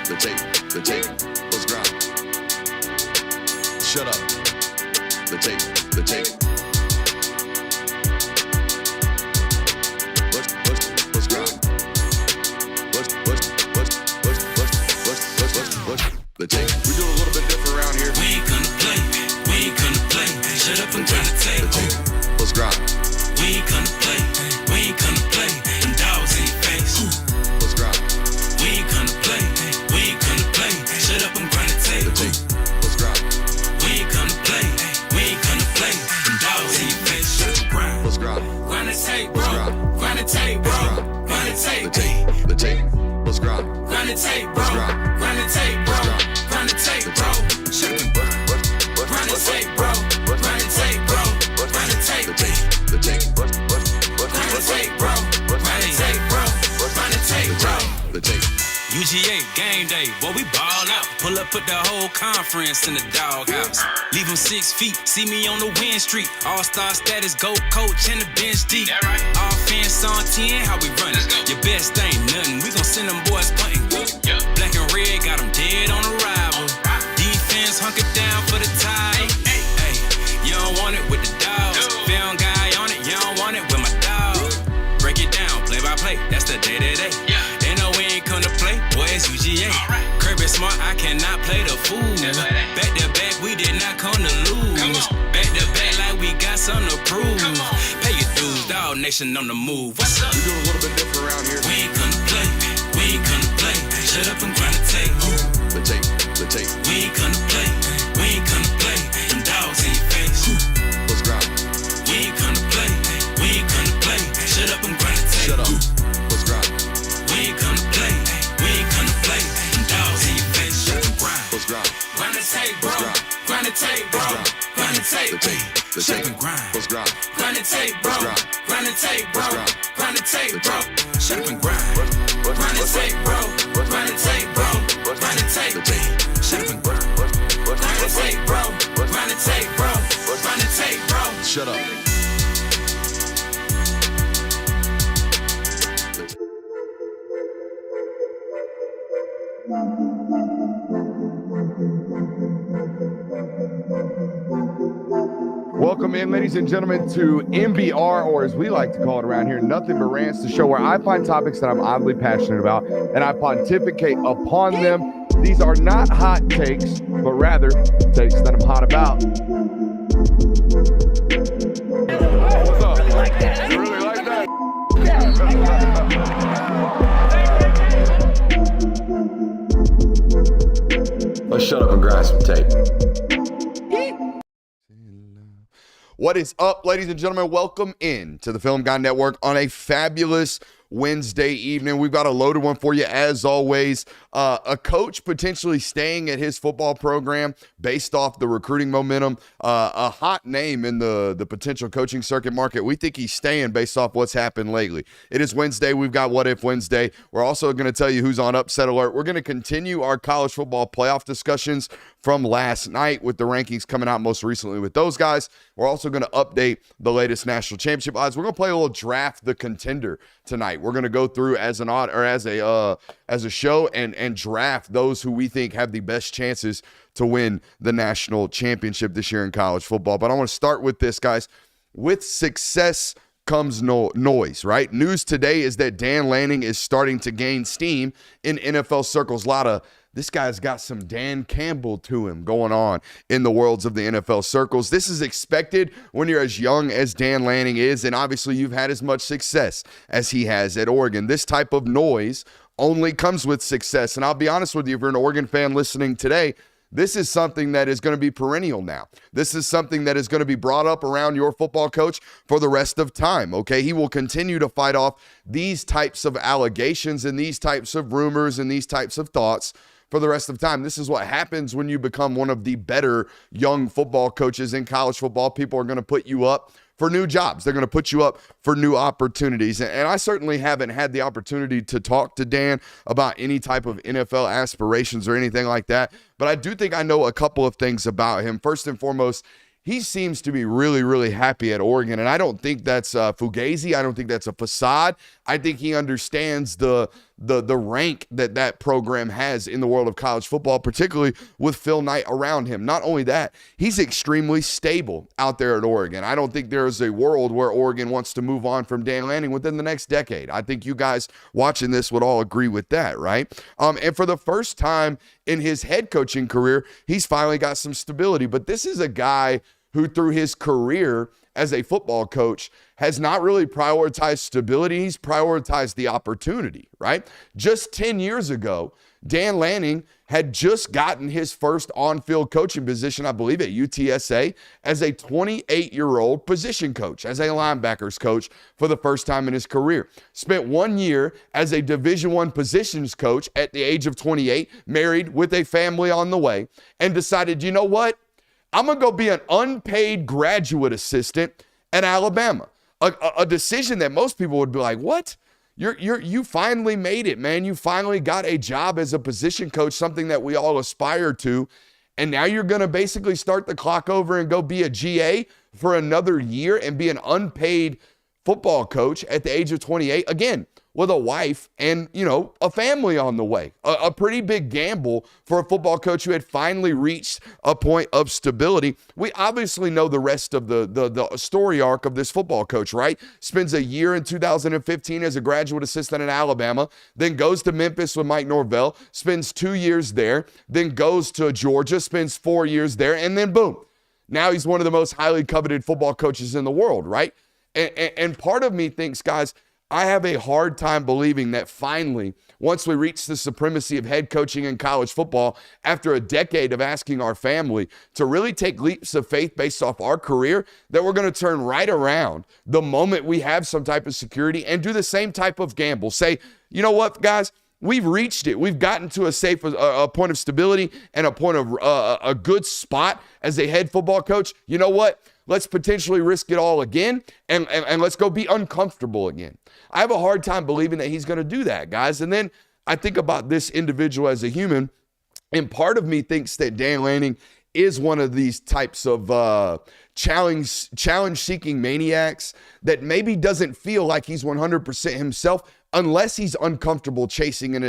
the tape, let's grind. Shut up. The tape, let's grind. The tape. We do a little bit different around here. We ain't gonna play, we ain't gonna play. Shut up and grind the tape. The tape, let's grind. We ain't gonna play, we ain't gonna play. Them dogs in your face. Let's grind. We ain't gonna play, we ain't gonna play. Shut up and grind the tape. The tape, let's grind. We ain't gonna play, we ain't gonna play. Them dogs in your face. Shut up and grind. Let's grind. Grind the tape, bro. Grind the tape, bro. Grind the tape. The tape, let's grind. Grind the tape, bro. Grind the tape, bro. Grind the tape, bro. Shut up and grind. Grind the tape, bro. Grind the tape, bro. Grind the tape. The tape, Grind the tape, bro. Grind the tape, bro. Grind the tape, bro. the tape. UGA game day, boy, we ball out. Pull up, put the whole conference in the doghouse. Leave them 6 feet, see me on the win streak. All-star status, go coach, and the bench deep. Right. Offense on 10, how we run it? Your best ain't nothing, we gon' send them boys punting. Yep. Black and red, got them dead on arrival. Defense hunker down for the tie. Hey, you don't want it with the dogs. Found guy on it, you don't want it with my dog. Break it down, play by play, that's the day-to-day. They know we ain't come to play, boy, it's UGA. Kirby smart, I cannot play the fool. Back to back, we did not come to lose. Back to back like we got something to prove. Pay your dues, dog nation on the move. What's up? We do a little bit different around here. We ain't come to play, we ain't come to play. Shut up and grind the tape. The tape, the tape. We ain't come to play, we ain't come to play. Them dogs in your face. Let's grind. We ain't come to play, we ain't come to play. Shut up and grind the tape. Shut up. Let's grind. We ain't come to play, we ain't come to play. Them dogs in your face. Shut up and grind. Let's grind. Grind the tape, bro. Grind the tape, bro. Grind the tape. The tape, the Shut tape. up and grind. Let's grind. Grind the tape, bro. Grind the tape, bro. Grind the tape, bro. Shut up and grind. Grind the tape, bro. Grind the tape, bro. Grind the tape. Shut up and grind. Grind the tape, bro. Grind the tape, bro. Grind the tape, bro. Shut up. Welcome in, ladies and gentlemen, to MBR, or as we like to call it around here, Nothing But Rants, the show where I find topics that I'm oddly passionate about and I pontificate upon them. These are not hot takes, but rather takes that I'm hot about. What's up? You really like that? Let's shut up and grind some tape. What is up, ladies and gentlemen? Welcome in to the Film Guy Network on a fabulous Wednesday evening. We've got a loaded one for you, as always. A coach potentially staying at his football program based off the recruiting momentum. A hot name in the potential coaching circuit market. We think he's staying based off what's happened lately. It is Wednesday. We've got What If Wednesday. We're also going to tell you who's on upset alert. We're going to continue our college football playoff discussions from last night with the rankings coming out most recently with those guys. We're also going to update the latest national championship odds. We're going to play a little Draft the Contender tonight. We're going to go through as a show and draft those who we think have the best chances to win the national championship this year in college football. But I want to start with this, guys. With success comes noise, right? News today is that Dan Lanning is starting to gain steam in NFL circles. A lot of this guy's got some Dan Campbell to him going on in the worlds of the NFL circles. This is expected when you're as young as Dan Lanning is, and obviously you've had as much success as he has at Oregon. This type of noise only comes with success. And I'll be honest with you, if you're an Oregon fan listening today, this is something that is going to be perennial now. This is something that is going to be brought up around your football coach for the rest of time, okay? He will continue to fight off these types of allegations and these types of rumors and these types of thoughts for the rest of time. This is what happens when you become one of the better young football coaches in college football. People are going to put you up for new jobs. They're going to put you up for new opportunities. And I certainly haven't had the opportunity to talk to Dan about any type of NFL aspirations or anything like that. But I do think I know a couple of things about him. First and foremost, he seems to be really, really happy at Oregon, and I don't think that's fugazi. I don't think that's a facade. I think he understands the the rank that program has in the world of college football, particularly with Phil Knight around him. Not only that, he's extremely stable out there at Oregon. I don't think there is a world where Oregon wants to move on from Dan Lanning within the next decade. I think you guys watching this would all agree with that, right? And for the first time in his head coaching career, he's finally got some stability. But this is a guy who, through his career as a football coach, has not really prioritized stability. He's prioritized the opportunity, right? Just 10 years ago, Dan Lanning had just gotten his first on-field coaching position, I believe, at UTSA as a 28-year-old position coach, as a linebackers coach for the first time in his career. Spent 1 year as a Division I positions coach at the age of 28, married with a family on the way, and decided, you know what? I'm going to go be an unpaid graduate assistant at Alabama. A decision that most people would be like, what? You finally made it, man. You finally got a job as a position coach, something that we all aspire to. And now you're going to basically start the clock over and go be a GA for another year and be an unpaid football coach at the age of 28. Again, with a wife and, a family on the way. A pretty big gamble for a football coach who had finally reached a point of stability. We obviously know the rest of the story arc of this football coach, right? Spends a year in 2015 as a graduate assistant in Alabama, then goes to Memphis with Mike Norvell, spends 2 years there, then goes to Georgia, spends 4 years there, and then boom. Now he's one of the most highly coveted football coaches in the world, right? And part of me thinks, guys, I have a hard time believing that finally, once we reach the supremacy of head coaching in college football, after a decade of asking our family to really take leaps of faith based off our career, that we're going to turn right around the moment we have some type of security and do the same type of gamble. Say, you know what, guys? We've reached it. We've gotten to a safe a point of stability and a point of a good spot as a head football coach. You know what? Let's potentially risk it all again, and let's go be uncomfortable again. I have a hard time believing that he's going to do that, guys. And then I think about this individual as a human, and part of me thinks that Dan Lanning is one of these types of challenge-seeking maniacs that maybe doesn't feel like he's 100% himself unless he's uncomfortable chasing an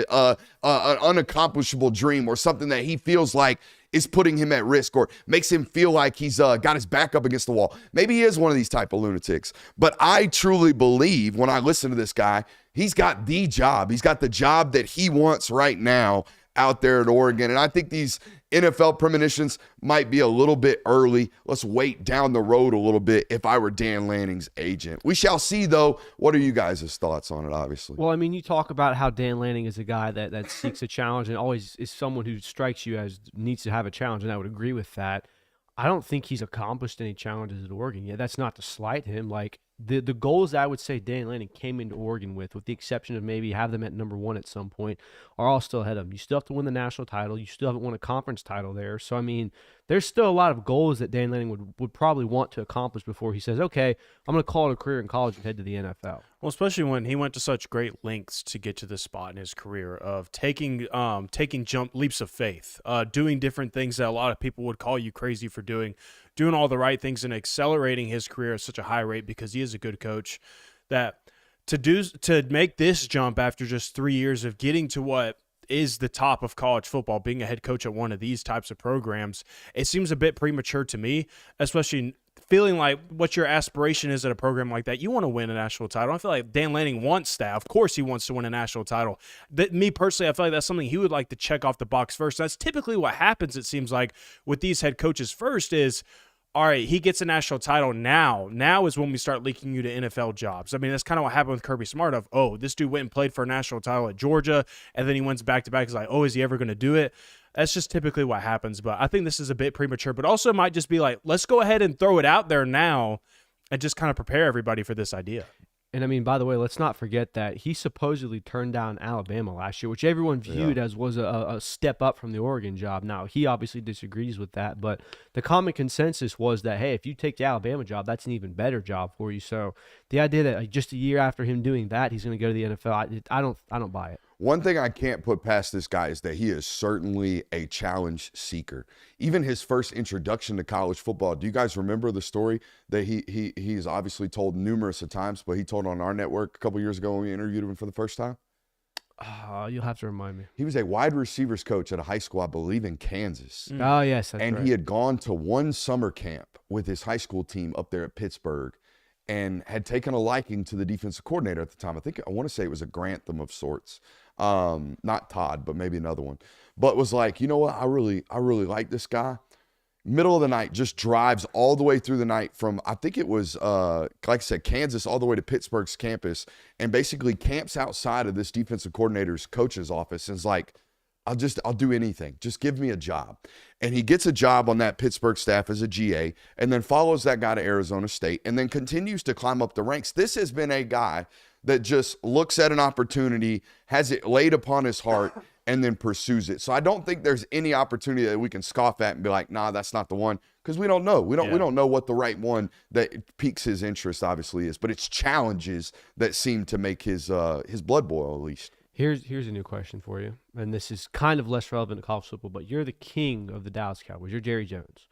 unaccomplishable dream or something that he feels like is putting him at risk or makes him feel like he's got his back up against the wall. Maybe he is one of these type of lunatics. But I truly believe when I listen to this guy, he's got the job. He's got the job that he wants right now out there at Oregon. And I think these NFL premonitions might be a little bit early. Let's wait down the road a little bit if I were Dan Lanning's agent. We shall see, though. What are you guys' thoughts on it, obviously? Well, I mean, you talk about how Dan Lanning is a guy that seeks a challenge and always is someone who strikes you as needs to have a challenge, and I would agree with that. I don't think he's accomplished any challenges at Oregon yet. That's not to slight him. Like, the goals I would say Dan Lanning came into Oregon with the exception of maybe have them at number one at some point, are all still ahead of him. You still have to win the national title. You still haven't won a conference title there. So, I mean, there's still a lot of goals that Dan Lanning would probably want to accomplish before he says, okay, I'm going to call it a career in college and head to the NFL. Well, especially when he went to such great lengths to get to this spot in his career of taking jump leaps of faith, doing different things that a lot of people would call you crazy for doing all the right things and accelerating his career at such a high rate because he is a good coach. That to make this jump after just 3 years of getting to what is the top of college football, being a head coach at one of these types of programs, it seems a bit premature to me, especially feeling like what your aspiration is at a program like that. You want to win a national title. I feel like Dan Lanning wants that. Of course he wants to win a national title. Me personally, I feel like that's something he would like to check off the box first. That's typically what happens, it seems like, with these head coaches first is, all right, he gets a national title now. Now is when we start leaking you to NFL jobs. I mean, that's kind of what happened with Kirby Smart of, oh, this dude went and played for a national title at Georgia, and then he wins back-to-back. It's like, oh, is he ever going to do it? That's just typically what happens. But I think this is a bit premature, but also might just be like, let's go ahead and throw it out there now and just kind of prepare everybody for this idea. And, I mean, by the way, let's not forget that he supposedly turned down Alabama last year, which everyone viewed as was a step up from the Oregon job. Now, he obviously disagrees with that, but the common consensus was that, hey, if you take the Alabama job, that's an even better job for you. So the idea that just a year after him doing that, he's going to go to the NFL, I don't buy it. One thing I can't put past this guy is that he is certainly a challenge seeker. Even his first introduction to college football, do you guys remember the story that he's obviously told numerous of times, but he told on our network a couple years ago when we interviewed him for the first time? You'll have to remind me. He was a wide receivers coach at a high school, I believe, in Kansas. Oh, yes, that's And right. he had gone to one summer camp with his high school team up there at Pittsburgh and had taken a liking to the defensive coordinator at the time. I want to say it was a Grantham of sorts. Not Todd, but maybe another one. But was like, you know what? I really like this guy. Middle of the night, just drives all the way through the night from, I think it was, like I said, Kansas all the way to Pittsburgh's campus, and basically camps outside of this defensive coordinator's coach's office and is like, I'll do anything. Just give me a job. And he gets a job on that Pittsburgh staff as a GA and then follows that guy to Arizona State and then continues to climb up the ranks. This has been a guy that just looks at an opportunity, has it laid upon his heart, and then pursues it. So I don't think there's any opportunity that we can scoff at and be like, nah, that's not the one, because we don't know. We don't know what the right one that piques his interest obviously is, but it's challenges that seem to make his blood boil at least. Here's a new question for you, and this is kind of less relevant to college football, but you're the king of the Dallas Cowboys. You're Jerry Jones.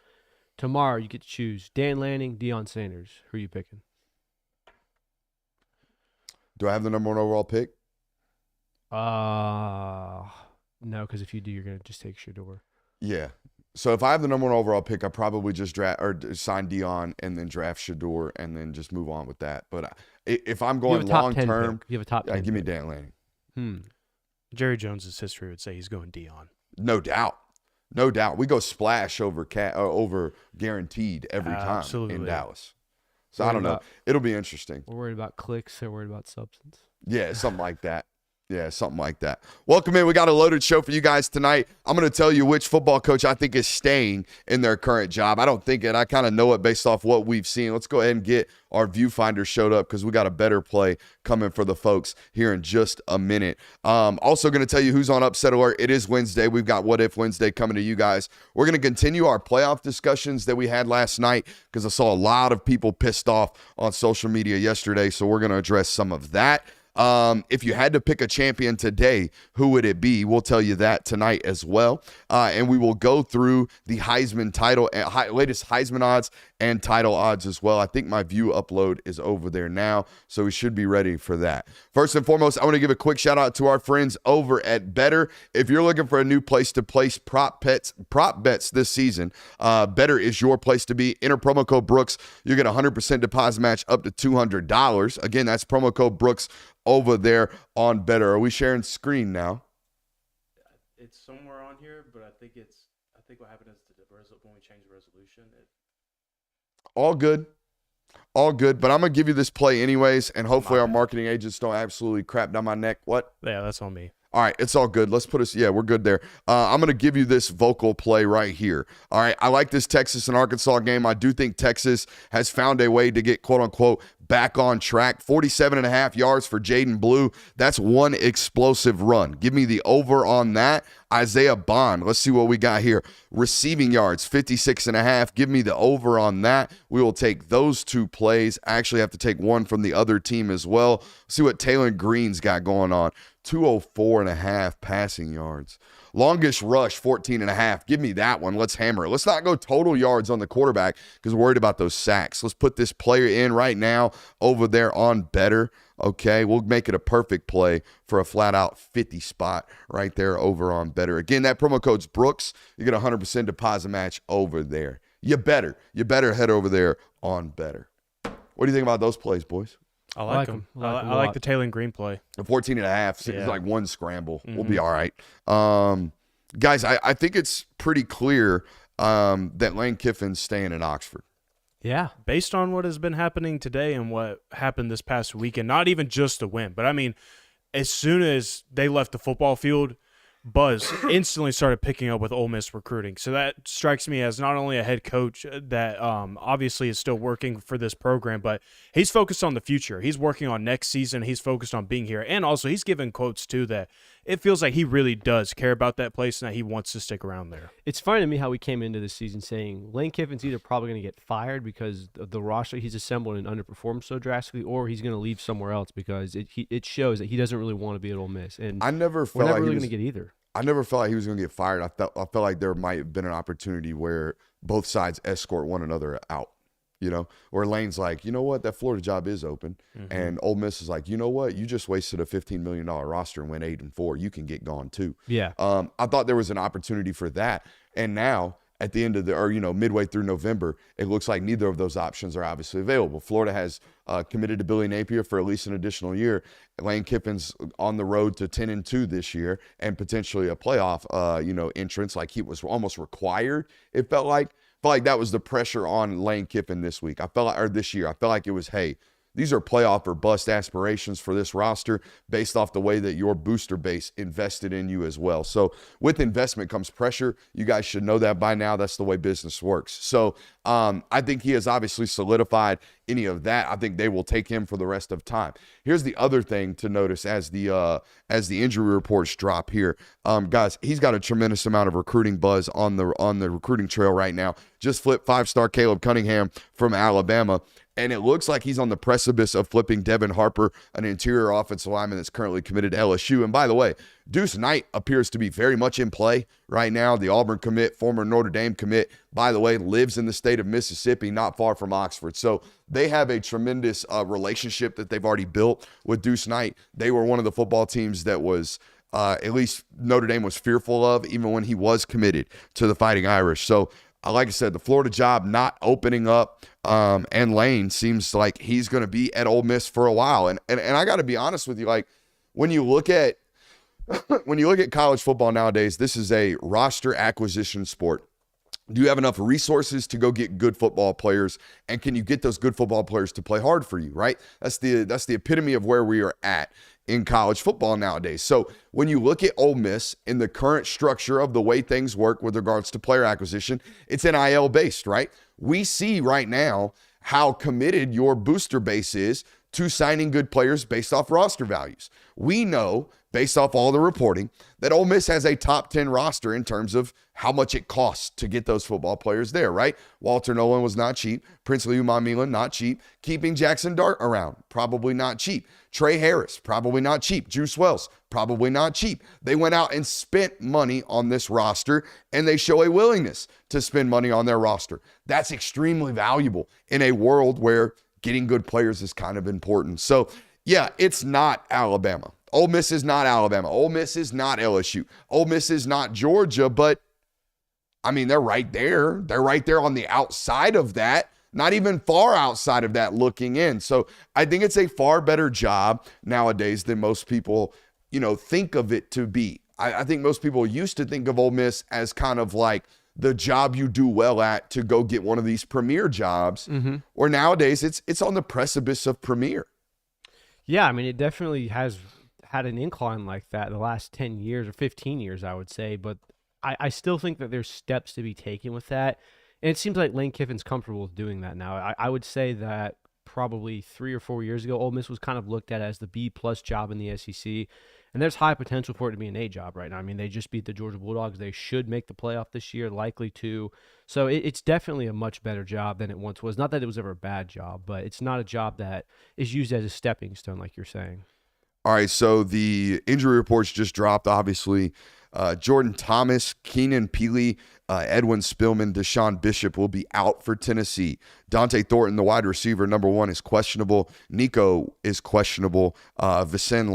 Tomorrow you get to choose Dan Lanning, Deion Sanders. Who are you picking? Do I have the number 1 overall pick? No, because if you do, you're going to just take Shador. Yeah. So if I have the number 1 overall pick, I probably just sign Deion and then draft Shador and then just move on with that. But if I'm going long term, you have a top 10 give me pick. Dan Lanning. Jerry Jones's history would say he's going Dion. No doubt. We go splash over guaranteed every time Absolutely. in Dallas. So I don't know. It'll be interesting. We're worried about clicks. They're worried about substance. Yeah, something like that. Welcome in. We got a loaded show for you guys tonight. I'm going to tell you which football coach I think is staying in their current job. I don't think it. I kind of know it based off what we've seen. Let's go ahead and get our viewfinder showed up because we got a better play coming for the folks here in just a minute. Also going to tell you who's on Upset Alert. It is Wednesday. We've got What If Wednesday coming to you guys. We're going to continue our playoff discussions that we had last night because I saw a lot of people pissed off on social media yesterday, so we're going to address some of that. If you had to pick a champion today, who would it be? We'll tell you that tonight as well. And we will go through the Heisman title, latest Heisman odds and title odds as well. I think my view upload is over there now, so we should be ready for that. First and foremost, I want to give a quick shout out to our friends over at Better. If you're looking for a new place to place prop bets this season, Better is your place to be. Enter promo code Brooks. You get a 100% deposit match up to $200. Again, that's promo code Brooks over there on Better. Are we sharing screen now? It's somewhere on here, but I think what happened is when we changed the resolution. All good, but I'm going to give you this play anyways, and hopefully our marketing agents don't absolutely crap down my neck. What? Yeah, that's on me. All right, it's all good. Let's put us, we're good there. I'm going to give you this vocal play right here. All right, I like this Texas and Arkansas game. I do think Texas has found a way to get, quote-unquote, back on track. 47.5 yards for Jaden Blue. That's one explosive run. Give me the over on that. Isaiah Bond, let's see what we got here. Receiving yards, 56.5. Give me the over on that. We will take those two plays. I actually have to take one from the other team as well. See what Taylor Green's got going on. 204.5 passing yards. Longest rush, 14.5. Give me that one. Let's hammer it. Let's not go total yards on the quarterback because we're worried about those sacks. Let's put this player in right now over there on Better. Okay, we'll make it a perfect play for a flat-out 50 spot right there over on Better. Again, that promo code's Brooks. You get a 100% deposit match over there. You better head over there on Better. What do you think about those plays, boys? I like them. I like the Taylor Green play. The 14.5, it's like one scramble. Mm-hmm. We'll be all right. Guys, I think it's pretty clear that Lane Kiffin's staying in Oxford. Yeah. Based on what has been happening today and what happened this past weekend, not even just the win, but I mean, as soon as they left the football field, buzz instantly started picking up with Ole Miss recruiting. So that strikes me as not only a head coach that obviously is still working for this program, but he's focused on the future. He's working on next season. He's focused on being here. And also he's given quotes too that it feels like he really does care about that place and that he wants to stick around there. It's funny to me how we came into this season saying Lane Kiffin's either probably going to get fired because of the roster he's assembled and underperformed so drastically, or he's going to leave somewhere else because it shows that he doesn't really want to be at Ole Miss. And I never felt we're never like really going to get either. I never felt like he was going to get fired. I felt like there might have been an opportunity where both sides escort one another out. where Lane's like, you know what, that Florida job is open. And Ole Miss is like, you know what, you just wasted a $15 million roster and went 8-4. You can get gone too. Yeah. I thought there was an opportunity for that. And now at the end of midway through November, it looks like neither of those options are obviously available. Florida has committed to Billy Napier for at least an additional year. Lane Kiffin's on the road to 10-2 this year and potentially a playoff, entrance, like he was almost required. It felt like that was the pressure on Lane Kiffin this year. I felt like it was, hey, these are playoff or bust aspirations for this roster based off the way that your booster base invested in you as well. So with investment comes pressure. You guys should know that by now. That's the way business works. So I think he has obviously solidified any of that. I think they will take him for the rest of time. Here's the other thing to notice as the injury reports drop here. Guys, he's got a tremendous amount of recruiting buzz on the recruiting trail right now. Just flipped 5-star Caleb Cunningham from Alabama. And it looks like he's on the precipice of flipping Devin Harper, an interior offensive lineman that's currently committed to LSU. And by the way, Deuce Knight appears to be very much in play right now. The Auburn commit, former Notre Dame commit, by the way, lives in the state of Mississippi, not far from Oxford. So they have a tremendous relationship that they've already built with Deuce Knight. They were one of the football teams that was at least Notre Dame was fearful of, even when he was committed to the Fighting Irish. So like I said, the Florida job not opening up, and Lane seems like he's going to be at Ole Miss for a while. And I got to be honest with you, like when you look at college football nowadays, this is a roster acquisition sport. Do you have enough resources to go get good football players, and can you get those good football players to play hard for you, right? That's the epitome of where we are at in college football nowadays. So when you look at Ole Miss in the current structure of the way things work with regards to player acquisition, it's NIL based, right? We see right now how committed your booster base is to signing good players based off roster values. We know, based off all the reporting, that Ole Miss has a top 10 roster in terms of how much it costs to get those football players there, right? Walter Nolan was not cheap. Princely Umar-Milan, not cheap. Keeping Jackson Dart around, probably not cheap. Trey Harris, probably not cheap. Juice Wells, probably not cheap. They went out and spent money on this roster, and they show a willingness to spend money on their roster. That's extremely valuable in a world where getting good players is kind of important. So, yeah, it's not Alabama. Ole Miss is not Alabama. Ole Miss is not LSU. Ole Miss is not Georgia, but, I mean, they're right there. They're right there on the outside of that, not even far outside of that looking in. So I think it's a far better job nowadays than most people, think of it to be. I think most people used to think of Ole Miss as kind of like the job you do well at to go get one of these premier jobs, or nowadays it's on the precipice of premier. Yeah, I mean, it definitely has had an incline like that the last 10 years or 15 years, I would say. But I still think that there's steps to be taken with that. And it seems like Lane Kiffin's comfortable with doing that now. I would say that probably 3 or 4 years ago, Ole Miss was kind of looked at as the B-plus job in the SEC. And there's high potential for it to be an A job right now. I mean, they just beat the Georgia Bulldogs. They should make the playoff this year, likely to. So it's definitely a much better job than it once was. Not that it was ever a bad job, but it's not a job that is used as a stepping stone, like you're saying. All right, so the injury reports just dropped, obviously. Jordan Thomas, Keenan Peely, Edwin Spillman, Deshaun Bishop will be out for Tennessee. Dante Thornton, the wide receiver, number 1, is questionable. Nico is questionable. Vicen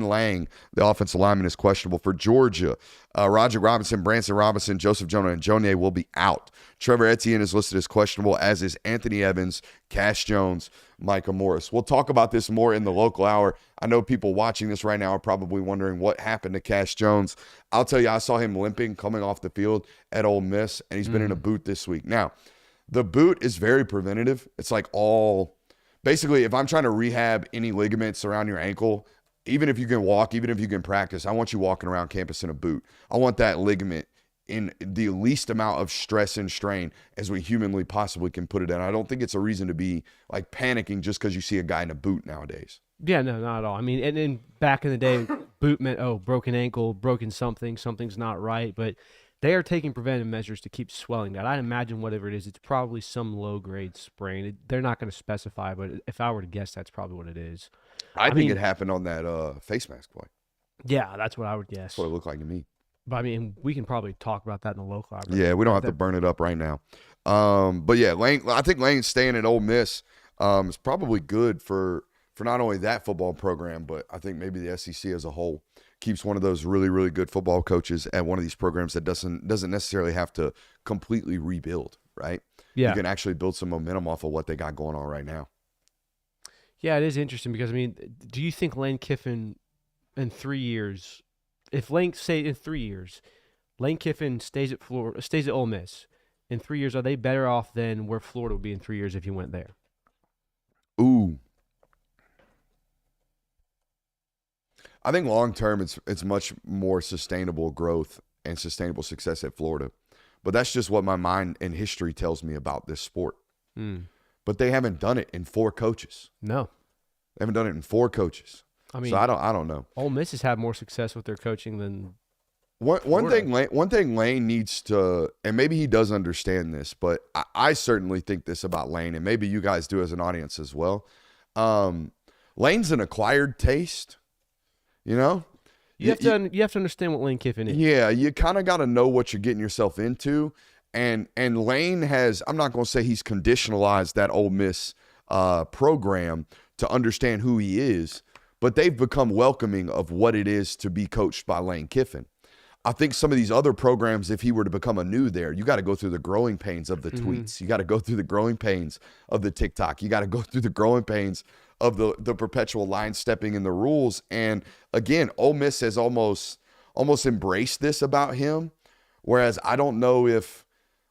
Lang, the offensive lineman, is questionable for Georgia. Roger Robinson, Branson Robinson, Joseph Jonah, and Jonah will be out. Trevor Etienne is listed as questionable, as is Anthony Evans, Cash Jones, Micah Morris. We'll talk about this more in the local hour. I know people watching this right now are probably wondering what happened to Cash Jones. I'll tell you, I saw him limping coming off the field at Ole Miss, and he's been in a boot this week. Now, the boot is very preventative. It's like basically, if I'm trying to rehab any ligaments around your ankle, even if you can walk, even if you can practice, I want you walking around campus in a boot. I want that ligament in the least amount of stress and strain as we humanly possibly can put it in. I don't think it's a reason to be like panicking just because you see a guy in a boot nowadays. Yeah, no, not at all. I mean, and then back in the day, boot meant, broken ankle, broken something's not right. But they are taking preventive measures to keep swelling that. I'd imagine whatever it is, it's probably some low-grade sprain. They're not going to specify, but if I were to guess, that's probably what it is. I think it happened on that face mask play. Yeah, that's what I would guess. That's what it looked like to me. But I mean, we can probably talk about that in the local. Yeah, we don't have to burn it up right now. But yeah, I think Lane staying at Ole Miss is probably good for not only that football program, but I think maybe the SEC as a whole. Keeps one of those really, really good football coaches at one of these programs that doesn't necessarily have to completely rebuild, right? Yeah. You can actually build some momentum off of what they got going on right now. Yeah, it is interesting because, I mean, do you think Lane Kiffin in 3 years, if Lane, say in 3 years, Lane Kiffin stays at Ole Miss, in 3 years, are they better off than where Florida would be in 3 years if he went there? Ooh. I think long term it's much more sustainable growth and sustainable success at Florida. But that's just what my mind and history tells me about this sport. But they haven't done it in 4 coaches. No. They haven't done it in 4 coaches. I mean, so I don't know. Ole Miss has had more success with their coaching than one thing Lane needs to, and maybe he does understand this, but I certainly think this about Lane, and maybe you guys do as an audience as well. Lane's an acquired taste. You know, you have to understand what Lane Kiffin is. Yeah, you kind of got to know what you're getting yourself into, and Lane has. I'm not going to say he's conditionalized that Ole Miss program to understand who he is, but they've become welcoming of what it is to be coached by Lane Kiffin. I think some of these other programs, if he were to become a new there, you got to go through the growing pains of the tweets. You got to go through the growing pains of the TikTok. You got to go through the growing pains of the perpetual line stepping in the rules. And again, Ole Miss has almost embraced this about him. Whereas I don't know if,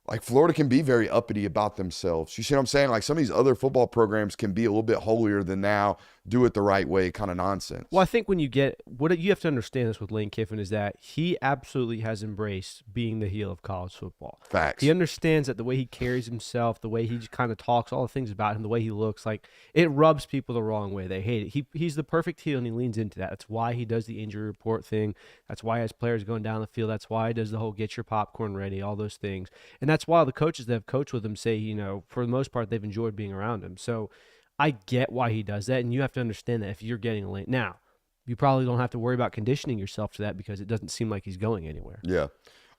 like, Florida can be very uppity about themselves. You see what I'm saying? Like, some of these other football programs can be a little bit holier than thou, do it the right way kind of nonsense. Well, I think when you get what you have to understand this with Lane Kiffin is that he absolutely has embraced being the heel of college football. Facts. He understands that the way he carries himself, the way he just kind of talks, all the things about him, the way he looks, like, it rubs people the wrong way. They hate it. He's the perfect heel, and he leans into that. That's why he does the injury report thing. That's why he has players going down the field. That's why he does the whole get your popcorn ready, all those things. And that's why the coaches that have coached with him say, you know, for the most part, they've enjoyed being around him. So I get why he does that, and you have to understand that if you're getting a Lane. Now, you probably don't have to worry about conditioning yourself to that because it doesn't seem like he's going anywhere. Yeah.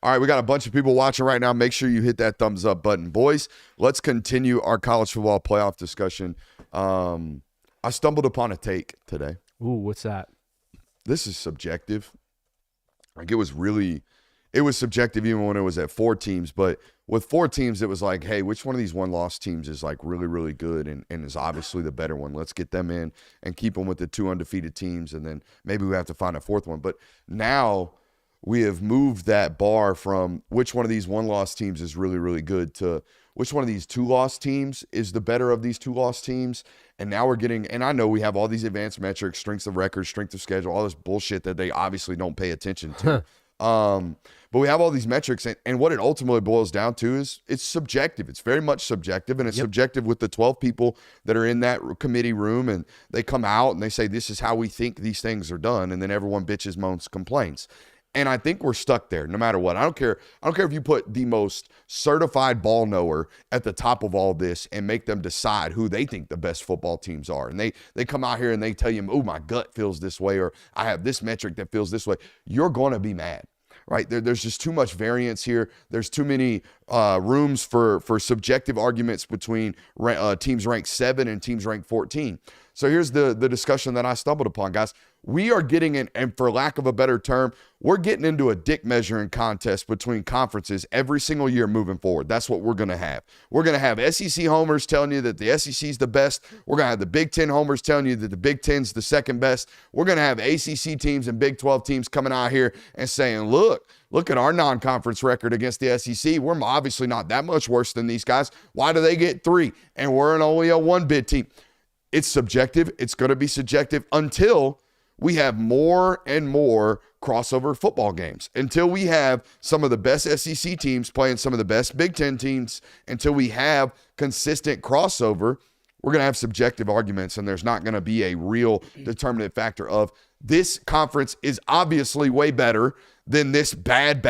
All right, we got a bunch of people watching right now. Make sure you hit that thumbs up button. Boys, let's continue our college football playoff discussion. I stumbled upon a take today. Ooh, what's that? This is subjective. Like, it was subjective even when it was at 4 teams, but with 4 teams, it was like, hey, which one of these one-loss teams is like really, really good and is obviously the better one? Let's get them in and keep them with the 2 undefeated teams, and then maybe we have to find a 4th one. But now we have moved that bar from which one of these one-loss teams is really, really good to which one of these 2-loss teams is the better of these 2-loss teams. And now we're getting, and I know we have all these advanced metrics, strength of record, strength of schedule, all this bullshit that they obviously don't pay attention to. But we have all these metrics, and what it ultimately boils down to is it's subjective. It's very much subjective, and it's subjective with the 12 people that are in that committee room, and they come out and they say, this is how we think these things are done, and then everyone bitches, moans, complains. And I think we're stuck there no matter what. I don't care if you put the most certified ball knower at the top of all this and make them decide who they think the best football teams are. And they come out here and they tell you, oh, my gut feels this way, or I have this metric that feels this way. You're going to be mad. Right? There's just too much variance here. There's too many rooms for subjective arguments between teams ranked 7 and teams ranked 14. So here's the discussion that I stumbled upon, guys. We are getting in, and for lack of a better term, we're getting into a dick measuring contest between conferences every single year moving forward. That's what we're going to have. We're going to have SEC homers telling you that the SEC is the best. We're going to have the Big Ten homers telling you that the Big Ten's the second best. We're going to have ACC teams and Big 12 teams coming out here and saying, look at our non-conference record against the SEC. We're obviously not that much worse than these guys. Why do they get 3? And we're only a 1-bid team. It's subjective. It's going to be subjective until we have more and more crossover football games, until we have some of the best SEC teams playing some of the best Big Ten teams, until we have consistent crossover. We're going to have subjective arguments, and there's not going to be a real determinative factor of this conference is obviously way better than this bad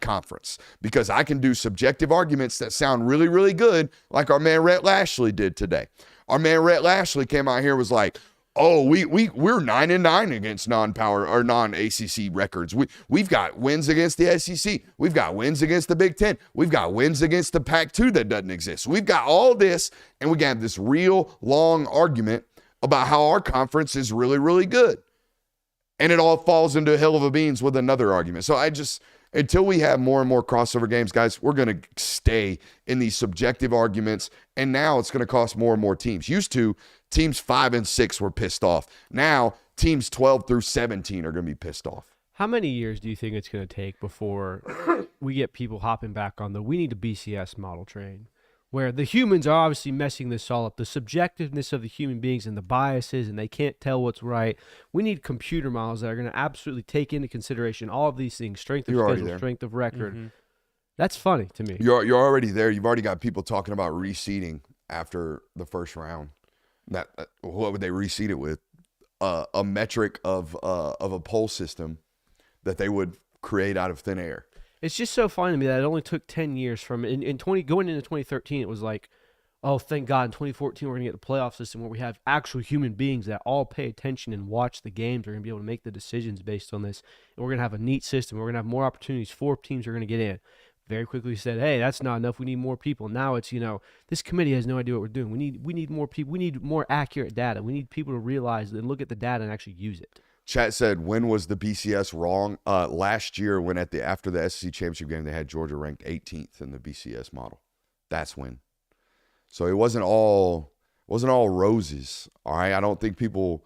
conference, because I can do subjective arguments that sound really, really good, like our man Rhett Lashley did today. Our man Rhett Lashley came out here and was like, oh, we're 9-9 against non-power or non-ACC records. We've got wins against the SEC. We've got wins against the Big Ten. We've got wins against the Pac-2 that doesn't exist. We've got all this, and we got this real long argument about how our conference is really, really good. And it all falls into a hill of a beans with another argument. So until we have more and more crossover games, guys, we're going to stay in these subjective arguments. And now it's going to cost more and more teams. Used to, teams 5 and 6 were pissed off. Now, teams 12 through 17 are going to be pissed off. How many years do you think it's going to take before we get people hopping back on we need a BCS model train? Where the humans are obviously messing this all up. The subjectiveness of the human beings and the biases, and they can't tell what's right. We need computer models that are going to absolutely take into consideration all of these things, strength of schedule, strength of record. Mm-hmm. That's funny to me. You're already there. You've already got people talking about reseeding after the first round. What would they reseed it with? A metric of a poll system that they would create out of thin air. It's just so funny to me that it only took 10 years from going into 2013. It was like, oh, thank God, in 2014 we're gonna get the playoff system where we have actual human beings that all pay attention and watch the games. Are gonna be able to make the decisions based on this, and we're gonna have a neat system. We're gonna have more opportunities. 4 teams are gonna get in. Very quickly said, hey, that's not enough. We need more people. Now it's, this committee has no idea what we're doing. We need more people. We need more accurate data. We need people to realize and look at the data and actually use it. Chat said, when was the BCS wrong? Last year, when after the SEC championship game, they had Georgia ranked 18th in the BCS model. That's when. So it wasn't all roses. All right, I don't think people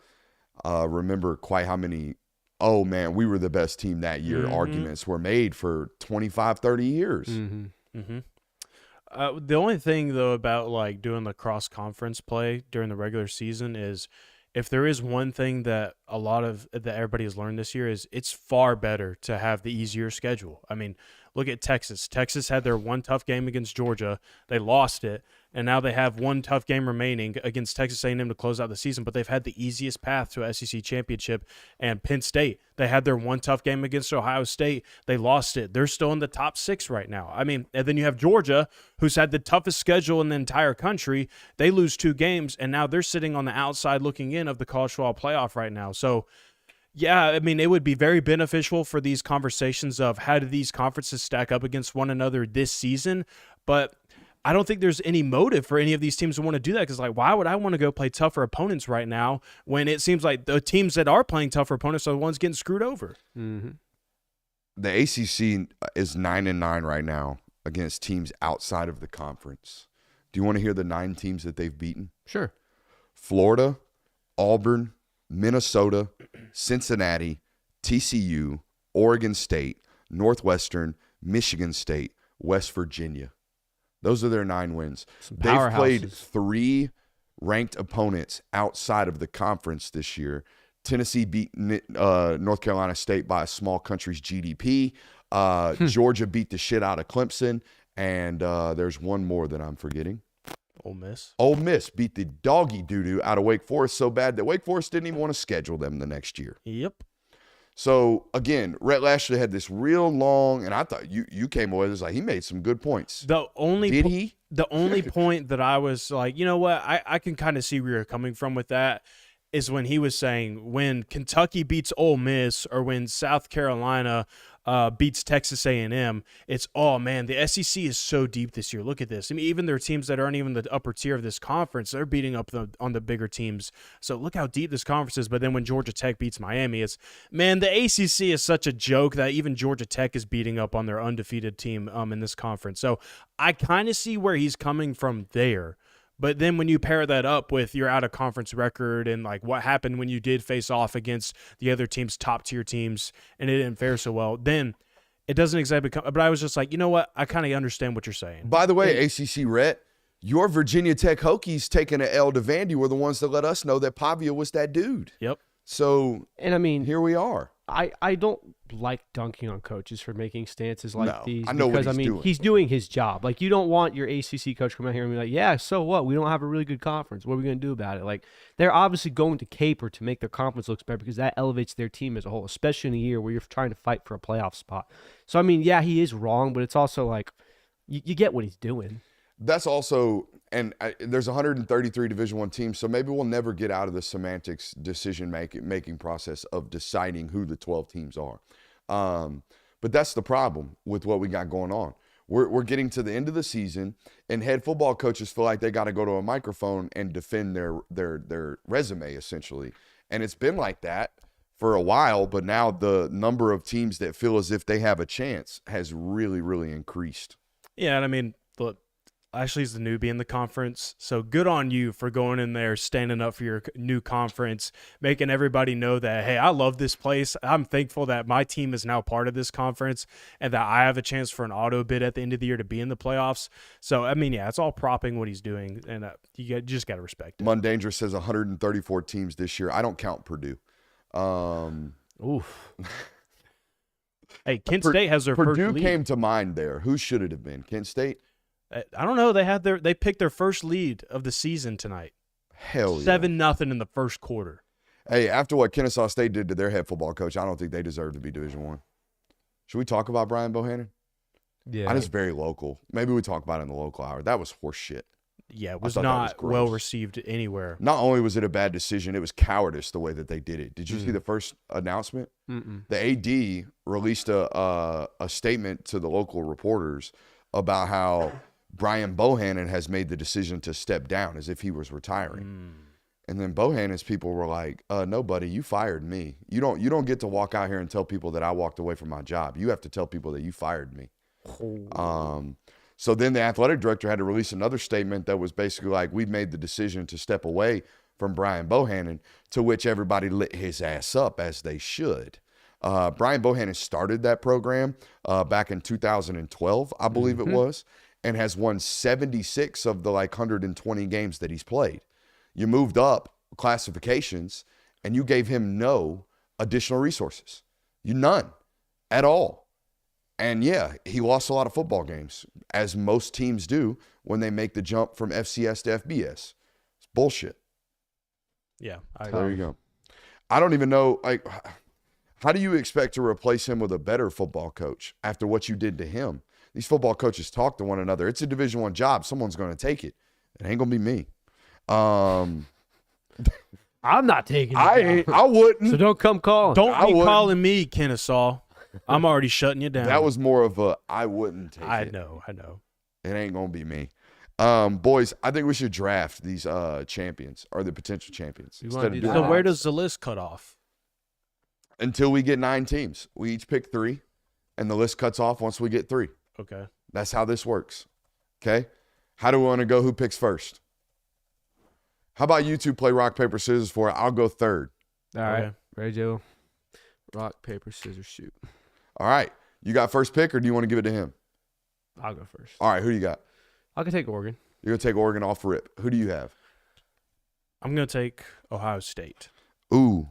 remember quite how many. Oh man, we were the best team that year. Mm-hmm. Arguments were made for 25, 30 years. Mm-hmm. Mm-hmm. The only thing though about doing the cross conference play during the regular season is, if there is one thing that everybody has learned this year, is it's far better to have the easier schedule. I mean, look at Texas. Texas had their one tough game against Georgia. They lost it, and now they have one tough game remaining against Texas A&M to close out the season, but they've had the easiest path to a SEC championship. And Penn State, they had their one tough game against Ohio State. They lost it. They're still in the top 6 right now. I mean, and then you have Georgia, who's had the toughest schedule in the entire country. They lose 2 games, and now they're sitting on the outside looking in of the college football playoff right now. So, yeah, I mean, it would be very beneficial for these conversations of how do these conferences stack up against one another this season, but I don't think there's any motive for any of these teams to want to do that, because why would I want to go play tougher opponents right now when it seems like the teams that are playing tougher opponents are the ones getting screwed over? Mm-hmm. The ACC is 9-9 right now against teams outside of the conference. Do you want to hear the 9 teams that they've beaten? Sure. Florida, Auburn, Minnesota, Cincinnati, TCU, Oregon State, Northwestern, Michigan State, West Virginia. Those are their 9 wins. They've played 3 ranked opponents outside of the conference this year. Tennessee beat North Carolina State by a small country's GDP. Georgia beat the shit out of Clemson. And there's one more that I'm forgetting. Ole Miss. Ole Miss beat the doggy doo-doo out of Wake Forest so bad that Wake Forest didn't even want to schedule them the next year. Yep. So, again, Rhett Lashley had this real long, and I thought you came away, it was like he made some good points. Did he? The only point that I was like, you know what, I can kind of see where you're coming from with that, is when he was saying when Kentucky beats Ole Miss or when South Carolina beats Texas A&M, it's, oh, man, the SEC is so deep this year. Look at this. I mean, even there are teams that aren't even the upper tier of this conference. They're beating up on the bigger teams. So look how deep this conference is. But then when Georgia Tech beats Miami, it's, man, the ACC is such a joke that even Georgia Tech is beating up on their undefeated team in this conference. So I kind of see where he's coming from there. But then when you pair that up with your out-of-conference record and, what happened when you did face off against the other teams, top-tier teams, and it didn't fare so well, then it doesn't exactly come – but I was just like, you know what? I kind of understand what you're saying. By the way, ACC Rhett, your Virginia Tech Hokies taking an L to Vandy were the ones that let us know that Pavia was that dude. Yep. So, and I mean, here we are. I don't like dunking on coaches for making stances like these. I know because, what he's doing. He's doing his job. You don't want your ACC coach to come out here and be like, yeah, so what? We don't have a really good conference. What are we going to do about it? They're obviously going to caper to make their conference look better because that elevates their team as a whole, especially in a year where you're trying to fight for a playoff spot. So, yeah, he is wrong, but it's also you get what he's doing. That's also, And there's 133 Division I teams, so maybe we'll never get out of the semantics decision making process of deciding who the 12 teams are. But that's the problem with what we got going on. We're getting to the end of the season, and head football coaches feel like they got to go to a microphone and defend their resume, essentially. And it's been like that for a while, but now the number of teams that feel as if they have a chance has really, really increased. Yeah, and I mean, look, Ashley's the newbie in the conference, so good on you for going in there, standing up for your new conference, making everybody know that, hey, I love this place. I'm thankful that my team is now part of this conference and that I have a chance for an auto bid at the end of the year to be in the playoffs. So, I mean, yeah, it's all propping what he's doing, and you just got to respect it. Mundangerous says 134 teams this year. I don't count Purdue. Oof. Hey, Kent State has their first Purdue lead. came to mind there. Who should it have been? Kent State? I don't know. They picked their first lead of the season tonight. Hell yeah. 7-0 in the first quarter. Hey, after what Kennesaw State did to their head football coach, I don't think they deserve to be Division I. Should we talk about Brian Bohannon? Yeah. It's very local. Maybe we talk about it in the local hour. That was horse shit. Yeah, it was thought that was not gross. well received anywhere. Not only was it a bad decision, it was cowardice the way that they did it. Did you see the first announcement? Mm-mm. The AD released a statement to the local reporters about how Brian Bohannon has made the decision to step down as if he was retiring. And then Bohannon's people were like, no, buddy, you fired me. You don't get to walk out here and tell people that I walked away from my job. You have to tell people that you fired me. So then the athletic director had to release another statement that was basically like, we've made the decision to step away from Brian Bohannon, to which everybody lit his ass up, as they should. Brian Bohannon started that program back in 2012, I believe it was, and has won 76 of the 120 games that he's played. You moved up classifications, and you gave him no additional resources. None at all. And yeah, he lost a lot of football games, as most teams do when they make the jump from FCS to FBS. It's bullshit. Yeah, There you go. I don't even know, how do you expect to replace him with a better football coach after what you did to him? These football coaches talk to one another. It's a Division I job. Someone's going to take it. It ain't going to be me. I'm not taking it. I wouldn't. So don't come calling. Don't I be wouldn't. calling me, Kennesaw. I'm already shutting you down. That was more of a I wouldn't take I it. know. It ain't going to be me. Boys, I think we should draft these champions, or the potential champions. You wanna Instead of do doing So that? where does the list cut off? until we get 9 teams. We each pick 3, and the list cuts off once we get 3. Okay. That's how this works. Okay? How do we want to go? Who picks first? How about you two play rock, paper, scissors for it? I'll go third. All right. Okay. Ready, Joe? Rock, paper, scissors, shoot. All right. You got first pick, or do you want to give it to him? I'll go first. All right. Who do you got? I can take Oregon. You're going to take Oregon off rip. Who do you have? I'm going to take Ohio State. Ooh.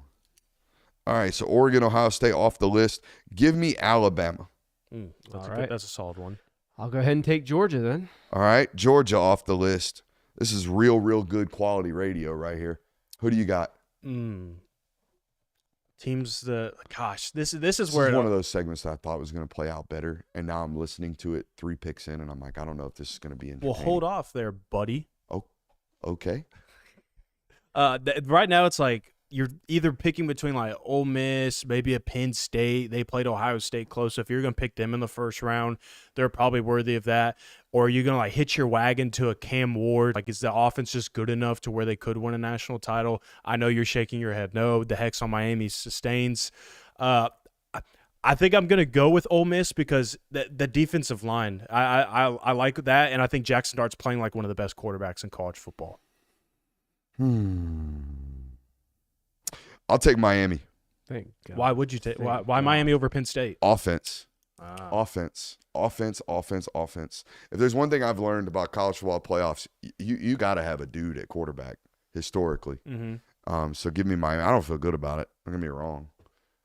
All right. So Oregon, Ohio State off the list. Give me Alabama. That's All right. That's a solid one. I'll go ahead and take Georgia then. All right. Georgia off the list. This is real good quality radio right here. Who do you got? Teams that, gosh, this is This where is one of those segments that I thought was going to play out better, and now I'm listening to it 3 picks in, and I'm like, I don't know if this is going to be entertaining. Well, hold off there, buddy. Okay. Right now, it's like you're either picking between like Ole Miss, maybe a Penn State. They played Ohio State close. So if you're going to pick them in the first round, they're probably worthy of that. Or are you going to like hitch your wagon to a Cam Ward? Like, is the offense just good enough to where they could win a national title? I know you're shaking your head. No, the hex on Miami sustains. I think I'm going to go with Ole Miss because the defensive line, I like that, and I think Jackson Dart's playing like one of the best quarterbacks in college football. I'll take Miami. Thank God. Why would you take? Thank Why God. Miami over Penn State? Offense. Offense. If there's one thing I've learned about college football playoffs, you got to have a dude at quarterback historically. So give me Miami. I don't feel good about it. Don't get me wrong.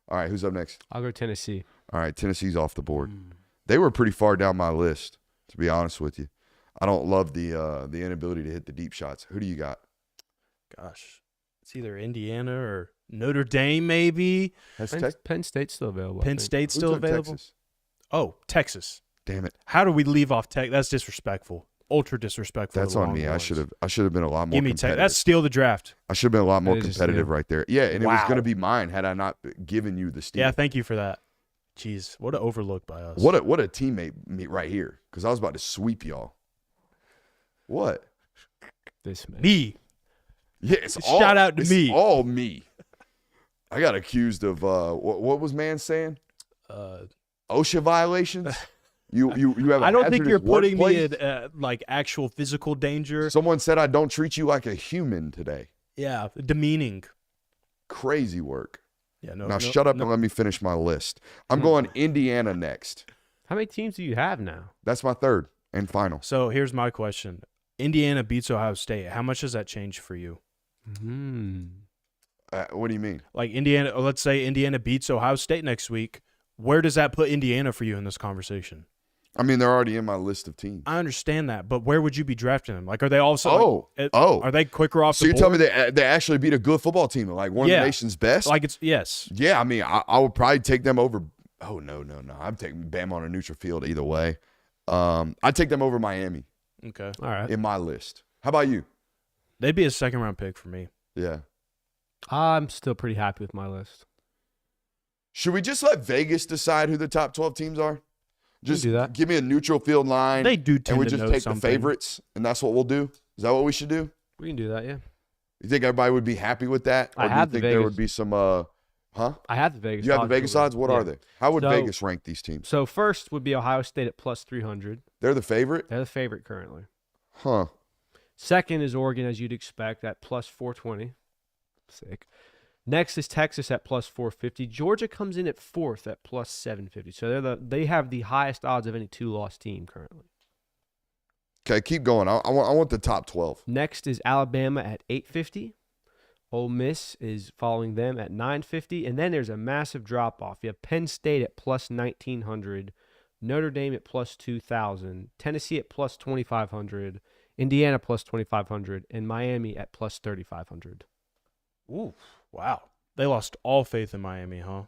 All right, who's up next? I'll go Tennessee. All right, Tennessee's off the board. They were pretty far down my list, to be honest with you. I don't love the inability to hit the deep shots. Who do you got? Gosh, it's either Indiana or Notre Dame, maybe. Penn State's still available. I Penn think. State's Who still took available. Texas? Oh, Texas. Damn it. How do we leave off Tech? That's disrespectful. ultra disrespectful. That's to the on me. I Longhorns. should have been a lot more Give me competitive. That's steal the draft. I should have been a lot more That is a competitive steal. right there. Yeah, and it was Wow. going to be mine had I not given you the steal. Yeah, thank you for that. Jeez, what an overlook by us. What a teammate meet right here, because I was about to sweep y'all. What? This man. me. Yeah, Shout out to it's me. all me. I got accused of what was man saying? OSHA violations. You have. A I don't think hazardous you're putting me workplace? in like actual physical danger. Someone said I don't treat you like a human today. Yeah, demeaning. Crazy work. Yeah, no. Now shut up and let me finish my list. I'm going Indiana next. How many teams do you have now? That's my third and final. So here's my question: Indiana beats Ohio State. How much does that change for you? What do you mean? Like Indiana, let's say Indiana beats Ohio State next week. Where does that put Indiana for you in this conversation? I mean, they're already in my list of teams. I understand that, but where would you be drafting them? Like, are they all of a sudden? Are they quicker off So the you're board? telling me they actually beat a good football team, like one of Yeah. the nation's best? Like it's yes. Yeah, I mean, I would probably take them over. Oh, no. I'm taking Bama on a neutral field either way. I'd take them over Miami Okay, All right. in my list. How about you? they'd be a second round pick for me. Yeah. I'm still pretty happy with my list. Should we just let Vegas decide who the top 12 teams are? Just do that. give me a neutral field line. They do and tend we to just know take something. the favorites, and that's what we'll do? Is that what we should do? We can do that, yeah. You think everybody would be happy with that? Or I do have you the think there Vegas. would be some huh? I have the Vegas. You have the odds Vegas over. odds? What Yeah. are they? How would So- Vegas rank these teams? So first would be Ohio State at plus 300. They're the favorite? They're the favorite currently. Huh. Second is Oregon, as you'd expect, at plus 420. Sick. Next is Texas at plus 450. Georgia comes in at fourth at plus 750. So they have the highest odds of any two-loss team currently. Okay, keep going. I want the top 12. Next is Alabama at 850. Ole Miss is following them at 950. And then there's a massive drop-off. You have Penn State at plus 1900. Notre Dame at plus 2000. Tennessee at plus 2500. Indiana plus 2500. And Miami at plus 3500. Ooh, wow. They lost all faith in Miami, huh?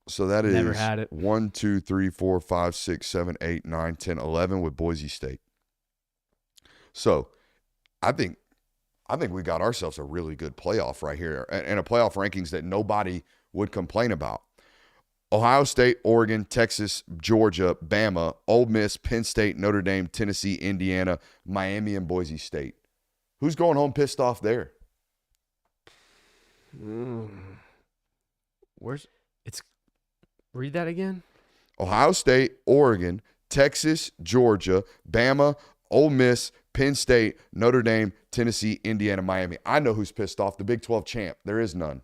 So that is Never had it. 1, 2, 3, 4, 5, 6, 7, 8, 9, 10, 11 with Boise State. So I think we got ourselves a really good playoff right here, and a playoff rankings that nobody would complain about. Ohio State, Oregon, Texas, Georgia, Bama, Ole Miss, Penn State, Notre Dame, Tennessee, Indiana, Miami, and Boise State. Who's going home pissed off there? Read that again? Ohio State, Oregon, Texas, Georgia, Bama, Ole Miss, Penn State, Notre Dame, Tennessee, Indiana, Miami. I know who's pissed off. The Big 12 champ. There is none.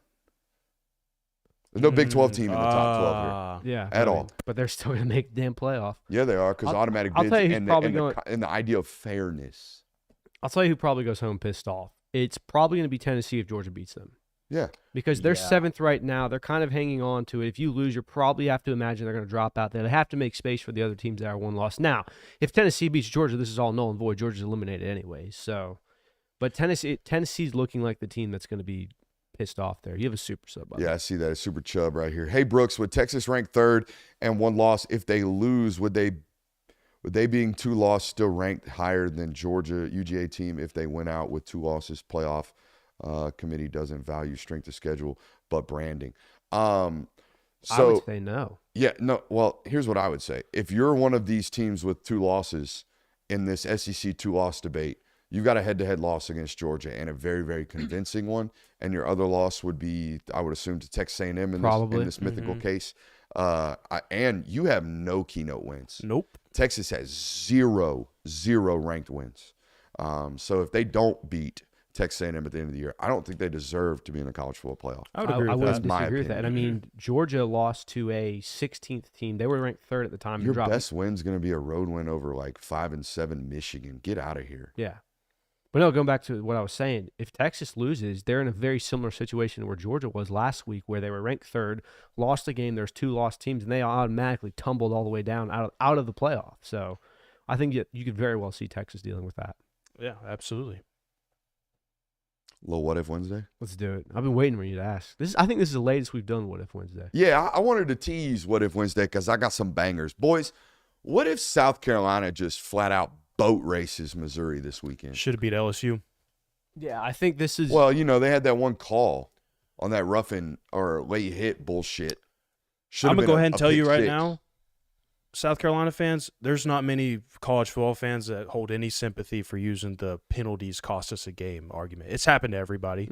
There's no Big 12 team in the top 12 here. Yeah. At all. But they're still going to make the damn playoff. Yeah, they are, because I'll- automatic I'll bids tell you who's and probably the idea of fairness. I'll tell you who probably goes home pissed off. It's probably going to be Tennessee if Georgia beats them. Yeah. Because they're Yeah. seventh right now. They're kind of hanging on to it. If you lose, you probably have to imagine they're going to drop out there. They have to make space for the other teams that are one loss. Now, if Tennessee beats Georgia, this is all null and void. Georgia's eliminated anyway. So, but Tennessee's looking like the team that's going to be pissed off there. You have a super sub. By the Yeah, way. I see that. It's Super Chubb right here. Hey, Brooks, with Texas ranked third and one loss, if they lose, would they being two loss still ranked higher than Georgia UGA team if they went out with two losses? Playoff committee doesn't value strength of schedule, but branding. I would say no. Yeah, no. Well, here's what I would say. If you're one of these teams with two losses in this SEC two-loss debate, you've got a head-to-head loss against Georgia and a very, very convincing one. And your other loss would be, I would assume, to Texas A&M in Probably. this mythical case. And you have no keynote wins. Nope. Texas has zero ranked wins. So if they don't beat Texas A&M at the end of the year, I don't think they deserve to be in the college football playoff. I would agree I with wouldn't that. my disagree with that. And I mean, Georgia lost to a 16th team. They were ranked third at the time. and Your dropped- best win's going to be a road win over like 5-7 Michigan. Get out of here. Yeah. But no, going back to what I was saying, if Texas loses, they're in a very similar situation where Georgia was last week, where they were ranked third, lost a game, there's two lost teams, and they automatically tumbled all the way down out of the playoff. So I think you could very well see Texas dealing with that. Yeah, absolutely. Little What If Wednesday? Let's do it. I've been waiting for you to ask. I think this is the latest we've done What If Wednesday. Yeah, I wanted to tease What If Wednesday because I got some bangers. Boys, what if South Carolina just flat out boat races Missouri this weekend. Should have beat LSU. Yeah, I think this is. Well, they had that one call on that roughing or late hit bullshit. I'm going to go ahead and tell you right now, South Carolina fans, there's not many college football fans that hold any sympathy for using the penalties cost us a game argument. It's happened to everybody.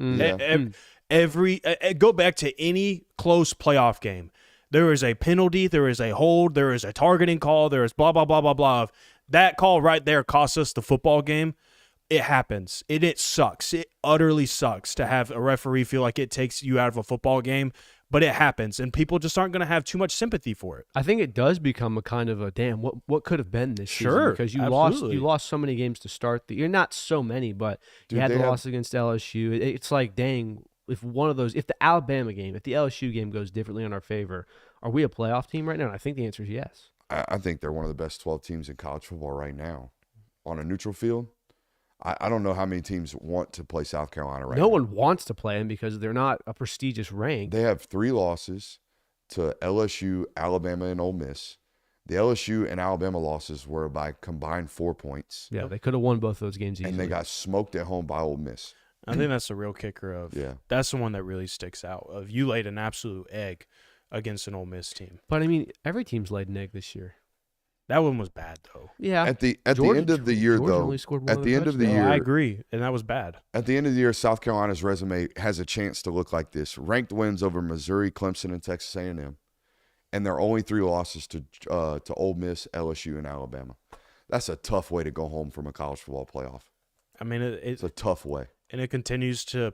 Go back to any close playoff game. There is a penalty, there is a hold, there is a targeting call, there is blah, blah, blah, blah, blah. That call right there cost us the football game. It happens. It sucks. It utterly sucks to have a referee feel like it takes you out of a football game. But it happens, and people just aren't going to have too much sympathy for it. I think it does become a kind of a damn. What could have been this season? Sure, Because you absolutely. lost so many games to start the year. Not so many, but you had the loss against LSU. It's like, dang, if the Alabama game, if the LSU game goes differently in our favor, are we a playoff team right now? And I think the answer is yes. I think they're one of the best 12 teams in college football right now. On a neutral field, I don't know how many teams want to play South Carolina right now. No one wants to play them because they're not a prestigious rank. They have 3 losses to LSU, Alabama, and Ole Miss. The LSU and Alabama losses were by combined 4 points. Yeah, they could have won both those games easily. And they got smoked at home by Ole Miss. I think that's the real kicker of that's the one that really sticks out. Of you laid an absolute egg against an Ole Miss team. But, I mean, every team's laid an egg this year. That one was bad, though. Yeah. At the end of the year, Georgia though, only scored one at other the end of the touchdown. year, I agree, and that was bad. At the end of the year, South Carolina's resume has a chance to look like this: ranked wins over Missouri, Clemson, and Texas A&M, and their only 3 losses to Ole Miss, LSU, and Alabama. That's a tough way to go home from a college football playoff. I mean, It's a tough way, and it continues to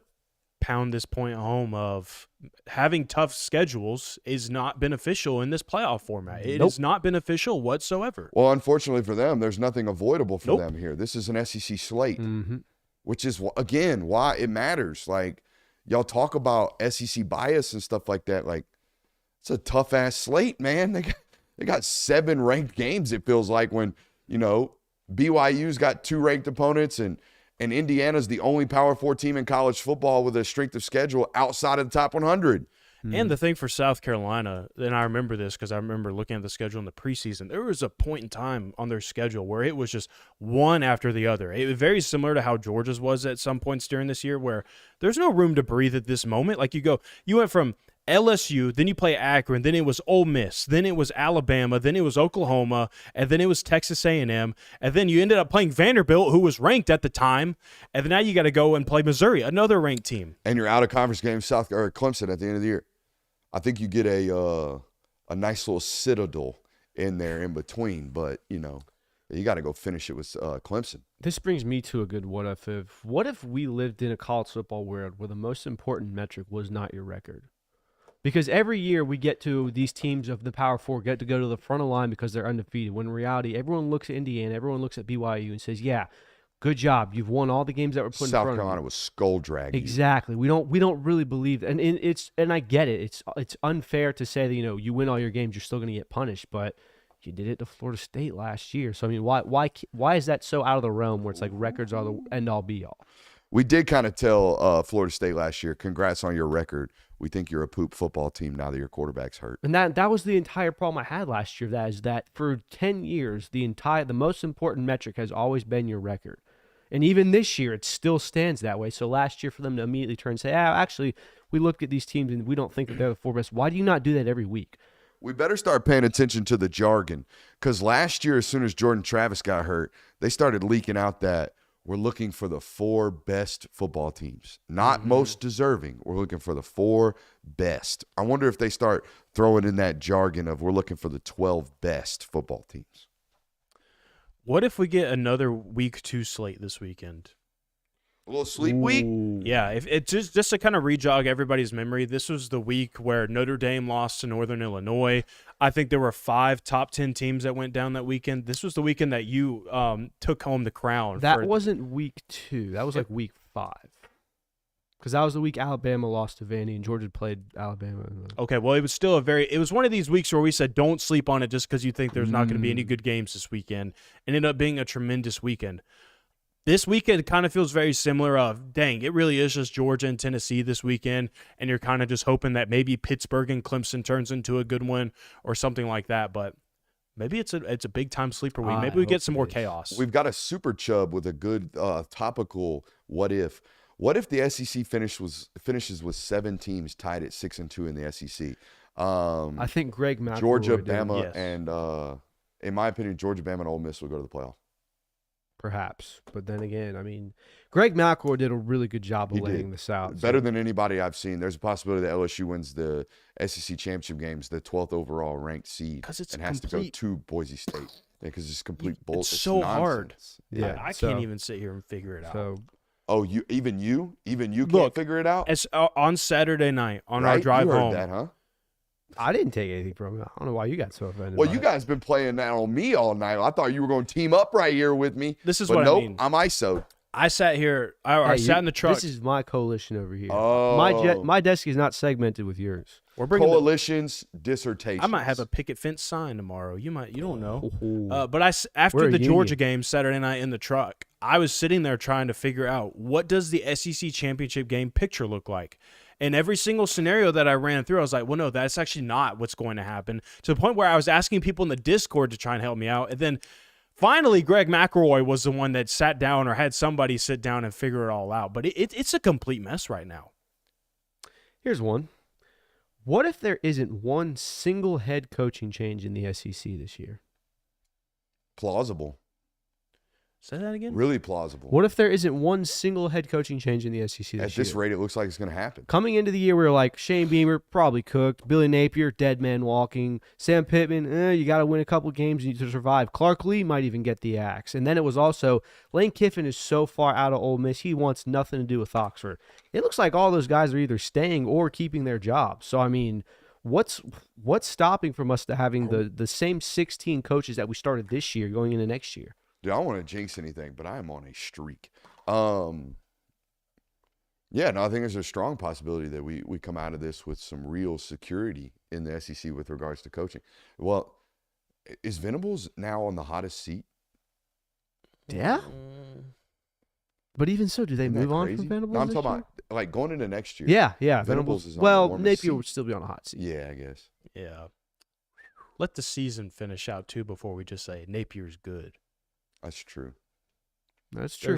pound this point home of having tough schedules is not beneficial in this playoff format. It is not beneficial whatsoever. Well, unfortunately for them, there's nothing avoidable for Nope. them here. This is an SEC slate, Mm-hmm. which is, again, why it matters. Like, y'all talk about SEC bias and stuff like that. Like, it's a tough-ass slate, man. They got 7 ranked games, it feels like, when, BYU's got 2 ranked opponents, and Indiana's the only Power 4 team in college football with a strength of schedule outside of the top 100. And the thing for South Carolina, and I remember this because I remember looking at the schedule in the preseason, there was a point in time on their schedule where it was just one after the other. It was very similar to how Georgia's was at some points during this year, where there's no room to breathe at this moment. Like you went from LSU, then you play Akron, then it was Ole Miss, then it was Alabama, then it was Oklahoma, and then it was Texas A&M, and then you ended up playing Vanderbilt, who was ranked at the time, and then now you got to go and play Missouri, another ranked team. And you're out of conference game, Clemson at the end of the year. I think you get a nice little citadel in there in between, but you got to go finish it with Clemson. This brings me to a good what if. What if we lived in a college football world where the most important metric was not your record? Because every year we get to these teams of the Power 4 get to go to the front of the line because they're undefeated. When in reality, everyone looks at Indiana, everyone looks at BYU and says, yeah, good job. You've won all the games that were put in front of you. South Carolina was skull dragging. Exactly. We don't really believe that. And I get it. It's unfair to say that, you win all your games, you're still going to get punished, but you did it to Florida State last year. So I mean, why is that so out of the realm where it's like records are the end all be all? We did kind of tell Florida State last year, congrats on your record. We think you're a poop football team now that your quarterback's hurt. And that was the entire problem I had last year. That is that for 10 years, the most important metric has always been your record. And even this year, it still stands that way. So last year for them to immediately turn and say, actually, we looked at these teams and we don't think that they're the 4 best. Why do you not do that every week? We better start paying attention to the jargon, because last year, as soon as Jordan Travis got hurt, they started leaking out that we're looking for the 4 best football teams, not most deserving. We're looking for the 4 best. I wonder if they start throwing in that jargon of we're llooking for the 12 best football teams. What if we get another week 2 slate this weekend? A little sleep week? Yeah, if it just to kind of rejog everybody's memory, this was the week where Notre Dame lost to Northern Illinois. I think there were 5 top 10 teams that went down that weekend. This was the weekend that you took home the crown. That wasn't week 2. That was like week 5. Because that was the week Alabama lost to Vandy and Georgia played Alabama. Okay, well, it was still it was one of these weeks where we said don't sleep on it just because you think there's not going to be any good games this weekend. It ended up being a tremendous weekend. This weekend kind of feels very similar of, dang, it really is just Georgia and Tennessee this weekend, and you're kind of just hoping that maybe Pittsburgh and Clemson turns into a good one or something like that. But Maybe it's a big time sleeper week. I Maybe we get hope some it more is. chaos. We've got a super chub with a good topical what if. What if the SEC finishes with 7 teams tied at 6-2 in the SEC? I think Greg McElroy Georgia, did. Bama, Yes. and in my opinion, Georgia, Bama, and Ole Miss will go to the playoff. Perhaps. But then again, I mean, Greg McElroy did a really good job of He laying did. this out. Better so- than anybody I've seen. There's a possibility that LSU wins the SEC championship games, the 12th overall ranked seed, 'Cause it's and has complete- to go to Boise State because it's complete bullshit. It's so hard. Yeah, I so- can't even sit here and figure it out. So Oh, even you can't Look, figure it out. As on Saturday night on our Right? drive you heard home, that, huh? I didn't take anything from it. I don't know why you got so offended. Well, by you it. guys been playing that on me all night. I thought you were going to team up right here with me. This is but what I nope, mean. I'm ISO. I sat here. I Hey, sat in the truck. This is my coalition over here. Oh. My desk is not segmented with yours. We're bringing. Coalitions, dissertations. I might have a picket fence sign tomorrow. You don't know. Ooh. But after We're a the Georgia union. game Saturday night in the truck, I was sitting there trying to figure out what does the SEC championship game picture look like. And every single scenario that I ran through, I was like, well, no, that's actually not what's going to happen. To the point where I was asking people in the Discord to try and help me out. And then finally, Greg McElroy was the one that sat down or had somebody sit down and figure it all out. But it's a complete mess right now. Here's one. What if there isn't one single head coaching change in the SEC this year? plausible. Say that again? Really plausible. What if there isn't one single head coaching change in the SEC this year? At this rate, it looks like it's going to happen. Coming into the year, we were like, Shane Beamer, probably cooked. Billy Napier, dead man walking. Sam Pittman, you got to win a couple games to survive. Clark Lee might even get the axe. And then it was also, Lane Kiffin is so far out of Ole Miss, he wants nothing to do with Oxford. It looks like all those guys are either staying or keeping their jobs. So, I mean, what's stopping from us to having the same 16 coaches that we started this year going into next year? Dude, I don't want to jinx anything, but I am on a streak. Yeah, no, I think there's a strong possibility that we come out of this with some real security in the SEC with regards to coaching. Well, is Venables now on the hottest seat? Yeah. But even so, do they Isn't that move on crazy? from Venables? No, I'm this talking year? about like going into next year. Yeah. Venables is on the well, warmest Napier seat. would still be on a hot seat. Yeah, I guess. Yeah. Let the season finish out, too, before we just say Napier's good. That's true. That's true.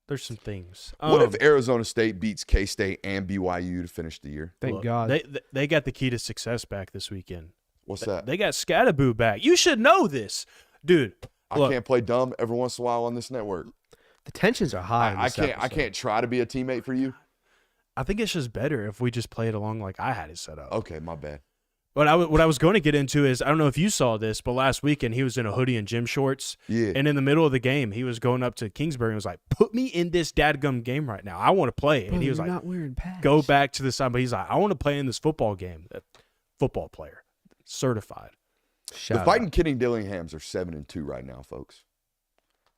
There's some things. What if Arizona State beats K-State and BYU to finish the year? Thank Look, God. They got the key to success back this weekend. What's that? They got Scattaboo back. You should know this. Dude, I look, can't play dumb every once in a while on this network. The tensions are high. in I this can't. I episode. can't try to be a teammate for you. I think it's just better if we just play it along like I had it set up. Okay, my bad. What I was going to get into is, I don't know if you saw this, but last weekend he was in a hoodie and gym shorts. Yeah. And in the middle of the game, he was going up to Kingsbury and was like, put me in this dadgum game right now. I want to play. And he was Brother, like, you're not wearing pads. go back to the side. But he's like, I want to play in this football game. Football player. Certified. Shout The out. Fighting Kidding Dillinghams are 7-2 right now, folks.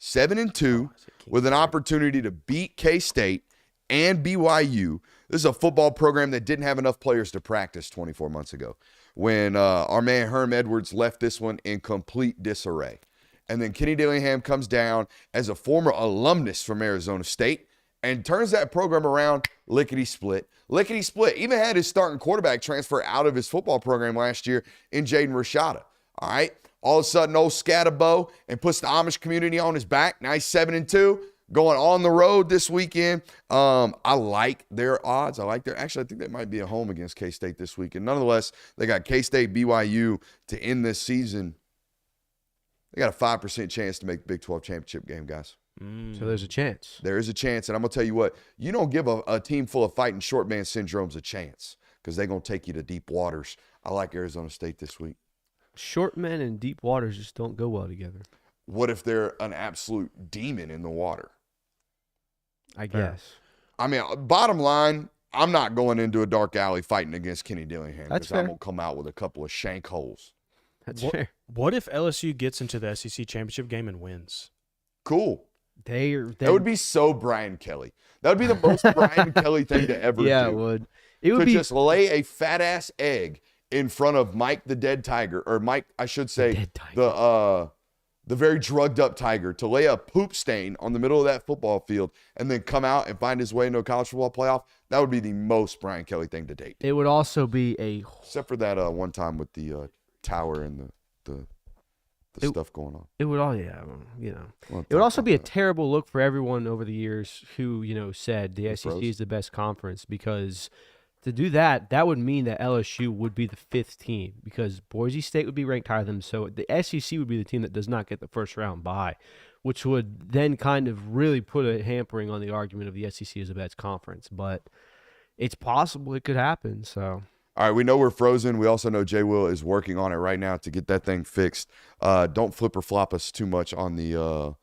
7-2 with an opportunity to beat K-State and BYU. This is a football program that didn't have enough players to practice 24 months ago when our man Herm Edwards left this one in complete disarray. And then Kenny Dillingham comes down as a former alumnus from Arizona State and turns that program around lickety-split. Lickety-split. Even had his starting quarterback transfer out of his football program last year in Jaden Rashada. All right? All of a sudden, old Scatabo and puts the Amish community on his back. Now he's 7-2, going on the road this weekend. I like their odds. Actually, I think they might be at home against K-State this weekend. Nonetheless, they got K-State, BYU to end this season. They got a 5% chance to make the Big 12 championship game, guys. So there's a chance. There is a chance, and I'm going to tell you what, you don't give a team full of fighting short man syndromes a chance because they're going to take you to deep waters. I like Arizona State this week. Short men and deep waters just don't go well together. What if they're an absolute demon in the water? I guess. I mean, bottom line, I'm not going into a dark alley fighting against Kenny Dillingham That's because I'm fair. going to come out with a couple of shank holes. That's What, fair. what if LSU gets into the SEC championship game and wins? Cool. That That would be so Brian Kelly. That would be the most Brian Kelly thing to ever yeah, do. it would. It would To be just lay a fat-ass egg in front of Mike the Dead Tiger, or Mike, I should say, Dead Tiger. the very drugged-up Tiger, to lay a poop stain on the middle of that football field and then come out and find his way into a college football playoff. That would be the most Brian Kelly thing to date. It would also be a Except for that one time with the tower and the the It- stuff going on. It would all, We'll It would talk also be a about that. terrible look for everyone over the years who, said the Who SEC froze? is the best conference, because to do that, that would mean that LSU would be the 5th team, because Boise State would be ranked higher than them. So the SEC would be the team that does not get the first round bye, which would then kind of really put a hampering on the argument of the SEC as the best conference. But it's possible it could happen. So All right, we know we're frozen. We also know Jay Will is working on it right now to get that thing fixed. Don't flip or flop us too much on the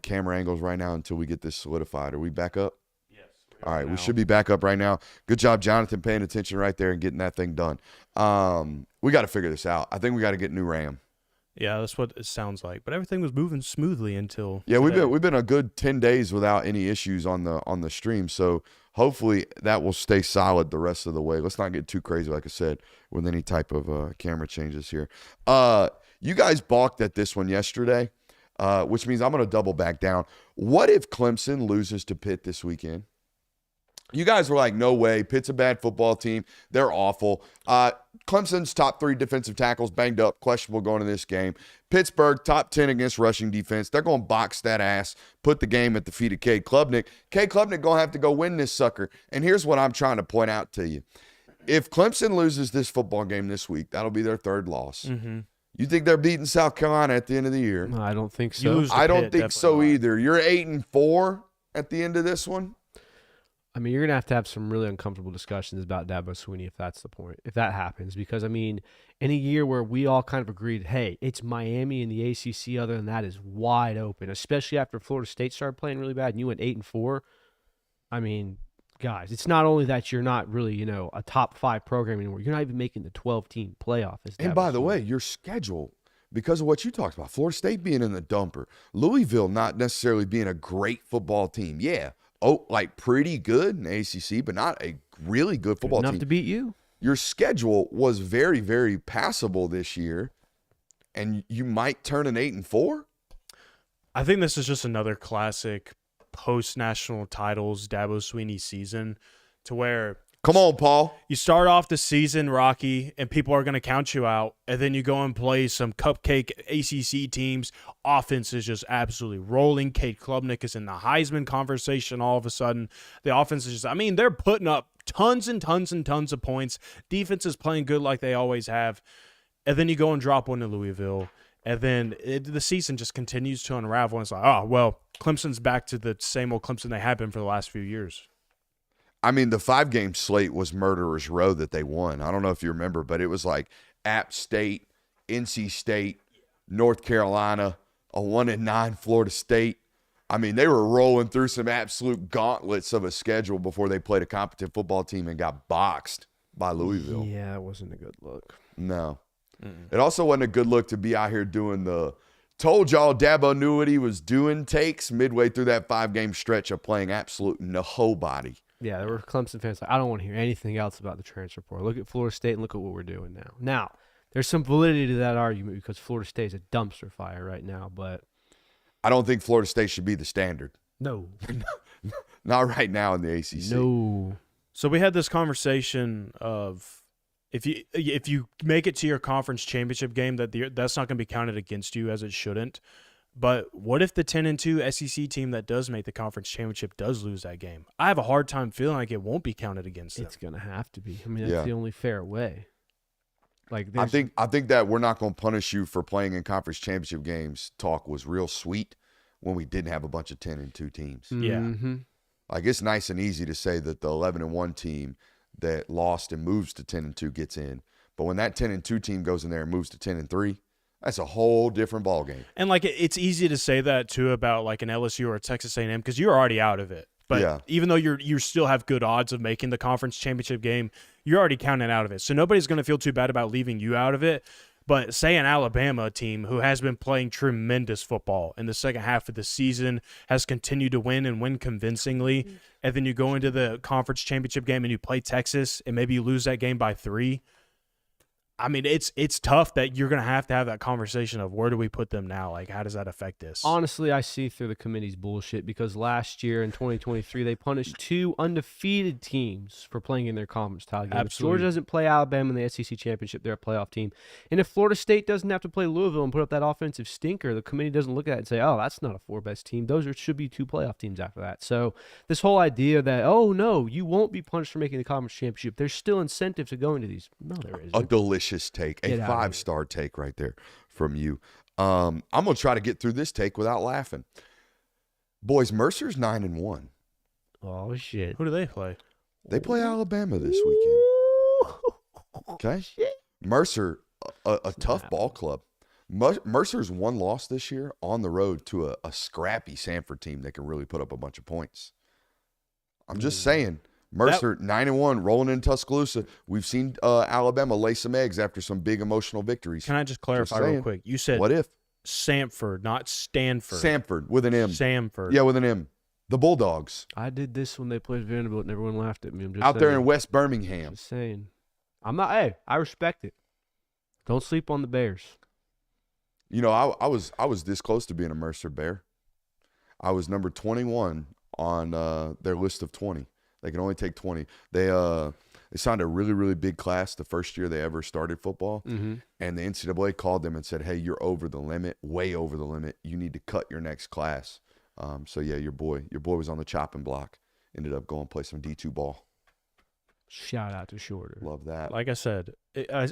camera angles right now until we get this solidified. Are we back up? Yes. All right, we should be back up right now. Good job, Jonathan, paying attention right there and getting that thing done. We got to figure this out. I think we got to get new RAM. Yeah, that's what it sounds like. But everything was moving smoothly until Yeah, today. we've been a good 10 days without any issues on the stream. So hopefully that will stay solid the rest of the way. Let's not get too crazy, like I said, with any type of camera changes here. You guys balked at this one yesterday, which means I'm going to double back down. What if Clemson loses to Pitt this weekend? You guys were like, no way. Pitt's a bad football team. They're awful. Clemson's top 3 defensive tackles banged up, questionable going to this game. Pittsburgh, top 10 against rushing defense. They're going to box that ass, put the game at the feet of Cade Klubnik. Cade Klubnik going to have to go win this sucker. And here's what I'm trying to point out to you. If Clemson loses this football game this week, that'll be their 3rd loss. Mm-hmm. You think they're beating South Carolina at the end of the year? no, I don't think You so. lose to I don't Pitt, think so definitely not. either. You're 8-4 at the end of this one. I mean, you're going to have some really uncomfortable discussions about Dabo Swinney if that's the point, if that happens. Because, I mean, in a year where we all kind of agreed, hey, it's Miami and the ACC, other than that, is wide open, especially after Florida State started playing really bad and you went 8-4. I mean, guys, it's not only that you're not really, a top 5 program anymore. You're not even making the 12-team playoff. And by the way, your schedule, because of what you talked about, Florida State being in the dumper, Louisville not necessarily being a great football team. Yeah. Oh, like pretty good in the ACC, but not a really good football enough team. to beat you. Your schedule was very, very passable this year, and you might turn an 8-4. I think this is just another classic post-national titles Dabo Swinney season, to where Come on, Paul. you start off the season rocky and people are going to count you out, and then you go and play some cupcake ACC teams. Offense is just absolutely rolling. Cade Klubnik is in the Heisman conversation all of a sudden. The offense is just, they're putting up tons and tons and tons of points. Defense is playing good like they always have. And then you go and drop one to Louisville. And then the season just continues to unravel. And it's like, oh, well, Clemson's back to the same old Clemson they have been for the last few years. I mean, the 5-game slate was murderer's row that they won. I don't know if you remember, but it was like App State, NC State, North Carolina, a 1-9 Florida State. I mean, they were rolling through some absolute gauntlets of a schedule before they played a competent football team and got boxed by Louisville. Yeah, that wasn't a good look. No. It also wasn't a good look to be out here doing the told y'all Dabo knew what he was doing takes midway through that 5-game stretch of playing absolute nobody. Yeah, there were Clemson fans like, I don't want to hear anything else about the transfer portal. Look at Florida State and look at what we're doing now. Now, there's some validity to that argument because Florida State is a dumpster fire right now, but I don't think Florida State should be the standard. no. Not right now in the ACC. No. So we had this conversation of if you make it to your conference championship game, that's not going to be counted against you, as it shouldn't. But what if the 10-2 SEC team that does make the conference championship does lose that game? I have a hard time feeling like it won't be counted against them. It's going to have to be. I mean, that's Yeah. the only fair way. Like, I there's, think that we're not going to punish you for playing in conference championship games. Talk was real sweet when we didn't have a bunch of 10-2 teams. Yeah. Mhm. Like, it's nice and easy to say that the 11-1 team that lost and moves to 10-2 gets in. But when that 10-2 team goes in there and moves to 10-3, that's a whole different ballgame. And like it's easy to say that too about like an LSU or a Texas A&M because you're already out of it. But Yeah. even though you still have good odds of making the conference championship game, you're already counted out of it. So nobody's going to feel too bad about leaving you out of it. But say an Alabama team who has been playing tremendous football in the second half of the season, has continued to win and win convincingly, and then you go into the conference championship game and you play Texas and maybe you lose that game by 3. I mean, it's tough that you're going to have that conversation of where do we put them now? Like, how does that affect this? Honestly, I see through the committee's bullshit because last year in 2023, they punished 2 undefeated teams for playing in their conference title game. If Absolutely. Georgia doesn't play Alabama in the SEC championship, they're a playoff team. And if Florida State doesn't have to play Louisville and put up that offensive stinker, the committee doesn't look at it and say, oh, that's not a 4 best team. Should be 2 playoff teams after that. So this whole idea that, oh, no, you won't be punished for making the conference championship. There's still incentive to go into these. No, there isn't. A delicious take, Get a out of here. 5-star take right there from you. I'm gonna try to get through this take without laughing. Boys, Mercer's 9-1. Oh, shit. Who do they play? They play Alabama this weekend. Okay, Mercer, a tough ball club. Mercer's one loss this year on the road to a scrappy Sanford team that can really put up a bunch of points. I'm just saying. Mercer 9-1, rolling in Tuscaloosa. We've seen Alabama lay some eggs after some big emotional victories. Can I just clarify saying. real quick? You said What if Samford, not Stanford. Sanford with an M? Samford. Yeah, with an M. The Bulldogs I did this when they played Vanderbilt and everyone laughed at me. I'm just out there saying. in West Birmingham. Just saying. I'm not. Hey, I respect it. Don't sleep on the Bears. You know, I was this close to being a Mercer Bear. I was number 21 on their list of 20. They can only take 20. They signed a really, really big class the first year they ever started football. Mm-hmm. And the NCAA called them and said, hey, you're over the limit, way over the limit. You need to cut your next class. So, yeah, your boy was on the chopping block. Ended up going play some D2 ball. Shout out to Shorter. Love that. Like I said,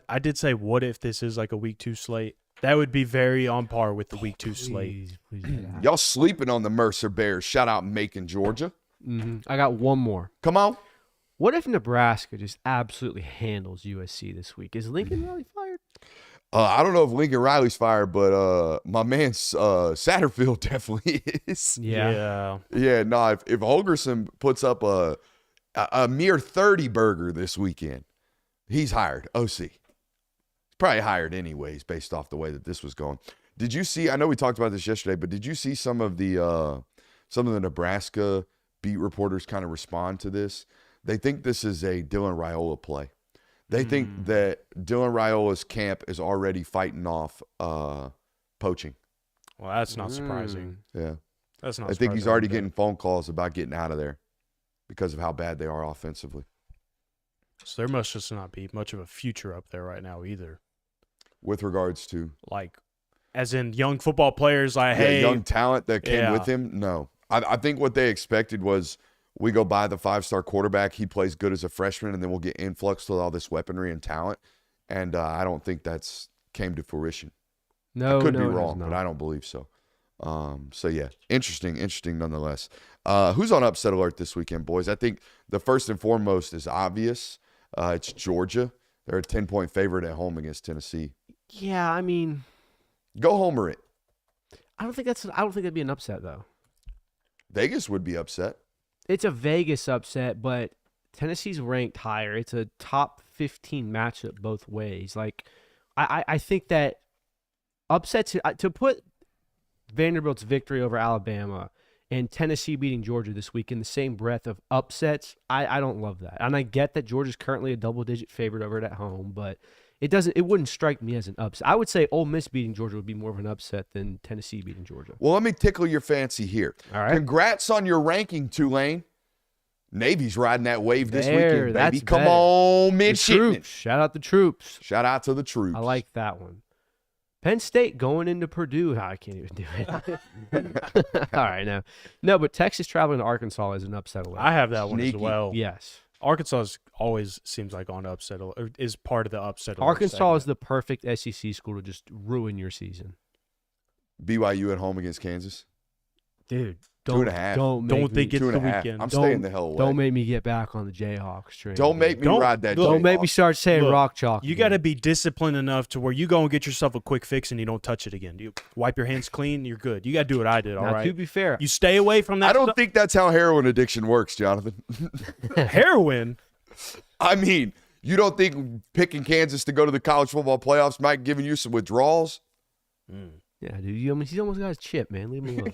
I did say, what if this is like a week 2 slate? That would be very on par with the week 2 slate. Please get out. Y'all sleeping on the Mercer Bears. Shout out Macon, Georgia. Mm-hmm. I got one more. Come on. What if Nebraska just absolutely handles USC this week? Is Lincoln Riley fired? I don't know if Lincoln Riley's fired, but my man Satterfield definitely is. Yeah. Yeah, no, if Holgerson puts up a mere 30 burger this weekend, he's hired. OC. He's probably hired anyways based off the way that this was going. Did you see, I know we talked about this yesterday, but did you see some of the Nebraska beat reporters kind of respond to this? They think this is a Dylan Raiola play. They think that Dylan Raiola's camp is already fighting off poaching. Well, that's not surprising. Yeah. That's not I think he's surprising. already getting phone calls about getting out of there because of how bad they are offensively. So there must just not be much of a future up there right now either. With regards to Like, as in young football players, like, hey. young talent that came Yeah. with him, no. I think what they expected was we go buy the 5-star quarterback, he plays good as a freshman, and then we'll get influx with all this weaponry and talent. And I don't think that's came to fruition. No, I could no, be it has wrong, not. but I don't believe so. So, yeah, interesting nonetheless. Who's on upset alert this weekend, boys? I think the first and foremost is obvious. It's Georgia. They're a 10-point favorite at home against Tennessee. Yeah, I mean, Go homer it. I don't think that'd be an upset though. Vegas would be upset. It's a Vegas upset, but Tennessee's ranked higher. It's a top 15 matchup both ways. Like, I think that upsets to put Vanderbilt's victory over Alabama and Tennessee beating Georgia this week in the same breath of upsets, I don't love that. And I get that Georgia's currently a double-digit favorite over it at home, but it wouldn't strike me as an upset. I would say Ole Miss beating Georgia would be more of an upset than Tennessee beating Georgia. Well, let me tickle your fancy here. All right. Congrats on your ranking, Tulane. Navy's riding that wave this There, weekend, baby. that's Come better. on, The midshipmen. troops. Shout out the troops. Shout out to the troops. I like that one. Penn State going into Purdue. I can't even do it. All right, no, but Texas traveling to Arkansas is an upset alert. I have that one as Sneaky. well. Yes. Arkansas always seems like on upset or is part of the upset. alert Arkansas segment. is the perfect SEC school to just ruin your season. BYU at home against Kansas. Dude, 2.5. Don't Don't think it's 2.5. the weekend. I'm Don't- staying the hell away. Don't make me get back on the Jayhawks train. Don't make me Don't- ride that. look, Don't make Jayhawk. me start saying Look, rock chalk. You again. got to be disciplined enough to where you go and get yourself a quick fix and you don't touch it again. You wipe your hands clean, you're good. You got to do what I did, all Now, right? to be fair, You stay away from that I don't stuff. think that's how heroin addiction works, Jonathan. Heroin. I mean, you don't think picking Kansas to go to the college football playoffs might giving you some withdrawals? yeah, dude, he's almost got his chip, man. Leave him alone.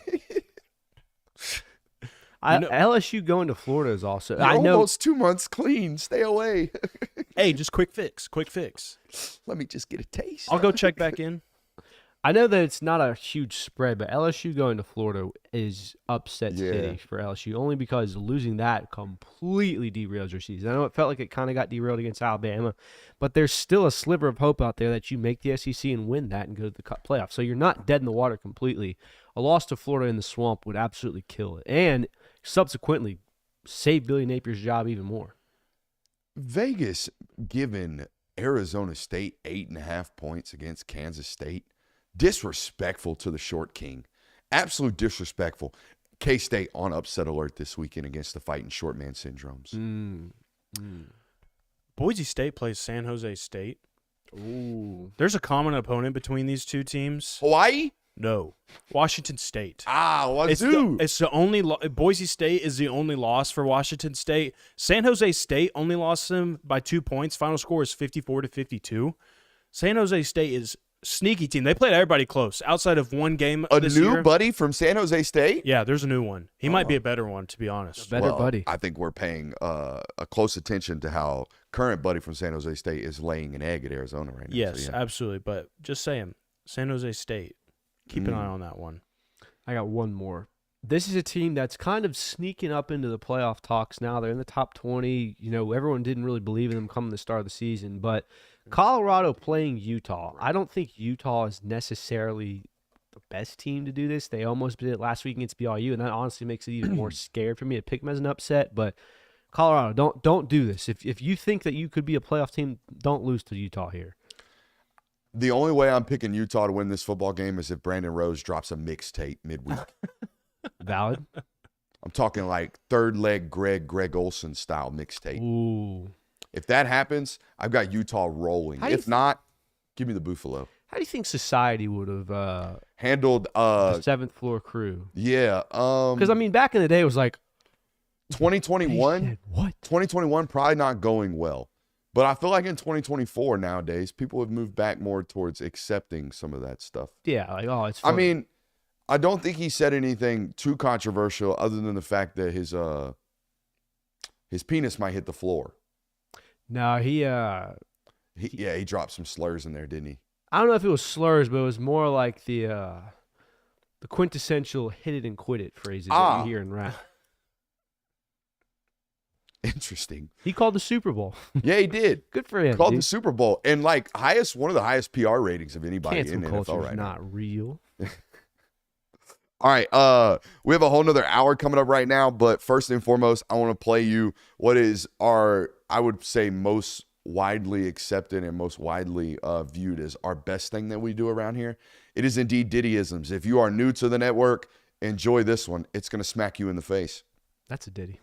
You know- LSU going to Florida is also. You're I know. almost 2 months clean. Stay away. Hey, just quick fix. Quick fix. Let me just get a taste. I'll go check back in. I know that it's not a huge spread, but LSU going to Florida is upset city for LSU, only because losing that completely derails your season. I know it felt like it kind of got derailed against Alabama, but there's still a sliver of hope out there that you make the SEC and win that and go to the playoffs. So you're not dead in the water completely. A loss to Florida in the swamp would absolutely kill it, and subsequently save Billy Napier's job even more. Vegas given Arizona State 8.5 points against Kansas State. Disrespectful to the short king. Absolute disrespectful. K-State on upset alert this weekend against the Fighting Short Man Syndromes. Boise State plays San Jose State. Ooh. There's a common opponent between these two teams. Hawaii? No. Washington State. Wazoo. It's the only Boise State is the only loss for Washington State. San Jose State only lost them by 2 points. Final score is 54-52. San Jose State is sneaky team. They played everybody close outside of one game this year. Buddy from San Jose State? Yeah, there's a new one. He might be a better one, to be honest. Better buddy. I think we're paying a close attention to how current buddy from San Jose State is laying an egg at Arizona right now. Yes, So, yeah. absolutely. But just saying, San Jose State, keep an eye on that one. I got one more. This is a team that's kind of sneaking up into the playoff talks now. They're in the top 20. You know, everyone didn't really believe in them coming the start of the season, but Colorado playing Utah. I don't think Utah is necessarily the best team to do this. They almost did it last week against BYU, and that honestly makes it even more scared for me to pick them as an upset. But Colorado, don't do this. If you think that you could be a playoff team, don't lose to Utah here. The only way I'm picking Utah to win this football game is if Brandon Rose drops a mixtape midweek. Valid. I'm talking like third leg Greg Olson style mixtape. Ooh. If that happens, I've got Utah rolling. If not, give me the Buffalo. How do you think society would have Handled the seventh floor crew? yeah. Because I mean, back in the day, it was like 2021. What? 2021 probably not going well. But I feel like in 2024 nowadays, people have moved back more towards accepting some of that stuff. Yeah, like it's. I Funny. mean, I don't think he said anything too controversial other than the fact that his penis might hit the floor. No, he dropped some slurs in there, didn't he? I don't know if it was slurs, but it was more like the quintessential hit it and quit it phrases that you hear in rap. Interesting. He called the Super Bowl. Yeah, he did. Good for him. Called dude. the Super Bowl and like one of the highest PR ratings of anybody Cancel in the culture NFL is right now. not real. All right, we have a whole nother hour coming up right now, but first and foremost, I want to play you what is our, I would say, most widely accepted and most widely viewed as our best thing that we do around here. It is indeed Didd-isms. If you are new to the network, enjoy this one. It's going to smack you in the face. That's a ditty.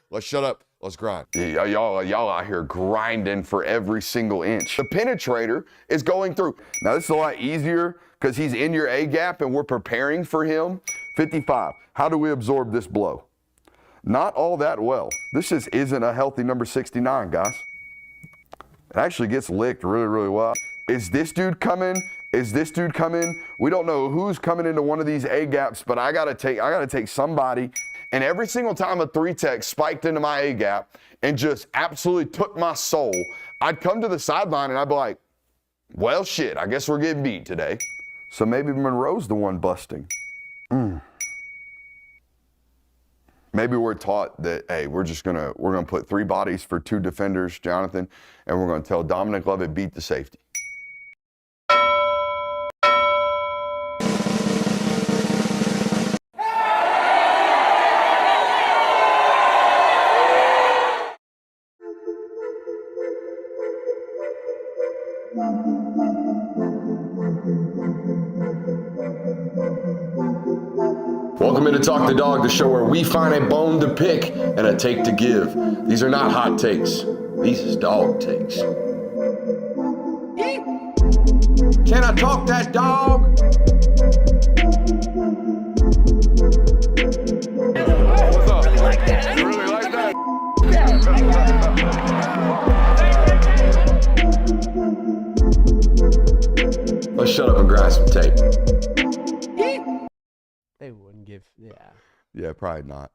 Let's shut up. Let's grind. Yeah, y'all out here grinding for every single inch. The penetrator is going through. Now, this is a lot easier because he's in your A gap and we're preparing for him. 55. How do we absorb this blow? Not all that well. This just isn't a healthy number 69, guys. It actually gets licked really, really well. Is this dude coming? Is this dude coming? We don't know who's coming into one of these A gaps, but I gotta take somebody. And every single time a 3-tech spiked into my A gap and just absolutely took my soul, I'd come to the sideline and I'd be like, well, shit, I guess we're getting beat today. So maybe Monroe's the one busting. Maybe we're taught that, hey, we're gonna put 3 bodies for 2 defenders, Jonathan, and we're gonna tell Dominic Lovett beat the safety. Welcome into Talk the Dog, the show where we find a bone to pick and a take to give. These are not hot takes. These is dog takes. Can I talk that dog? What's up? Really like that. You really like that? Let's shut up and grind some tape. They wouldn't give. Yeah. Yeah, probably not.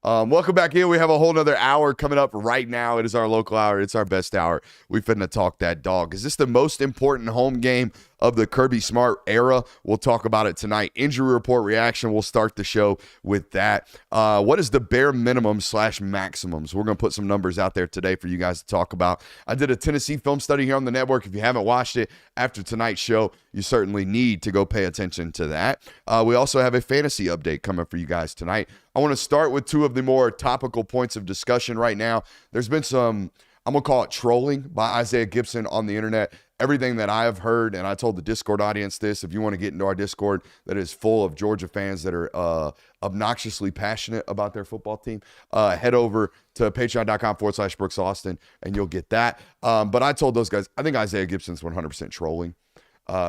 Welcome back in. We have a whole nother hour coming up right now. It is our local hour. It's our best hour. We finna talk that dog. Is this the most important home game of the Kirby Smart era? We'll talk about it tonight. Injury report reaction. We'll start the show with that. What is the bare minimum / maximums? We're going to put some numbers out there today for you guys to talk about. I did a Tennessee film study here on the network. If you haven't watched it after tonight's show, you certainly need to go pay attention to that. We also have a fantasy update coming for you guys tonight. I want to start with two of the more topical points of discussion right now. There's been some, I'm going to call it trolling by Isaiah Gibson on the internet. Everything that I have heard, and I told the Discord audience this, if you want to get into our Discord that is full of Georgia fans that are obnoxiously passionate about their football team, head over to patreon.com/Brooks Austin, and you'll get that. But I told those guys, I think Isaiah Gibson's 100% trolling.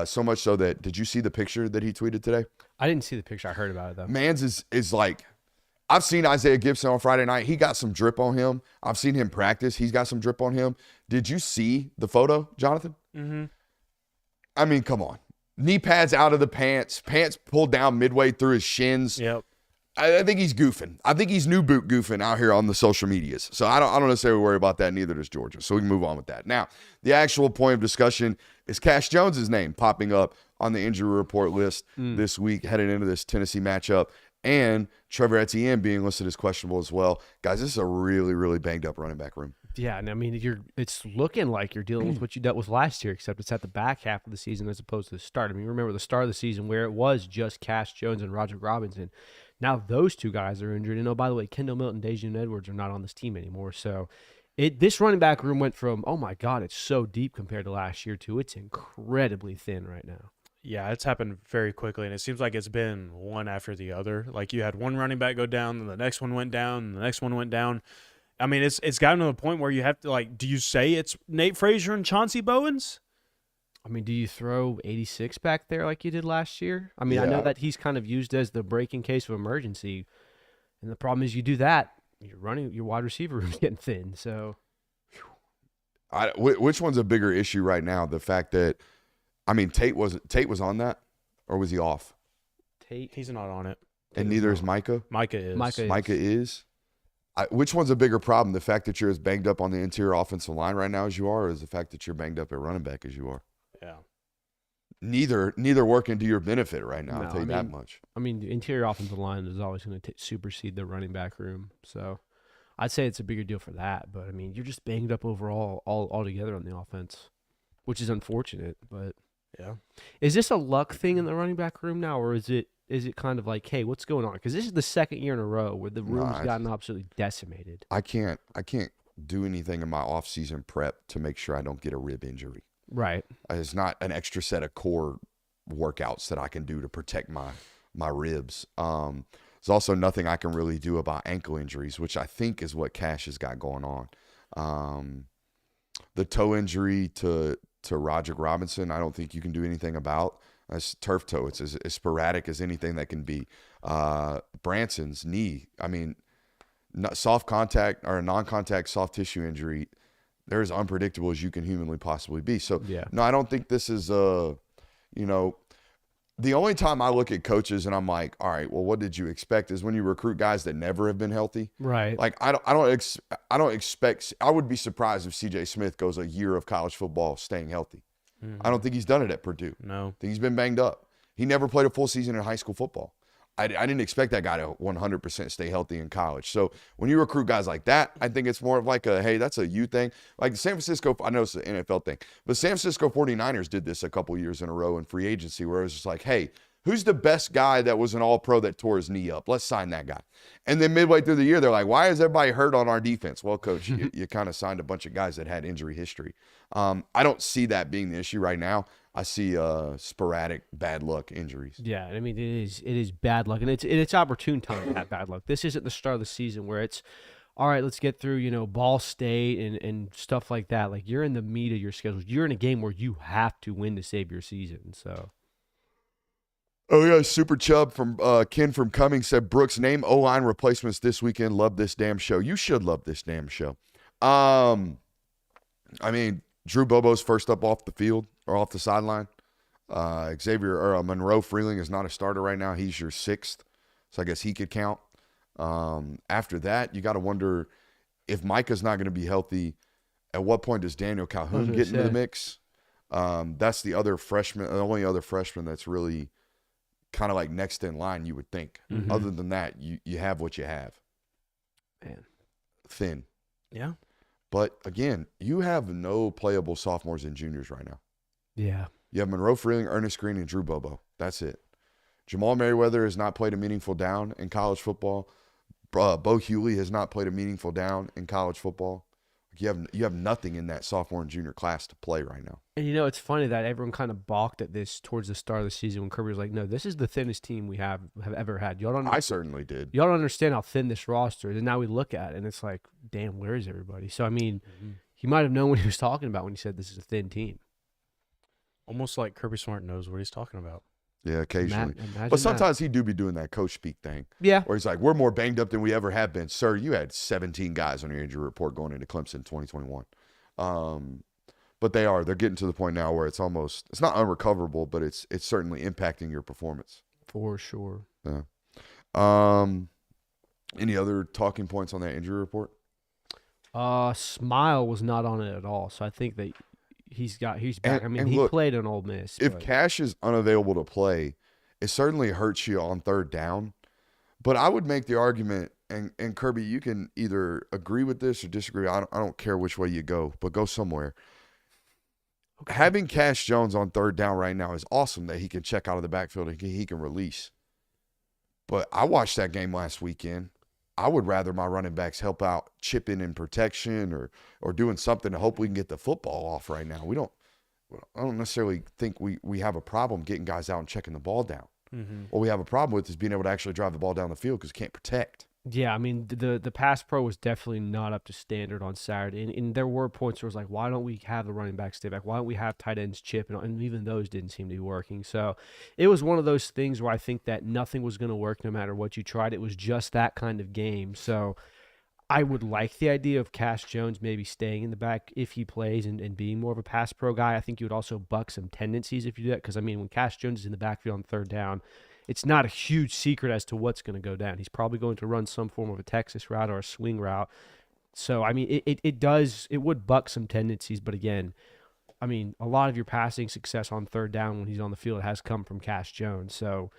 So much so that, did you see the picture that he tweeted today? I didn't see the picture. I heard about it, though. Mans is like, I've seen Isaiah Gibson on Friday night. He got some drip on him. I've seen him practice. He's got some drip on him. Did you see the photo, Jonathan? Mm-hmm. I mean, come on. Knee pads out of the pants. Pants pulled down midway through his shins. Yep. I think he's goofing. I think he's new boot goofing out here on the social medias. So I don't necessarily worry about that. Neither does Georgia. So we can move on with that. Now, the actual point of discussion is Cash Jones's name popping up on the injury report list this week, headed into this Tennessee matchup. And Trevor Etienne being listed as questionable as well. Guys, this is a really, really banged up running back room. Yeah, and I mean, it's looking like you're dealing with what you dealt with last year, except it's at the back half of the season as opposed to the start. I mean, remember the start of the season where it was just Cash Jones and Roger Robinson. Now those two guys are injured. And oh, by the way, Kendall Milton, Dejan Edwards are not on this team anymore. So this running back room went from, oh my God, it's so deep compared to last year to it's incredibly thin right now. Yeah, it's happened very quickly, and it seems like it's been one after the other. Like you had one running back go down, and the next one went down, and the next one went down. I mean, it's gotten to the point where you have to, like, do you say it's Nate Frazier and Chauncey Bowens? I mean, do you throw 86 back there like you did last year? I mean, I know that he's kind of used as the break in case of emergency, and the problem is you do that, your wide receiver room's getting thin. So, which one's a bigger issue right now? The fact that, I mean, Tate was on that, or was he off? He's not on it, and neither is Micah. Micah is. Which one's a bigger problem? The fact that you're as banged up on the interior offensive line right now as you are, or is the fact that you're banged up at running back as you are? Yeah. Neither working to your benefit right now. I'll tell you that much. I mean, the interior offensive line is always going to supersede the running back room. So I'd say it's a bigger deal for that. But, I mean, you're just banged up overall all together on the offense, which is unfortunate. But, yeah. Is this a luck thing in the running back room now, or is it kind of like, hey, what's going on? Because this is the second year in a row where the room's gotten absolutely decimated. I can't do anything in my off-season prep to make sure I don't get a rib injury. Right. It's not an extra set of core workouts that I can do to protect my ribs. There's also nothing I can really do about ankle injuries, which I think is what Cash has got going on. The toe injury to Roger Robinson, I don't think you can do anything about. It's turf toe. It's as sporadic as anything that can be. Branson's knee, I mean, soft contact or a non-contact soft tissue injury, they're as unpredictable as you can humanly possibly be. So, no, I don't think this is, the only time I look at coaches and I'm like, all right, well, what did you expect is when you recruit guys that never have been healthy. Right. Like, I don't expect, I would be surprised if C.J. Smith goes a year of college football staying healthy. Mm-hmm. I don't think he's done it at Purdue. No. I think he's been banged up. He never played a full season in high school football. I didn't expect that guy to 100% stay healthy in college. So when you recruit guys like that, I think it's more of like hey, that's a you thing. Like San Francisco, I know it's an NFL thing, but San Francisco 49ers did this a couple years in a row in free agency where it was just like, hey, who's the best guy that was an all-pro that tore his knee up? Let's sign that guy. And then midway through the year, they're like, why is everybody hurt on our defense? Well, coach, you kind of signed a bunch of guys that had injury history. I don't see that being the issue right now. I see sporadic bad luck injuries. Yeah, I mean, it is bad luck, and it's opportune time to have bad luck. This isn't the start of the season where it's, all right, let's get through, Ball State and stuff like that. Like, you're in the meat of your schedule. You're in a game where you have to win to save your season, so. Oh, yeah, Super Chubb from Ken from Cummings said, Brooks, name O-line replacements this weekend. Love this damn show. You should love this damn show. I mean, Drew Bobo's first up off the field or off the sideline. Monroe Freeling is not a starter right now. He's your sixth, so I guess he could count. After that, you got to wonder if Micah's not going to be healthy. At what point does Daniel Calhoun get into the mix? That's the other freshman, the only other freshman that's really kind of like next in line, you would think. Other than that, you have what you have. Man. Thin. Yeah. But again, you have no playable sophomores and juniors right now. Yeah. You have Monroe Freeling, Ernest Green, and Drew Bobo. That's it. Jamal Merriweather has not played a meaningful down in college football. Bo Hewley has not played a meaningful down in college football. You have nothing in that sophomore and junior class to play right now. And it's funny that everyone kind of balked at this towards the start of the season when Kirby was like, "No, this is the thinnest team we have ever had." I certainly did. Y'all don't understand how thin this roster is, and now we look at it and it's like, damn, where is everybody? So I mean, he might have known what he was talking about when he said this is a thin team. Almost like Kirby Smart knows what he's talking about. Yeah, occasionally. Imagine But sometimes he do be doing that coach speak thing. Yeah. Where he's like, we're more banged up than we ever have been. Sir, you had 17 guys on your injury report going into Clemson 2021. But they're getting to the point now where it's not unrecoverable, but it's certainly impacting your performance. For sure. Yeah. Any other talking points on that injury report? Smile was not on it at all. So I think that he's back. He played in Ole Miss. If Cash is unavailable to play, it certainly hurts you on third down. But I would make the argument, and Kirby, you can either agree with this or disagree. I don't care which way you go, but go somewhere. Okay. Having Cash Jones on third down right now is awesome that he can check out of the backfield and he can release. But I watched that game last weekend. I would rather my running backs help out chipping in protection or doing something to hope we can get the football off right now. I don't necessarily think we have a problem getting guys out and checking the ball down. What we have a problem with is being able to actually drive the ball down the field because you can't protect. Yeah, I mean, the pass pro was definitely not up to standard on Saturday. And there were points where it was like, why don't we have the running back stay back? Why don't we have tight ends chip? And even those didn't seem to be working. So it was one of those things where I think that nothing was going to work no matter what you tried. It was just that kind of game. So I would like the idea of Cash Jones maybe staying in the back if he plays and being more of a pass pro guy. I think you would also buck some tendencies if you do that. Because, I mean, when Cash Jones is in the backfield on third down, it's not a huge secret as to what's going to go down. He's probably going to run some form of a Texas route or a swing route. So, I mean, it would buck some tendencies. But again, I mean, a lot of your passing success on third down when he's on the field has come from Cash Jones. So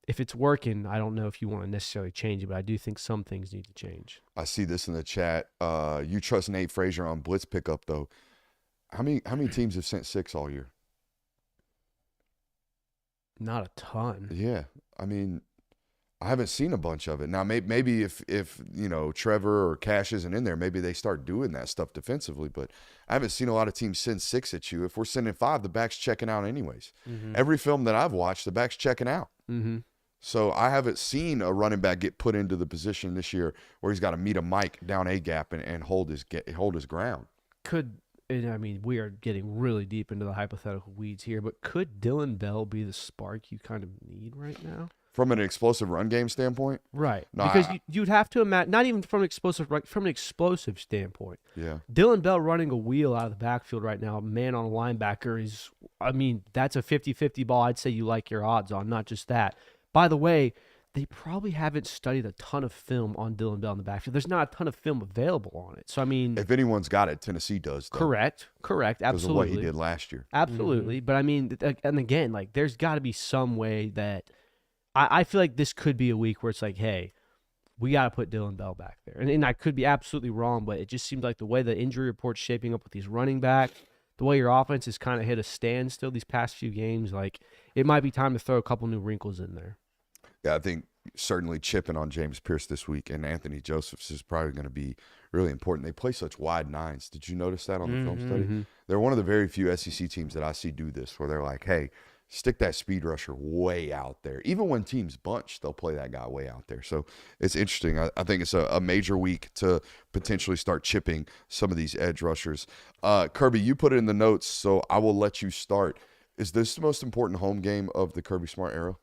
if it's working, I don't know if you want to necessarily change it, but I do think some things need to change. I see this in the chat. You trust Nate Frazier on blitz pickup, though. How many teams have sent 6 all year? Not a ton. Yeah. I mean, I haven't seen a bunch of it. Now, maybe if Trevor or Cash isn't in there, maybe they start doing that stuff defensively. But I haven't seen a lot of teams send 6 at you. If we're sending 5, the back's checking out anyways. Every film that I've watched, the back's checking out. So I haven't seen a running back get put into the position this year where he's got to meet a Mike down A gap and hold his ground. And I mean, we are getting really deep into the hypothetical weeds here, but could Dylan Bell be the spark you kind of need right now? From an explosive run game standpoint? Right. No, because you'd have to imagine, not even from an explosive standpoint. Yeah. Dylan Bell running a wheel out of the backfield right now, man on a linebacker is, I mean, that's a 50-50 ball I'd say you like your odds on, not just that. By the way, they probably haven't studied a ton of film on Dylan Bell in the backfield. There's not a ton of film available on it. So, I mean, if anyone's got it, Tennessee does. Though, correct. Because Absolutely. of what he did last year. Absolutely. But, I mean, and again, like, there's got to be some way that I feel like this could be a week where it's like, hey, we got to put Dylan Bell back there. And I could be absolutely wrong, but it just seems like the way the injury report's shaping up with these running backs, the way your offense has kind of hit a standstill these past few games, like, it might be time to throw a couple new wrinkles in there. Yeah, I think certainly chipping on James Pierce this week and Anthony Josephs is probably going to be really important. They play such wide nines. Did you notice that on the film study? They're one of the very few SEC teams that I see do this, where they're like, hey, stick that speed rusher way out there. Even when teams bunch, they'll play that guy way out there. So it's interesting. I think it's a major week to potentially start chipping some of these edge rushers. Kirby, you put it in the notes, so I will let you start. Is this the most important home game of the Kirby Smart era?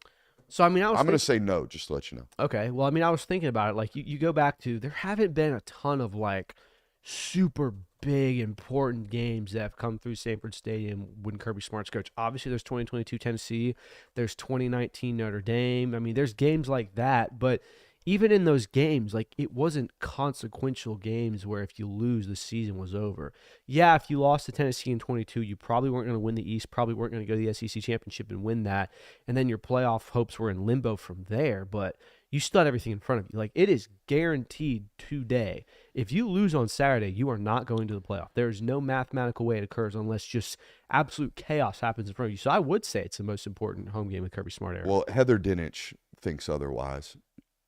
So, I mean, I'm going to say no, just to let you know. Okay. Well, I mean, I was thinking about it. Like, you go back to, there haven't been a ton of, like, super big, important games that have come through Sanford Stadium when Kirby Smart's coach. Obviously, there's 2022 Tennessee. There's 2019 Notre Dame. I mean, there's games like that. But even in those games, like it wasn't consequential games where if you lose, the season was over. Yeah, if you lost to Tennessee in 22, you probably weren't going to win the East, probably weren't going to go to the SEC championship and win that, and then your playoff hopes were in limbo from there. But you still had everything in front of you. Like it is guaranteed today. If you lose on Saturday, you are not going to the playoff. There is no mathematical way it occurs unless just absolute chaos happens in front of you. So I would say it's the most important home game in Kirby Smart era. Well, Heather Dinich thinks otherwise.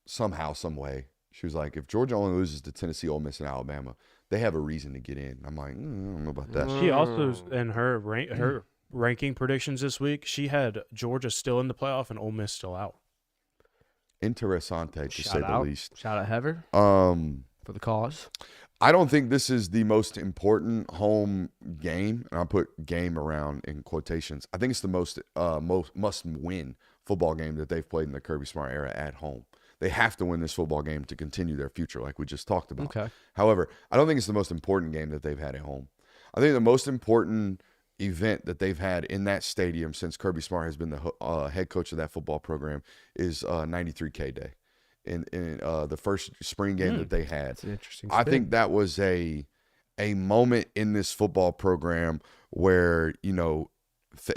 Somehow, some way. She was like, if Georgia only loses to Tennessee, Ole Miss, and Alabama, they have a reason to get in. I'm like, I don't know about that. She also, in her ranking predictions this week, she had Georgia still in the playoff and Ole Miss still out. Interessante, to say the least. Shout out Heather for the cause. I don't think this is the most important home game, and I put game around in quotations. I think it's the most must-win football game that they've played in the Kirby Smart era at home. They have to win this football game to continue their future, like we just talked about. Okay. However, I don't think it's the most important game that they've had at home. I think the most important event that they've had in that stadium since Kirby Smart has been the head coach of that football program is 93K Day. In the first spring game that they had. That's an interesting I spin. think that was a moment in this football program where, you know,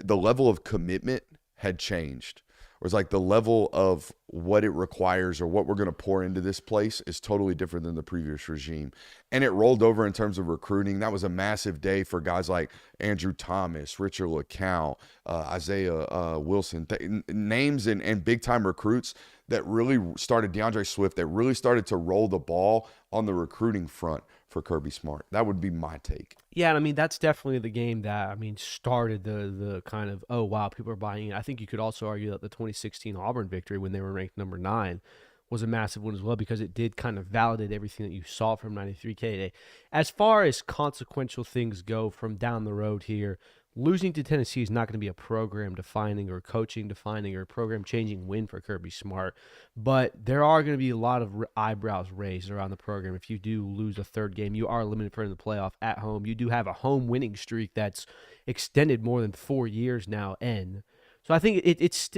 the level of commitment had changed. It was like the level of what it requires or what we're going to pour into this place is totally different than the previous regime. And it rolled over in terms of recruiting. That was a massive day for guys like Andrew Thomas, Richard LeCount, Isaiah Wilson, names and big-time recruits that really started, DeAndre Swift, that really started to roll the ball on the recruiting front for Kirby Smart. That would be my take. Yeah, and I mean, that's definitely the game that, I mean, started the kind of, oh, wow, people are buying in. I think you could also argue that the 2016 Auburn victory when they were ranked number 9 was a massive one as well because it did kind of validate everything that you saw from 93K Day. As far as consequential things go from down the road here, losing to Tennessee is not going to be a program-defining or coaching-defining or program-changing win for Kirby Smart, but there are going to be a lot of eyebrows raised around the program. If you do lose a third game, you are limited from the playoff at home. You do have a home winning streak that's extended more than 4 years now, So I think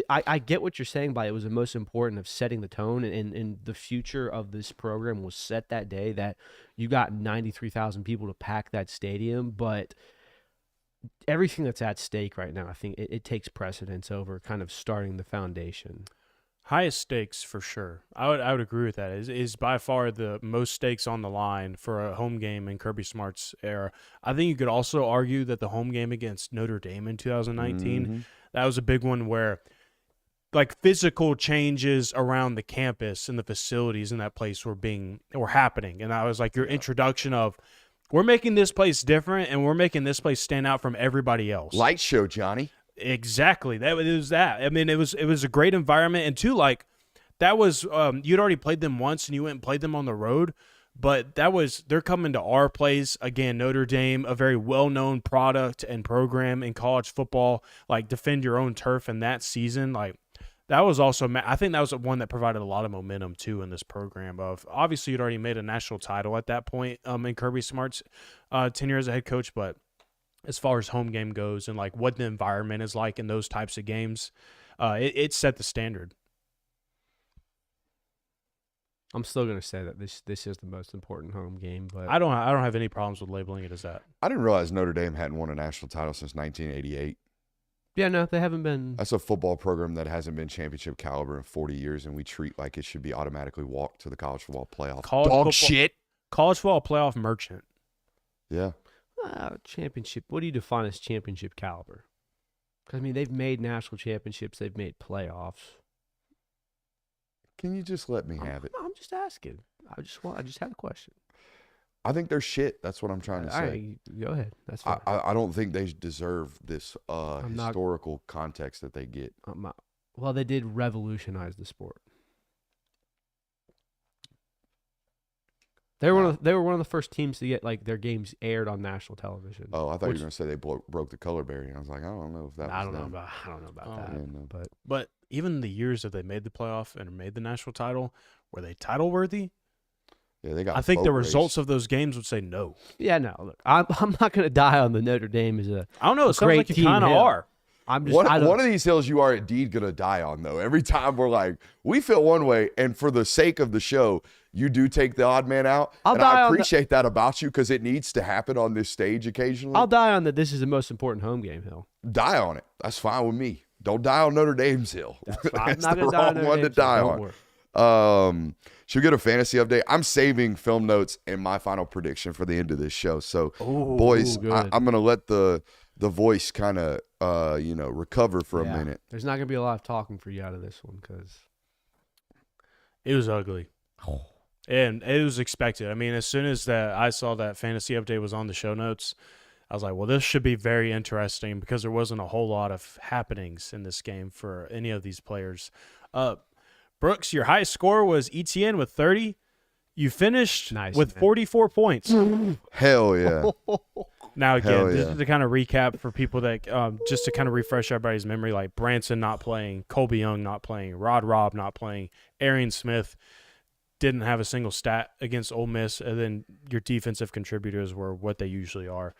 I get what you're saying by it was the most important of setting the tone, and the future of this program was set that day that you got 93,000 people to pack that stadium, but everything that's at stake right now, I think it takes precedence over kind of starting the foundation. Highest stakes for sure. I would agree with that. Is by far the most stakes on the line for a home game in Kirby Smart's era. I think you could also argue that the home game against Notre Dame in 2019, that was a big one where like physical changes around the campus and the facilities in that place were happening. And that was like your introduction of, we're making this place different, and we're making this place stand out from everybody else. Light show, Johnny. Exactly. It was that. I mean, it was a great environment, and two, like that was you'd already played them once, and you went and played them on the road, but they're coming to our place again. Notre Dame, a very well-known product and program in college football. Like defend your own turf in that season, like. That was also, I think that was one that provided a lot of momentum, too, in this program. Of obviously, you'd already made a national title at that point in Kirby Smart's tenure as a head coach. But as far as home game goes and like what the environment is like in those types of games, it set the standard. I'm still going to say that this is the most important home game, but I don't have any problems with labeling it as that. I didn't realize Notre Dame hadn't won a national title since 1988. yeah, no, they haven't been. That's a football program that hasn't been championship caliber in 40 years, and we treat like it should be automatically walked to the college football playoff. College football playoff merchant. Yeah. Championship. What do you define as championship caliber? Because, I mean, they've made national championships. They've made playoffs. Can you just let me have it? I'm just asking. I just had a question. I think they're shit. That's what I'm trying to say. All right, go ahead. That's fine. I don't think they deserve this historical context that they get. Well, they did revolutionize the sport. They were one of the first teams to get like their games aired on national television. Oh, I thought you were going to say they broke the color barrier. I was like, I don't know if that. I don't know about that. Yeah, no. But even the years that they made the playoff and made the national title, were they title worthy? Yeah, they got. I think the results of those games would say no. Yeah, no. Look, I'm not going to die on the Notre Dame as a. I don't know. It sounds like you kind of are. I'm just I don't, one of these hills you are indeed going to die on, though. Every time we're like, we feel one way, and for the sake of the show, you do take the odd man out. I'll and die I on appreciate that about you because it needs to happen on this stage occasionally. I'll die on that. This is the most important home game hill. Die on it. That's fine with me. Don't die on Notre Dame's hill. That's the wrong one to die on. Should we get a fantasy update? I'm saving film notes and my final prediction for the end of this show. So, boys, I'm going to let the voice kind of, recover for a minute. There's not going to be a lot of talking for you out of this one because it was ugly. And it was expected. I mean, as soon as I saw that fantasy update was on the show notes, I was like, well, this should be very interesting because there wasn't a whole lot of happenings in this game for any of these players. Brooks, your highest score was ETN with 30. You finished with 44 points. Hell yeah. Now, again, this is to kind of recap for people that just to kind of refresh everybody's memory, like Branson not playing, Colby Young not playing, Rod Robb not playing, Arian Smith didn't have a single stat against Ole Miss, and then your defensive contributors were what they usually are.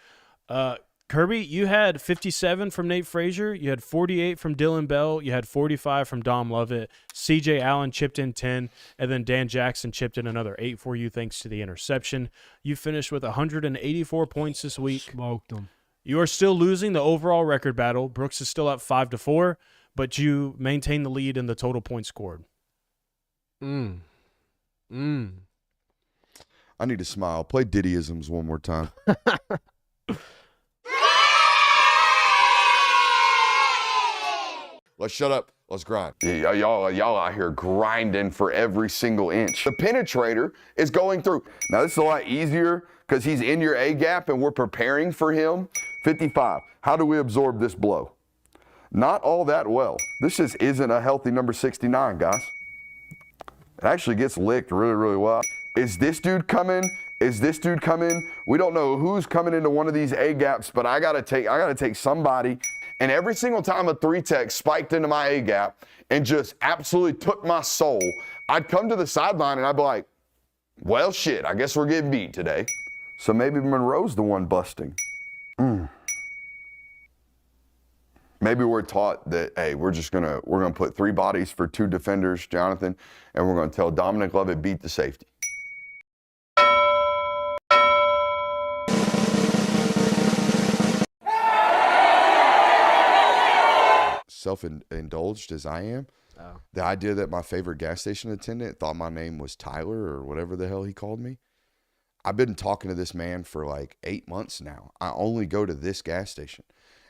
Kirby, you had 57 from Nate Frazier. You had 48 from Dylan Bell. You had 45 from Dom Lovett. C.J. Allen chipped in 10, and then Dan Jackson chipped in another 8 for you thanks to the interception. You finished with 184 points this week. Smoked them. You are still losing the overall record battle. Brooks is still up 5-4, but you maintain the lead in the total points scored. I need to smile. Play Didd-isms one more time. Let's shut up. Let's grind. Y'all out here grinding for every single inch. The penetrator is going through. Now, this is a lot easier because he's in your A gap and we're preparing for him. 55. How do we absorb this blow? Not all that well. This just isn't a healthy number 69, guys. It actually gets licked really, really well. Is this dude coming? Is this dude coming? We don't know who's coming into one of these A gaps, but I gotta take somebody. And every single time a 3-tech spiked into my A gap and just absolutely took my soul, I'd come to the sideline and I'd be like, well, shit, I guess we're getting beat today. So maybe Monroe's the one busting. Maybe we're taught that, hey, we're gonna put 3 bodies for 2 defenders, Jonathan, and we're gonna tell Dominic Lovett beat the safety. Self-indulged as I am, the idea that my favorite gas station attendant thought my name was Tyler or whatever the hell he called me. I've been talking to this man for like 8 months now. I only go to this gas station.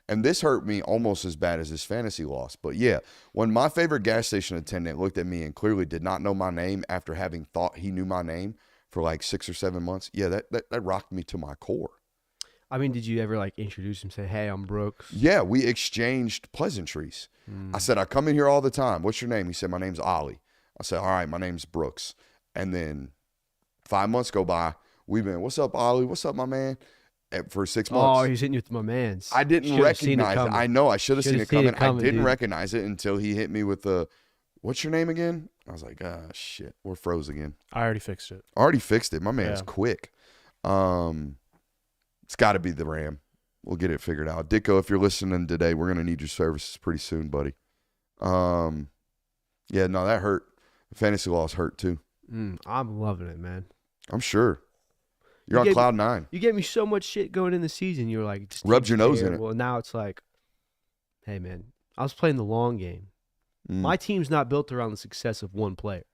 And this hurt me almost as bad as this fantasy loss. But yeah, when my favorite gas station attendant looked at me and clearly did not know my name after having thought he knew my name for like 6 or 7 months, yeah, that rocked me to my core. I mean, did you ever like introduce him, say, hey, I'm Brooks? Yeah, we exchanged pleasantries. I said, I come in here all the time. What's your name? He said, my name's Ollie. I said, all right, my name's Brooks. And then 5 months go by. We've been, what's up, Ollie? What's up, my man? And for 6 months. Oh, he's hitting you with my mans. I didn't recognize it. I know. I should have seen it coming. I didn't recognize it until he hit me with the, what's your name again? I was like, shit, we're froze again. I already fixed it. Already fixed it. My man's quick. It's got to be the Ram. We'll get it figured out. Dicko, if you're listening today, we're going to need your services pretty soon, buddy. Yeah, no, that hurt. The fantasy loss hurt too. I'm loving it, man. I'm sure. You're on cloud 9. You gave me so much shit going in the season. You were like, just rubbed your nose in it. Well, now it's like, hey, man, I was playing the long game. My team's not built around the success of one player.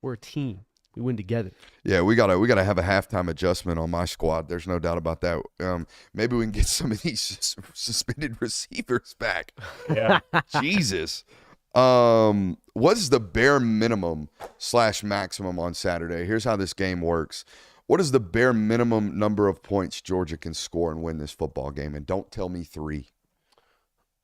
We're a team. We win together. Yeah, we gotta have a halftime adjustment on my squad. There's no doubt about that. Maybe we can get some of these suspended receivers back. Yeah. Jesus. What's the bare minimum / maximum on Saturday? Here's how this game works. What is the bare minimum number of points Georgia can score and win this football game? And don't tell me 3.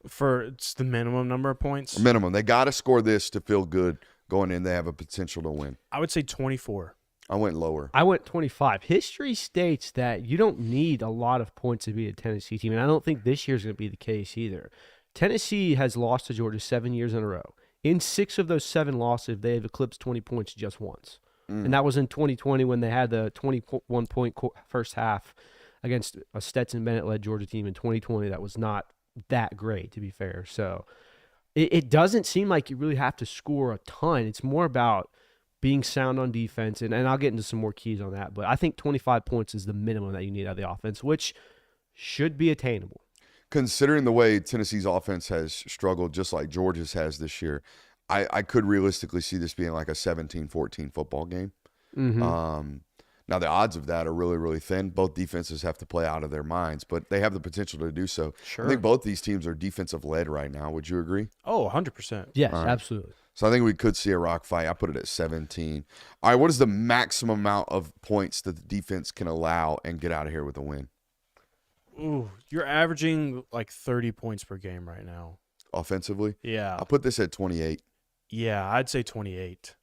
It's the minimum number of points? Minimum. They got to score this to feel good going in. They have a potential to win. I would say 24. I went lower. I went 25. History states that you don't need a lot of points to beat a Tennessee team, and I don't think this year's going to be the case either. Tennessee has lost to Georgia 7 years in a row. In 6 of those 7 losses, they have eclipsed 20 points just once. And that was in 2020 when they had the 21-point first half against a Stetson Bennett-led Georgia team in 2020 that was not that great, to be fair. So it doesn't seem like you really have to score a ton. It's more about being sound on defense, and I'll get into some more keys on that. But I think 25 points is the minimum that you need out of the offense, which should be attainable. Considering the way Tennessee's offense has struggled, just like Georgia's has this year, I could realistically see this being like a 17-14 football game. Now, the odds of that are really, really thin. Both defenses have to play out of their minds, but they have the potential to do so. Sure. I think both these teams are defensive-led right now. Would you agree? Oh, 100%. Yes, All right. absolutely. So I think we could see a rock fight. I put it at 17. All right, what is the maximum amount of points that the defense can allow and get out of here with a win? Ooh, you're averaging like 30 points per game right now. Offensively? Yeah. I'll put this at 28. Yeah, I'd say 28.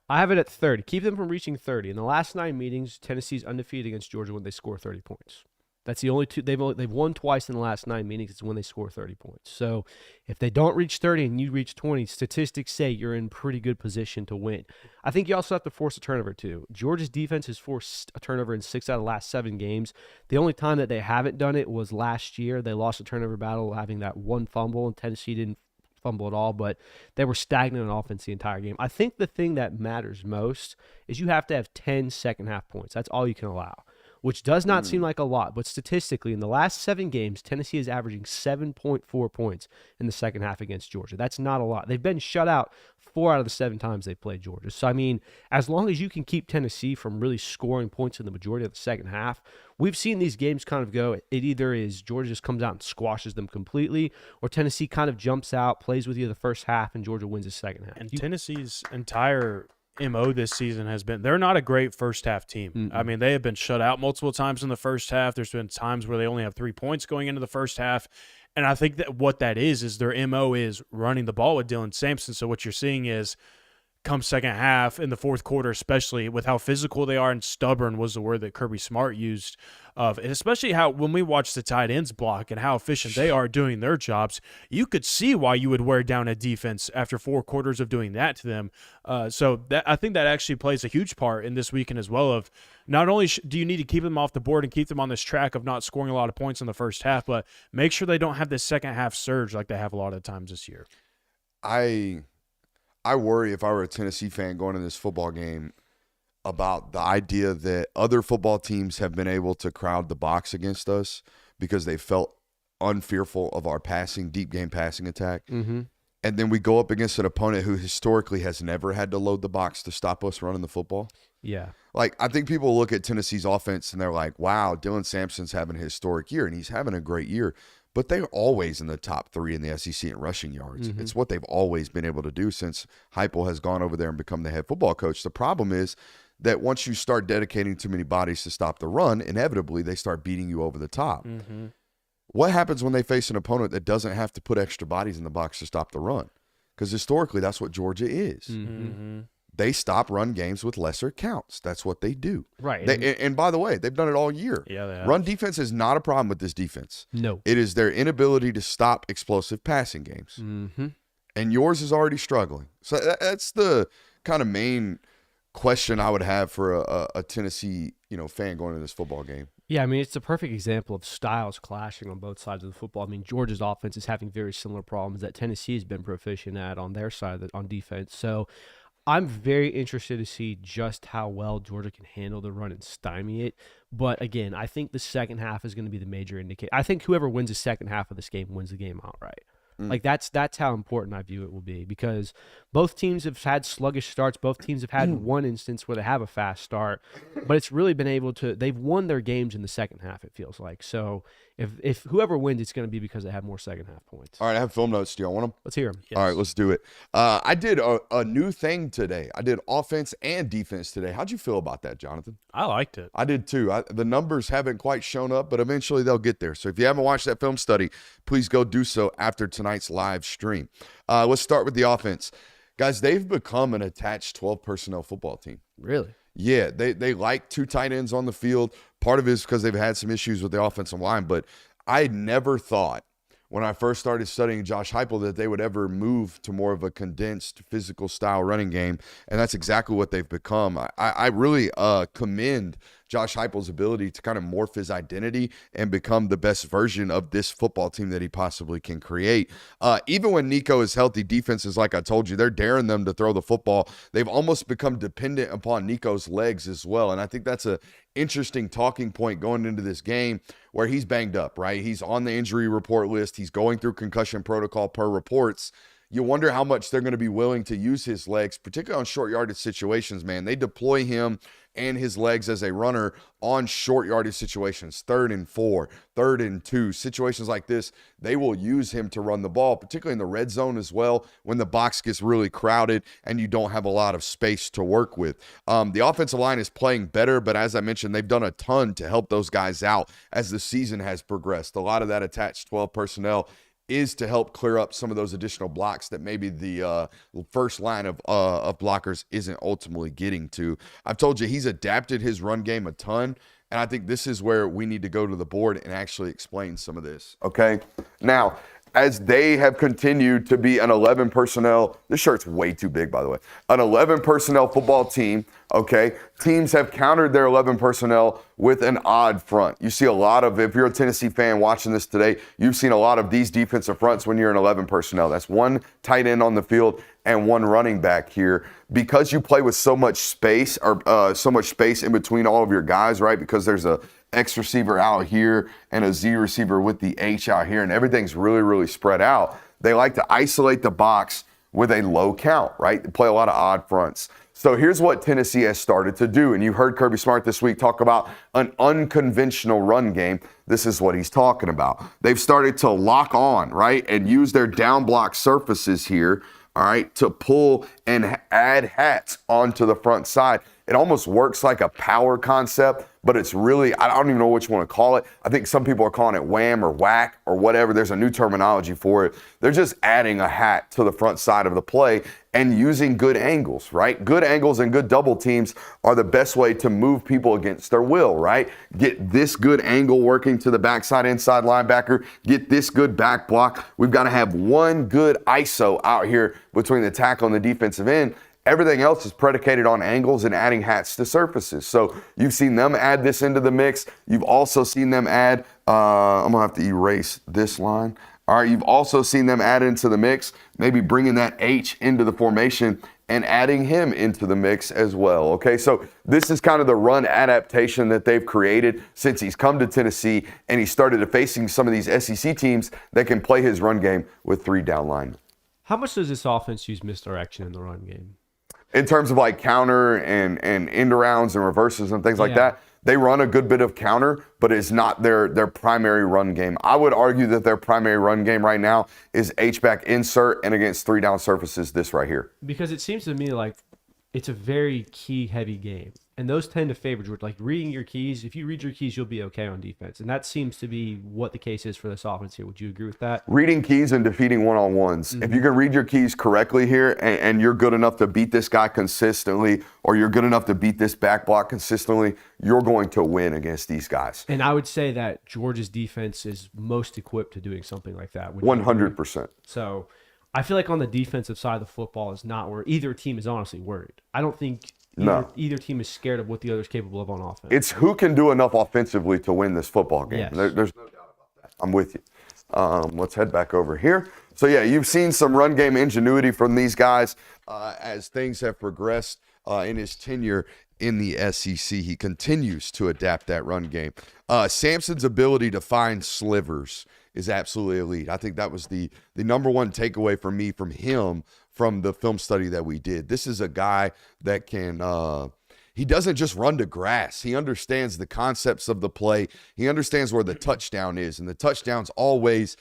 I have it at 30. Keep them from reaching 30. In the last 9 meetings, Tennessee's undefeated against Georgia when they score 30 points. That's the only two. They've won twice in the last 9 meetings. It's when they score 30 points. So if they don't reach 30 and you reach 20, statistics say you're in pretty good position to win. I think you also have to force a turnover too. Georgia's defense has forced a turnover in 6 out of the last 7 games. The only time that they haven't done it was last year. They lost a turnover battle having that one fumble, and Tennessee didn't fumble at all, but they were stagnant on offense the entire game. I think the thing that matters most is you have to have 10 second half points. That's all you can allow, which does not seem like a lot, but statistically, in the last 7 games, Tennessee is averaging 7.4 points in the second half against Georgia. That's not a lot. They've been shut out 4 out of the 7 times they played Georgia. So, I mean, as long as you can keep Tennessee from really scoring points in the majority of the second half, we've seen these games kind of go. It either is Georgia just comes out and squashes them completely, or Tennessee kind of jumps out, plays with you the first half, and Georgia wins the second half. And Tennessee's entire MO this season has been they're not a great first half team. I mean, they have been shut out multiple times in the first half. There's been times where they only have 3 points going into the first half. And I think that what that is their MO is running the ball with Dylan Sampson. So what you're seeing is come second half in the fourth quarter, especially with how physical they are, and stubborn was the word that Kirby Smart used, and especially how when we watch the tight ends block and how efficient they are doing their jobs, you could see why you would wear down a defense after 4 quarters of doing that to them. So that I think that actually plays a huge part in this weekend as well. Of not only do you need to keep them off the board and keep them on this track of not scoring a lot of points in the first half, but make sure they don't have this second half surge like they have a lot of times this year. I worry if I were a Tennessee fan going to this football game about the idea that other football teams have been able to crowd the box against us because they felt unfearful of our deep game passing attack. And then we go up against an opponent who historically has never had to load the box to stop us running the football. Yeah. Like, I think people look at Tennessee's offense and they're like, wow, Dylan Sampson's having a historic year, and he's having a great year. But they're always in the top 3 in the SEC in rushing yards. It's what they've always been able to do since Heupel has gone over there and become the head football coach. The problem is that once you start dedicating too many bodies to stop the run, inevitably they start beating you over the top. What happens when they face an opponent that doesn't have to put extra bodies in the box to stop the run? Because historically, that's what Georgia is. They stop run games with lesser counts. That's what they do. Right. And by the way, they've done it all year. Yeah, they have. Run defense is not a problem with this defense. No. It is their inability to stop explosive passing games. And yours is already struggling. So that's the kind of main question I would have for a Tennessee fan going to this football game. Yeah, I mean, it's a perfect example of styles clashing on both sides of the football. I mean, Georgia's offense is having very similar problems that Tennessee has been proficient at on their side on defense. So I'm very interested to see just how well Georgia can handle the run and stymie it. But again, I think the second half is going to be the major indicator. I think whoever wins the second half of this game wins the game outright. Like that's how important I view it will be, because both teams have had sluggish starts. Both teams have had one instance where they have a fast start, but it's really been able to. They've won their games in the second half. It feels like. So if whoever wins, it's going to be because they have more second half points. All right, I have film notes. Do you want them? Let's hear them. All right, let's do it. I did a new thing today. I did offense and defense today. How'd you feel about that, Jonathan? I liked it. I did too. The numbers haven't quite shown up, but eventually they'll get there. So if you haven't watched that film study, please go do so after tonight's live stream. Let's start with the offense. Guys, they've become an attached 12 personnel football team. Really? Yeah, they like 2 tight ends on the field. Part of it is because they've had some issues with the offensive line, but I never thought when I first started studying Josh Heupel that they would ever move to more of a condensed physical style running game, and that's exactly what they've become. I really commend Josh Heupel's ability to kind of morph his identity and become the best version of this football team that he possibly can create. Even when Nico is healthy, defenses, like I told you, they're daring them to throw the football. They've almost become dependent upon Nico's legs as well. And I think that's a interesting talking point going into this game where he's banged up, right? He's on the injury report list. He's going through concussion protocol per reports. You wonder how much they're going to be willing to use his legs, particularly on short yardage situations, man. They deploy him and his legs as a runner on short yardage situations, 3rd and 4, 3rd and 2, situations like this. They will use him to run the ball, particularly in the red zone as well, when the box gets really crowded and you don't have a lot of space to work with. The offensive line is playing better, but as I mentioned, they've done a ton to help those guys out as the season has progressed. A lot of that attached 12 personnel is to help clear up some of those additional blocks that maybe the first line of blockers isn't ultimately getting to. I've told you he's adapted his run game a ton, and I think this is where we need to go to the board and actually explain some of this. Okay, now, as they have continued to be an 11 personnel, this shirt's way too big, by the way, an 11 personnel football team, okay, teams have countered their 11 personnel with an odd front. You see a lot of, if you're a Tennessee fan watching this today, you've seen a lot of these defensive fronts when you're in 11 personnel. That's one tight end on the field and one running back here. Because you play with so much space, or so much space in between all of your guys, right? Because there's a X receiver out here and a Z receiver with the H out here, and everything's really, really spread out. They like to isolate the box with a low count, right? They play a lot of odd fronts. So here's what Tennessee has started to do. And you heard Kirby Smart this week talk about an unconventional run game. This is what he's talking about. They've started to lock on, right, and use their down block surfaces here, all right, to pull and add hats onto the front side. It almost works like a power concept, but it's really, I don't even know which one to call it. I think some people are calling it wham or whack or whatever. There's a new terminology for it. They're just adding a hat to the front side of the play and using good angles, right? Good angles and good double teams are the best way to move people against their will, right? Get this good angle working to the backside inside linebacker, get this good back block. We've got to have one good ISO out here between the tackle and the defensive end. Everything else is predicated on angles and adding hats to surfaces. So you've seen them add this into the mix. You've also seen them add, I'm gonna have to erase this line. All right, you've also seen them add into the mix, maybe bringing that H into the formation and adding him into the mix as well, okay? So this is kind of the run adaptation that they've created since he's come to Tennessee and he started facing some of these SEC teams that can play his run game with 3 down linemen. How much does this offense use misdirection in the run game? In terms of like counter and end arounds and reverses and things like that, they run a good bit of counter, but it's not their primary run game. I would argue that their primary run game right now is H-back insert and against 3 down surfaces, this right here. Because it seems to me like it's a very key-heavy game. And those tend to favor George. Like reading your keys, if you read your keys, you'll be okay on defense. And that seems to be what the case is for this offense here. Would you agree with that? Reading keys and defeating one-on-ones. Mm-hmm. If you can read your keys correctly here and you're good enough to beat this guy consistently, or you're good enough to beat this back block consistently, you're going to win against these guys. And I would say that Georgia's defense is most equipped to doing something like that. 100%. So I feel like on the defensive side of the football is not where either team is honestly worried. I don't think either team is scared of what the other is capable of on offense. It's who can do enough offensively to win this football game. Yes. There's no doubt about that. I'm with you. Let's head back over here. So, yeah, you've seen some run game ingenuity from these guys as things have progressed in his tenure in the SEC. He continues to adapt that run game. Sampson's ability to find slivers is absolutely elite. I think that was the number one takeaway for me from him from the film study that we did. This is a guy that can he doesn't just run to grass. He understands the concepts of the play. He understands where the touchdown is, and the touchdown's always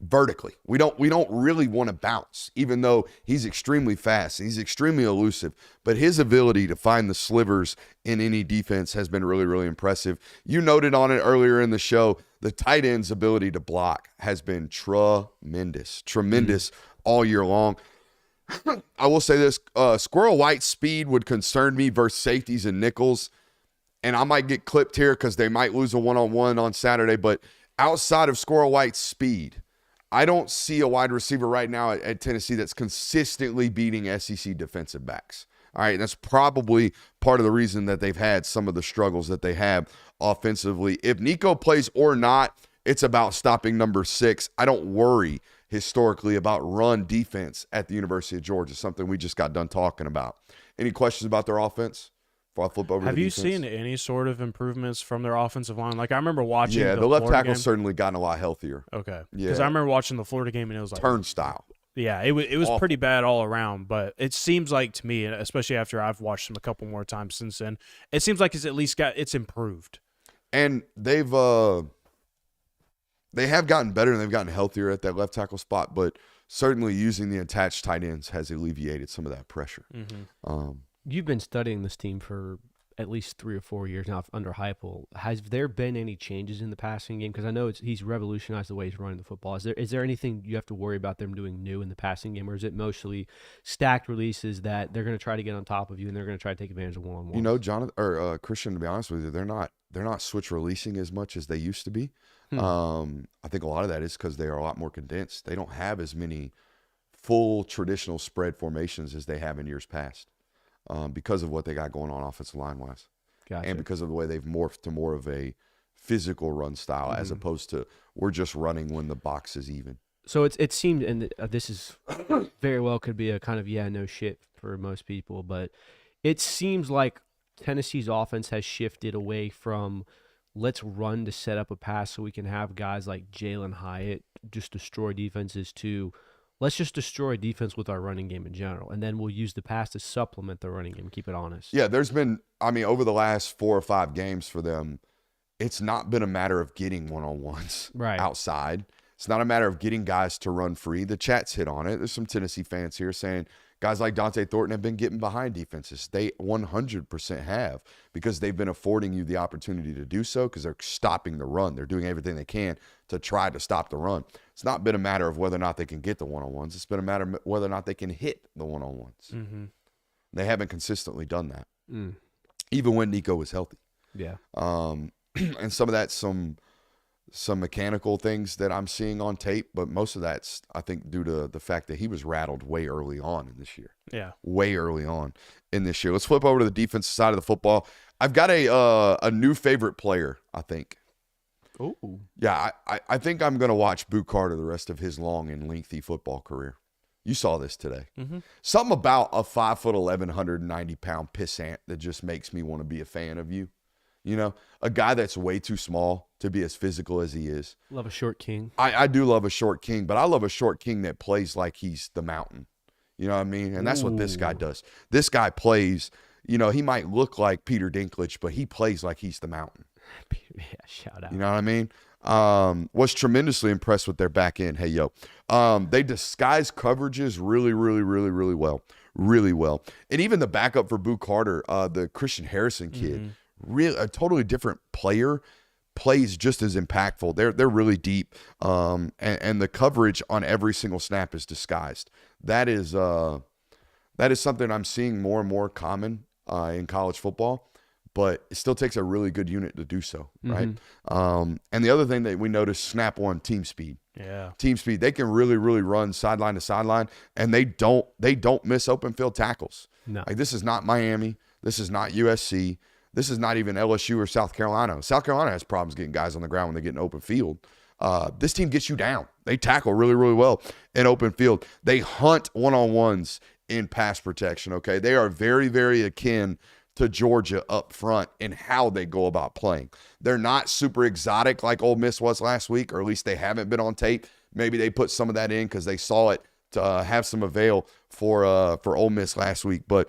vertically. We don't really want to bounce, even though he's extremely fast. He's extremely elusive, but his ability to find the slivers in any defense has been really, really impressive. You noted on it earlier in the show, the tight end's ability to block has been tremendous all year long. I will say this, Squirrel White's speed would concern me versus safeties and nickels, and I might get clipped here because they might lose a one-on-one on Saturday, but outside of Squirrel White's speed, I don't see a wide receiver right now at Tennessee that's consistently beating SEC defensive backs. All right, that's probably part of the reason that they've had some of the struggles that they have offensively. If Nico plays or not, it's about stopping number 6. I don't worry historically about run defense at the University of Georgia, something we just got done talking about. Any questions about their offense? Before I flip over to Have you defense? seen any sort of improvements from their offensive line? Like, I remember watching Yeah, the the left Florida tackle's game. certainly gotten a lot healthier. Okay. Yeah. Because I remember watching the Florida game, and it was like Turnstile. Yeah, it was Awful. pretty bad all around, but it seems like to me, especially after I've watched him a couple more times since then, it seems like it's improved. And they have gotten better and they've gotten healthier at that left tackle spot, but certainly using the attached tight ends has alleviated some of that pressure. Mm-hmm. You've been studying this team for at least 3 or 4 years now under Heupel. Has there been any changes in the passing game? Because I know he's revolutionized the way he's running the football. Is there anything you have to worry about them doing new in the passing game, or is it mostly stacked releases that they're going to try to get on top of you and they're going to try to take advantage of one-on-one? You know, Jonathan or Christian, to be honest with you, they're not switch releasing as much as they used to be. I think a lot of that is because they are a lot more condensed. They don't have as many full traditional spread formations as they have in years past. Because of what they got going on offensive line-wise. Gotcha. And because of the way they've morphed to more of a physical run style as opposed to we're just running when the box is even. So it seemed, and this is very well could be a kind of no shit for most people, but it seems like Tennessee's offense has shifted away from let's run to set up a pass so we can have guys like Jalen Hyatt just destroy defenses to let's just destroy defense with our running game in general, and then we'll use the pass to supplement the running game and keep it honest. Yeah, there's been, over the last 4 or 5 games for them, it's not been a matter of getting one-on-ones outside. It's not a matter of getting guys to run free. The chat's hit on it. There's some Tennessee fans here saying guys like Dante Thornton have been getting behind defenses. They 100% have because they've been affording you the opportunity to do so because they're stopping the run. They're doing everything they can to try to stop the run. It's not been a matter of whether or not they can get the one-on-ones. It's been a matter of whether or not they can hit the one-on-ones. Mm-hmm. They haven't consistently done that, even when Nico was healthy. Yeah. And some of that's some mechanical things that I'm seeing on tape, but most of that's, I think, due to the fact that he was rattled way early on in this year. Yeah. Way early on in this year. Let's flip over to the defensive side of the football. I've got a new favorite player, I think. Oh. Yeah, I think I'm going to watch Boo Carter the rest of his long and lengthy football career. You saw this today. Mm-hmm. Something about a 5'11", 190-pound pissant that just makes me want to be a fan of you. You know, a guy that's way too small to be as physical as he is. Love a short king. I do love a short king, but I love a short king that plays like he's the mountain. You know what I mean? And that's what this guy does. This guy plays, he might look like Peter Dinklage, but he plays like he's the mountain. Yeah, shout out. You know what I mean? Was tremendously impressed with their back end. Hey, yo. They disguise coverages really, really, really, really well. Really well. And even the backup for Boo Carter, the Christian Harrison kid, really a totally different player, plays just as impactful. They're really deep. And the coverage on every single snap is disguised. That is something I'm seeing more and more common in college football. But it still takes a really good unit to do so, right? And the other thing that we noticed, snap one, team speed. Yeah. Team speed. They can really, really run sideline to sideline, and they don't miss open field tackles. No. Like, this is not Miami. This is not USC. This is not even LSU or South Carolina. South Carolina has problems getting guys on the ground when they get in open field. This team gets you down. They tackle really, really well in open field. They hunt one-on-ones in pass protection, okay? They are very, very akin to Georgia up front in how they go about playing. They're not super exotic like Ole Miss was last week, or at least they haven't been on tape. Maybe they put some of that in because they saw it to have some avail for Ole Miss last week. But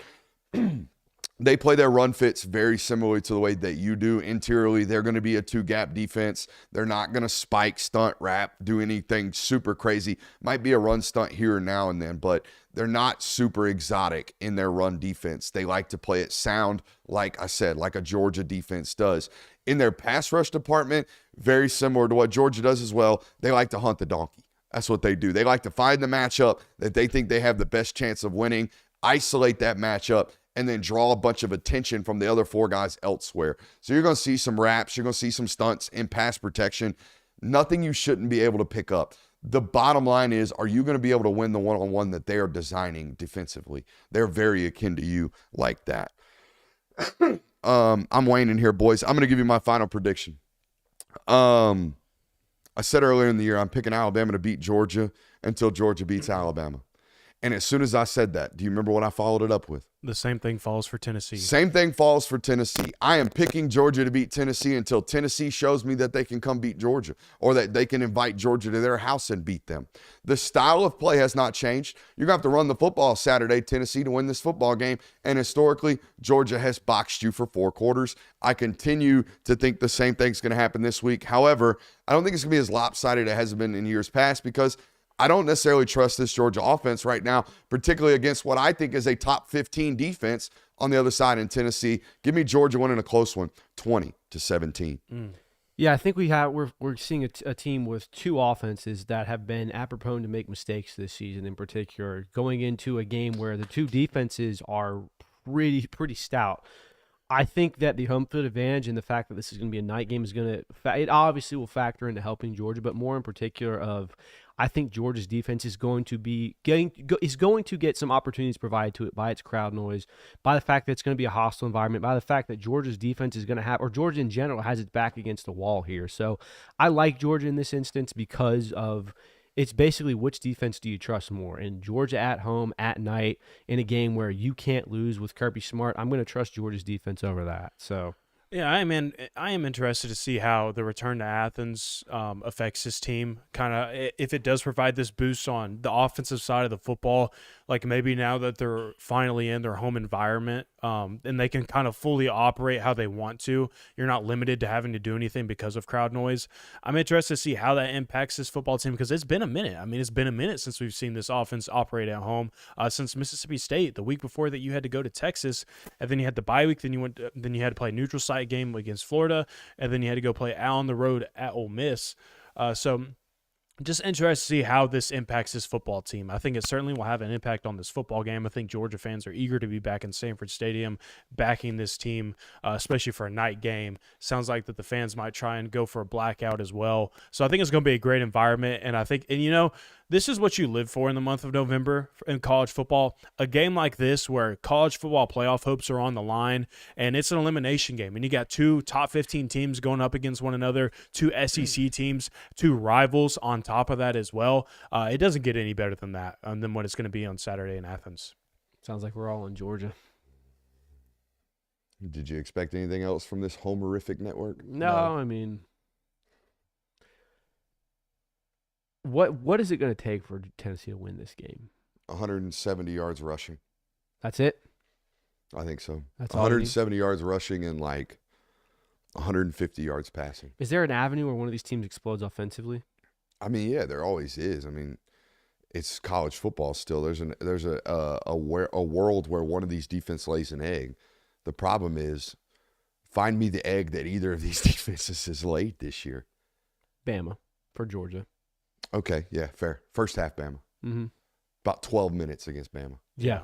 they play their run fits very similarly to the way that you do. Interiorly, they're going to be a two-gap defense. They're not going to spike, stunt, wrap, do anything super crazy. Might be a run stunt here and now and then, but they're not super exotic in their run defense. They like to play it sound, like I said, like a Georgia defense does. In their pass rush department, very similar to what Georgia does as well. They like to hunt the donkey. That's what they do. They like to find the matchup that they think they have the best chance of winning, isolate that matchup, and then draw a bunch of attention from the other 4 guys elsewhere. So you're going to see some wraps. You're going to see some stunts in pass protection. Nothing you shouldn't be able to pick up. The bottom line is, are you going to be able to win the one-on-one that they are designing defensively? They're very akin to you like that. I'm Wayne in here, boys. I'm going to give you my final prediction. I said earlier in the year, I'm picking Alabama to beat Georgia until Georgia beats Alabama. And as soon as I said that, do you remember what I followed it up with? The same thing falls for Tennessee. Same thing falls for Tennessee. I am picking Georgia to beat Tennessee until Tennessee shows me that they can come beat Georgia, or that they can invite Georgia to their house and beat them. The style of play has not changed. You're going to have to run the football Saturday, Tennessee, to win this football game. And historically, Georgia has boxed you for 4 quarters. I continue to think the same thing's going to happen this week. However, I don't think it's going to be as lopsided as it has been in years past, because I don't necessarily trust this Georgia offense right now, particularly against what I think is a top 15 defense on the other side in Tennessee. Give me Georgia winning a close one, 20-17. Yeah, I think we're seeing a team with 2 offenses that have been prone to make mistakes this season in particular, going into a game where the 2 defenses are pretty stout. I think that the home field advantage and the fact that this is going to be a night game is going to it obviously will factor into helping Georgia, but more in particular I think Georgia's defense is going to get some opportunities provided to it by its crowd noise, by the fact that it's going to be a hostile environment, by the fact that Georgia's defense is going to have, or Georgia in general has its back against the wall here. So I like Georgia in this instance because of it's basically which defense do you trust more? And Georgia at home at night in a game where you can't lose with Kirby Smart, I'm going to trust Georgia's defense over that. So. Yeah, I am interested to see how the return to Athens affects his team. Kind of if it does provide this boost on the offensive side of the football, like maybe now that they're finally in their home environment, and they can kind of fully operate how they want to. You're not limited to having to do anything because of crowd noise. I'm interested to see how that impacts this football team because it's been a minute. I mean, it's been a minute since we've seen this offense operate at home. Since Mississippi State, the week before that, you had to go to Texas, and then you had the bye week. Then you had to play a neutral site game against Florida, and then you had to go play out on the road at Ole Miss. So just interested to see how this impacts this football team. I think it certainly will have an impact on this football game. I think Georgia fans are eager to be back in Sanford Stadium, backing this team, especially for a night game. Sounds like that the fans might try and go for a blackout as well. So I think it's going to be a great environment, and this is what you live for in the month of November in college football. A game like this where college football playoff hopes are on the line, and it's an elimination game. And you got 2 top 15 teams going up against one another, 2 SEC teams, 2 rivals on top of that as well. It doesn't get any better than that, than what it's going to be on Saturday in Athens. Sounds like we're all in Georgia. Did you expect anything else from this homerific network? No. I mean, what is it going to take for Tennessee to win this game? 170 yards rushing. That's it? I think so. That's all 170 yards rushing and like 150 yards passing. Is there an avenue where one of these teams explodes offensively? I mean, yeah, there always is. I mean, it's college football still. There's a world where one of these defense lays an egg. The problem is, find me the egg that either of these defenses has laid this year. Bama for Georgia. Okay, yeah, fair. First half Bama. Mm-hmm. About 12 minutes against Bama. Yeah.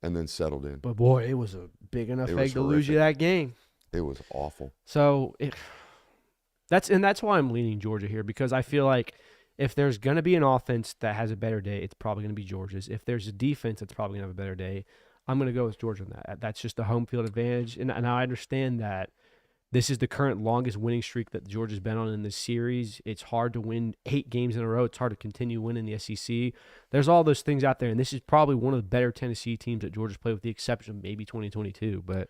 And then settled in. But, boy, it was a big enough It egg was to lose you that game. It was awful. So, that's why I'm leaning Georgia here, because I feel like if there's going to be an offense that has a better day, it's probably going to be Georgia's. If there's a defense that's probably going to have a better day, I'm going to go with Georgia on that. That's just the home field advantage. And I understand that this is the current longest winning streak that Georgia's been on in this series. It's hard to win 8 games in a row. It's hard to continue winning the SEC. There's all those things out there, and this is probably one of the better Tennessee teams that Georgia's played, with the exception of maybe 2022. But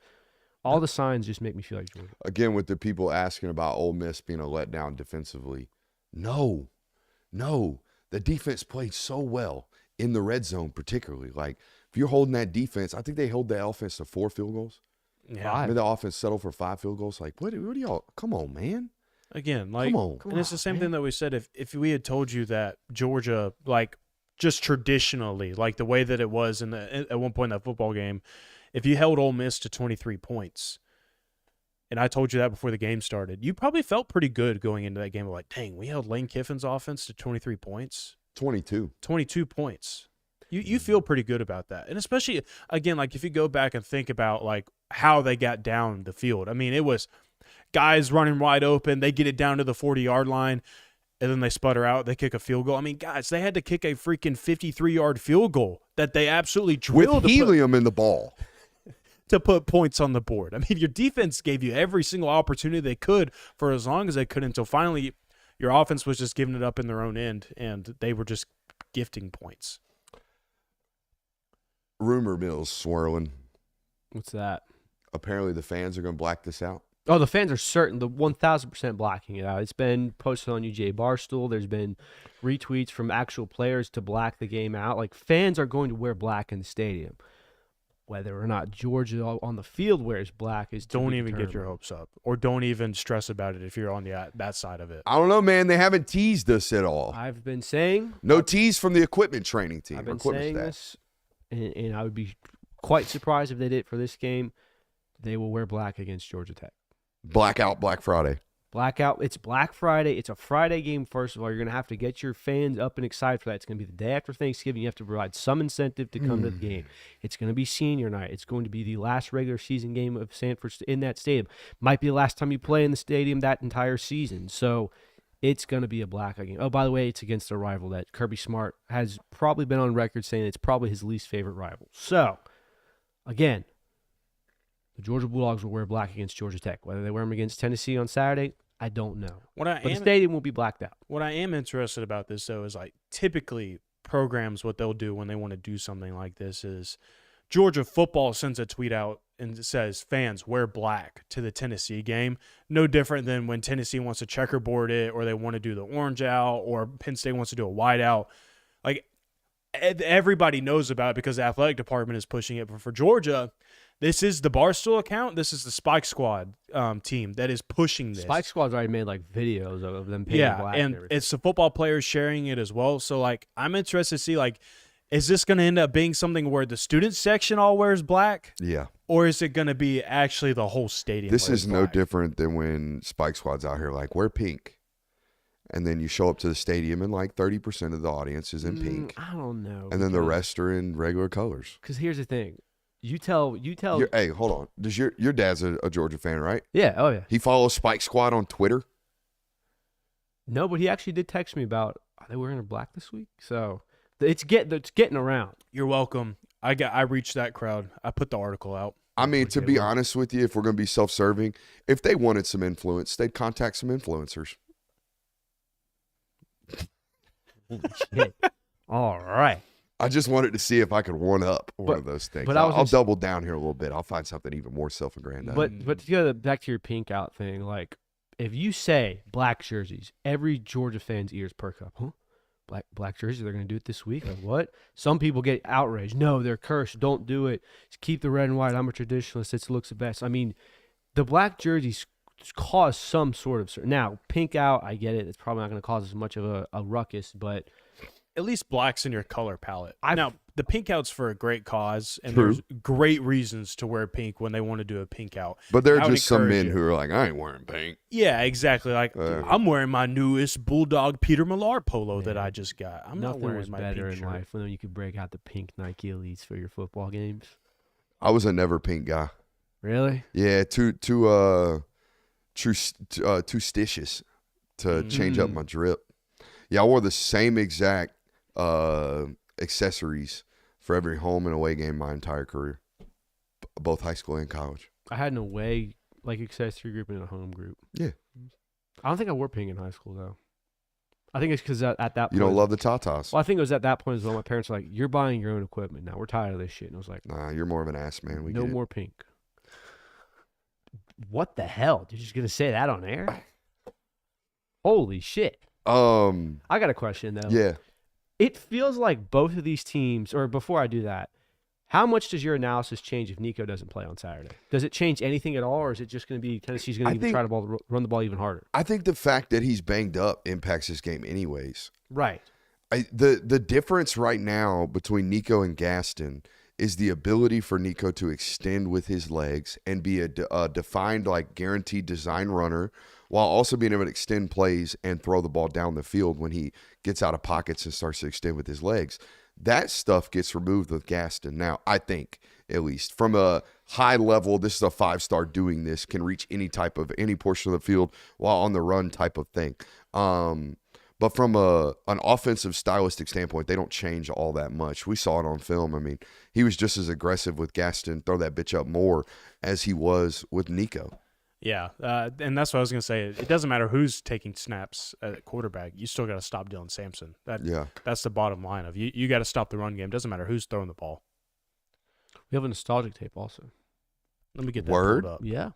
all the signs just make me feel like Georgia. Again, with the people asking about Ole Miss being a letdown defensively, no. The defense played so well in the red zone, particularly. Like, if you're holding that defense, I think they held the offense to 4 field goals. Yeah. I mean, the offense settled for 5 field goals. Like, what do y'all? Come on, man. Again, like, come on, and it's the same thing that we said. If we had told you that Georgia, like, just traditionally, like the way that it was at one point in that football game, if you held Ole Miss to 23 points, and I told you that before the game started, you probably felt pretty good going into that game. Like, dang, we held Lane Kiffin's offense to 23 points. 22 points. You feel pretty good about that. And especially, again, like if you go back and think about like how they got down the field. I mean, it was guys running wide open. They get it down to the 40-yard line. and then they sputter out, they kick a field goal. I mean, guys, they had to kick a freaking 53-yard field goal that they absolutely drilled with helium in the ball. to put points on the board. I mean, your defense gave you every single opportunity they could for as long as they could until finally your offense was just giving it up in their own end, and they were just gifting points. Rumor mill's swirling. What's that? Apparently the fans are going to black this out. Oh, the fans are certain, the 1,000% blacking it out. It's been posted on UGA Barstool. There's been retweets from actual players to black the game out. Like, fans are going to wear black in the stadium. Whether or not Georgia on the field wears black is to Don't be even determined. get your hopes up, or don't even stress about it if you're on that side of it. I don't know, man. They haven't teased us at all. I've been saying No tease from the equipment training team. I've been equipment saying staff. this, and I would be quite surprised if they did it for this game. They will wear black against Georgia Tech. Blackout Black Friday. Blackout. It's Black Friday. It's a Friday game, first of all. You're going to have to get your fans up and excited for that. It's going to be the day after Thanksgiving. You have to provide some incentive to come to the game. It's going to be senior night. It's going to be the last regular season game of Sanford in that stadium. Might be the last time you play in the stadium that entire season. So it's going to be a blackout game. Oh, by the way, it's against a rival that Kirby Smart has probably been on record saying it's probably his least favorite rival. So, again, the Georgia Bulldogs will wear black against Georgia Tech. Whether they wear them against Tennessee on Saturday, I don't know. But the stadium will be blacked out. What I am interested about this, though, is like typically programs, what they'll do when they want to do something like this is Georgia football sends a tweet out and it says, fans, wear black to the Tennessee game. No different than when Tennessee wants to checkerboard it, or they want to do the orange out, or Penn State wants to do a white out. Like, everybody knows about it because the athletic department is pushing it. But for Georgia, this is the Barstool account. This is the Spike Squad team that is pushing this. Spike Squad's already made like videos of them painting black. And everything. it's the football players sharing it as well. So, like, I'm interested to see, like, is this going to end up being something where the student section all wears black? Yeah. Or is it going to be actually the whole stadium? This wears is no black? different than when Spike Squad's out here like, wear pink. And then you show up to the stadium and like 30% of the audience is in pink. I don't know. And then the rest are in regular colors. Because here's the thing. You tell. Hey, hold on. Does your dad's a Georgia fan, right? Yeah. Oh, yeah. He follows Spike Squad on Twitter. No, but he actually did text me about, are they wearing a black this week? So it's getting around. You're welcome. I reached that crowd. I put the article out. I mean, to be honest with you, if we're going to be self-serving, if they wanted some influence, they'd contact some influencers. Shit. All right. I just wanted to see if I could one up one of those things. but I'll double down here a little bit. I'll find something even more self-aggrandizing. But to go back to your pink out thing, like if you say black jerseys, every Georgia fan's ears perk up. Huh? Black jerseys, they're going to do it this week? Like what? Some people get outraged. No, they're cursed. Don't do it. Just keep the red and white. I'm a traditionalist. It looks the best. I mean, the black jerseys cause some sort of – now, pink out, I get it. It's probably not going to cause as much of a ruckus, but – at least black's in your color palette. Now, the pink out's for a great cause, and True. there's great reasons to wear pink when they want to do a pink out. But there I are would just some encourage men it. who are like, I ain't wearing pink. Yeah, exactly. Like, I'm wearing my newest Bulldog Peter Millar polo that I just got. I'm not nothing wearing was my better pink in shirt. life when you could break out the pink Nike Elites for your football games. I was a never pink guy. Really? Yeah, too stitious to change up my drip. Yeah, I wore the same exact accessories for every home and away game my entire career, both high school and college. I had an away accessory group and a home group. Yeah. I don't think I wore pink in high school though. I think it's because at that point You don't love the Tatas. Well, I think it was at that point as well. My parents were like, "You're buying your own equipment now. We're tired of this shit." And I was like, Nah, you're more of an ass man. We "No get it. more pink." What the hell? You're just gonna say that on air? Holy shit! I got a question though. Yeah. It feels like both of these teams, or before I do that, how much does your analysis change if Nico doesn't play on Saturday? Does it change anything at all, or is it just going to be Tennessee's going to try to run the ball even harder? I think the fact that he's banged up impacts this game anyways. Right. The difference right now between Nico and Gaston is the ability for Nico to extend with his legs and be a defined, like, guaranteed design runner, while also being able to extend plays and throw the ball down the field when he gets out of pockets and starts to extend with his legs. That stuff gets removed with Gaston. Now, I think, at least, from a high level, this is a 5-star doing this, can reach any portion of the field while on the run type of thing. But But from an offensive stylistic standpoint, they don't change all that much. We saw it on film. I mean, he was just as aggressive with Gaston, throw that bitch up more, as he was with Nico. Yeah, and that's what I was going to say. It doesn't matter who's taking snaps at quarterback. You still got to stop Dylan Sampson. That's the bottom line of you got to stop the run game. Doesn't matter who's throwing the ball. We have a nostalgic tape also. Let me get that Word? pulled up. Yeah.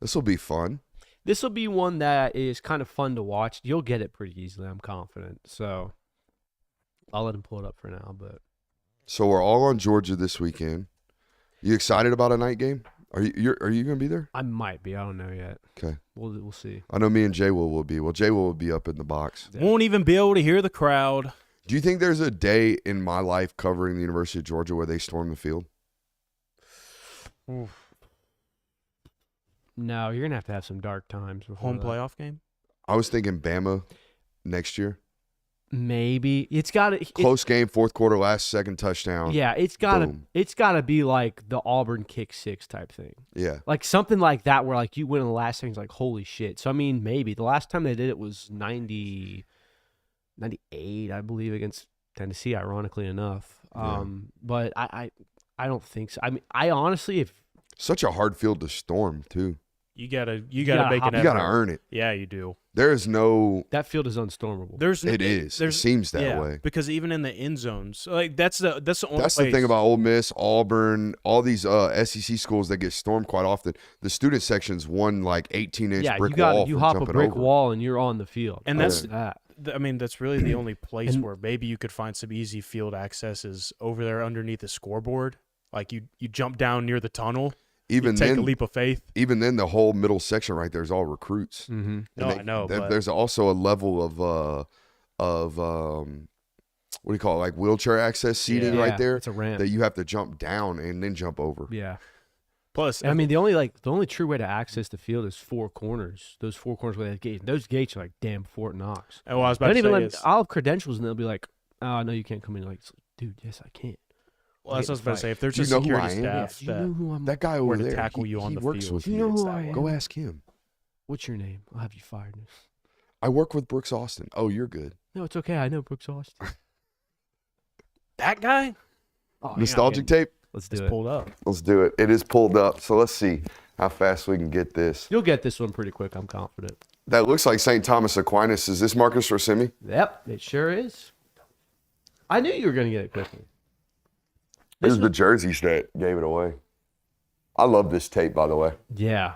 This will be fun. This will be one that is kind of fun to watch. You'll get it pretty easily, I'm confident. So I'll let him pull it up for now. But So we're all on Georgia this weekend. You excited about a night game? Are you going to be there? I might be. I don't know yet. Okay. We'll see. I know me and Jay will be. Well, Jay will be up in the box. Yeah. Won't even be able to hear the crowd. Do you think there's a day in my life covering the University of Georgia where they storm the field? No, you're gonna have to have some dark times. before Home that. playoff game? I was thinking Bama next year. Maybe it's got to Close game, fourth quarter, last second touchdown. Yeah, it's Boom. got to be like the Auburn kick six type thing. Yeah. Like something like that where like you win in the last second, like holy shit. So I mean, maybe the last time they did it was 98, I believe, against Tennessee. Ironically enough, Yeah. but I don't think so. I mean, I honestly, if Such a hard field to storm, too. You gotta gotta make hop- an You got to effort. earn it. Yeah, you do. There is no. that field is unstormable. It is. It seems that way. Because even in the end zones, like that's the only That's place. the thing about Ole Miss, Auburn, all these SEC schools that get stormed quite often. The student section's one like 18-inch yeah, brick you wall. you from hop a jumping brick over. wall and you're on the field. And That's that's- that. I mean, that's really the only place And- where maybe you could find some easy field access is over there underneath the scoreboard. Like you jump down near the tunnel, Even you take then, a leap of faith. even then, the whole middle section right there is all recruits. Mm-hmm. No, And I know, but There's also a level of what do you call it, like wheelchair access seating Yeah, right there it's a ramp. that you have to jump down and then jump over. Yeah. plus, I mean, the only true way to access the field is four corners. Those four corners where they have gates. Those gates are like damn Fort Knox. and what I was I about don't to even say let. is, I'll have credentials and they'll be like, "Oh, no, you can't come in." Like, dude, yes, I can. well, that's what I was about to say. If there's Do a you know who security I am? staff Do you know that who I'm? That guy were over to there, tackle you on he the works field, with you me. know It's who that I way. am? Go ask him. What's your name? I'll have you fired. I work with Brooks Austin. Oh, you're good. No, it's okay. I know Brooks Austin. that guy Oh, you're not Nostalgic getting- tape? Let's do is it. pulled up. Let's do it. It is pulled up. So let's see how fast we can get this. You'll get this one pretty quick. I'm confident. That looks like St. Thomas Aquinas. Is this Marcus Rosemi? Yep, it sure is. I knew you were gonna get it quickly. This is the jerseys that gave it away. I love this tape, by the way. Yeah.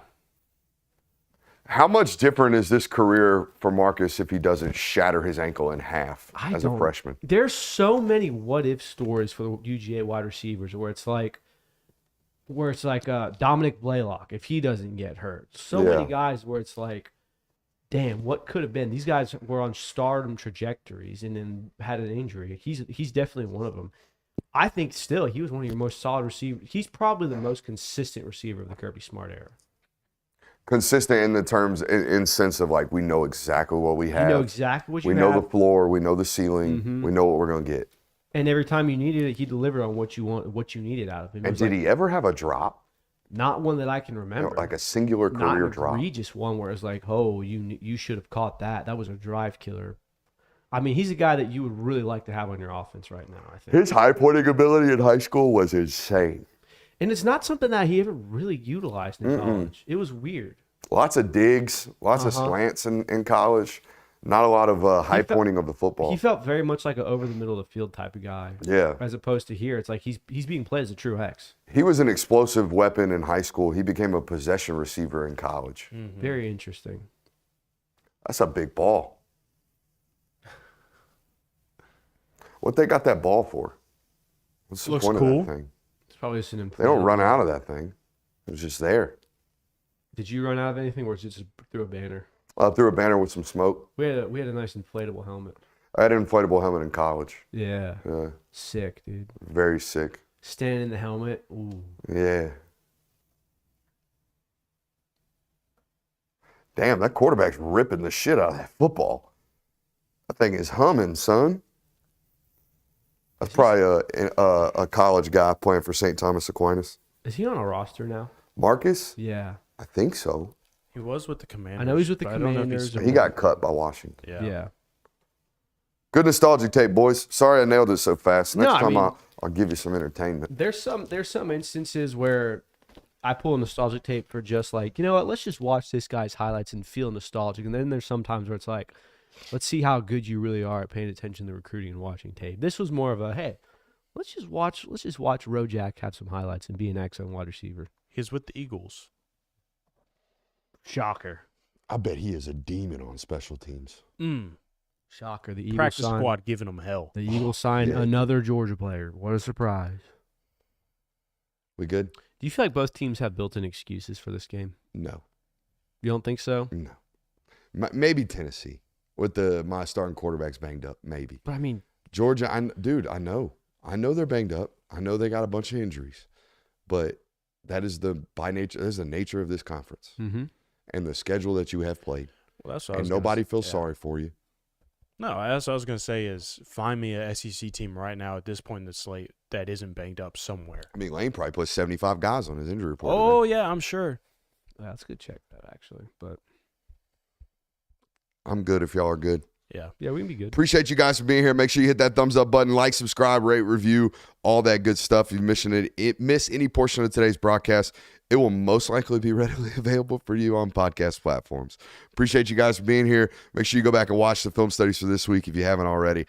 How much different is this career for Marcus if he doesn't shatter his ankle in half I as a don't- freshman? There's so many what if stories for the UGA wide receivers where it's like Dominic Blaylock if he doesn't get hurt. So Yeah. many guys where it's like, damn, what could have been? These guys were on stardom trajectories and then had an injury. He's definitely one of them. I think still he was one of your most solid receivers. He's probably the most consistent receiver of the Kirby Smart era. Consistent in the terms, in sense of like we know exactly what we have. You know exactly what you we have. know the floor. We know the ceiling. Mhm. We know what we're going to get. And every time you needed it, he delivered on what you needed out of him. It And was did like, he ever have a drop? Not one that I can You remember. know, like a singular Not career an drop? egregious one where it's like, oh, you should have caught that. That was a drive killer. I mean, he's a guy that you would really like to have on your offense right now, I think. His high pointing ability in high school was insane. And it's not something that he ever really utilized in college. It was weird. Lots of digs, lots of slants in college. Not a lot of high pointing of the football. He felt very much like an over the middle of the field type of guy. Yeah. As opposed to here, it's like he's being played as a true X. He was an explosive weapon in high school. He became a possession receiver in college. Very interesting. That's a big ball. What they got that ball for? What's the Looks point cool. of that thing? It's probably just an They don't run out of that thing. It was just there. Did you run out of anything, or was it just through a banner? Threw a banner with some smoke. We had a nice inflatable helmet. I had an inflatable helmet in college. Yeah. Yeah, Sick, dude. very sick. Standing in the helmet. Ooh. Yeah. Damn, that quarterback's ripping the shit out of that football. That thing is humming, son. That's probably a college guy playing for St. Thomas Aquinas. Is he on a roster now? Marcus? Yeah. I think so. He was with the Commanders. I know he's with the but I don't know if Commanders. still- He got cut by Washington. Yeah. Yeah. Good nostalgic tape, boys. Sorry I nailed it so fast. Next No, I time mean- I'll give you some entertainment. There's some instances where I pull a nostalgic tape for just like, you know what, let's just watch this guy's highlights and feel nostalgic. And then there's some times where it's like, let's see how good you really are at paying attention to recruiting and watching tape. This was more of a, hey, let's just watch Rojak have some highlights and be an excellent wide receiver. He's with the Eagles. Shocker. I bet he is a demon on special teams. Shocker. The Eagles Practice signed, squad giving him hell. The Eagles signed Yeah. another Georgia player. What a surprise. We good? Do you feel like both teams have built-in excuses for this game? No. You don't think so? No. Maybe Tennessee with my starting quarterbacks banged up. Maybe. But I mean, Georgia, I know. I know they're banged up. I know they got a bunch of injuries. But that is the nature of this conference and the schedule that you have played. Well, that's what I And was nobody gonna, feels yeah. sorry for you. No, that's what I was going to say is find me a SEC team right now at this point in the slate that isn't banged up somewhere. I mean, Lane probably put 75 guys on his injury report. Oh, today. yeah, I'm sure. yeah, that's a good check that actually. But I'm good if y'all are good. Yeah. yeah, we can be good. Appreciate you guys for being here. Make sure you hit that thumbs up button, like, subscribe, rate, review, all that good stuff. If you miss any portion of today's broadcast, it will most likely be readily available for you on podcast platforms. Appreciate you guys for being here. Make sure you go back and watch the film studies for this week if you haven't already.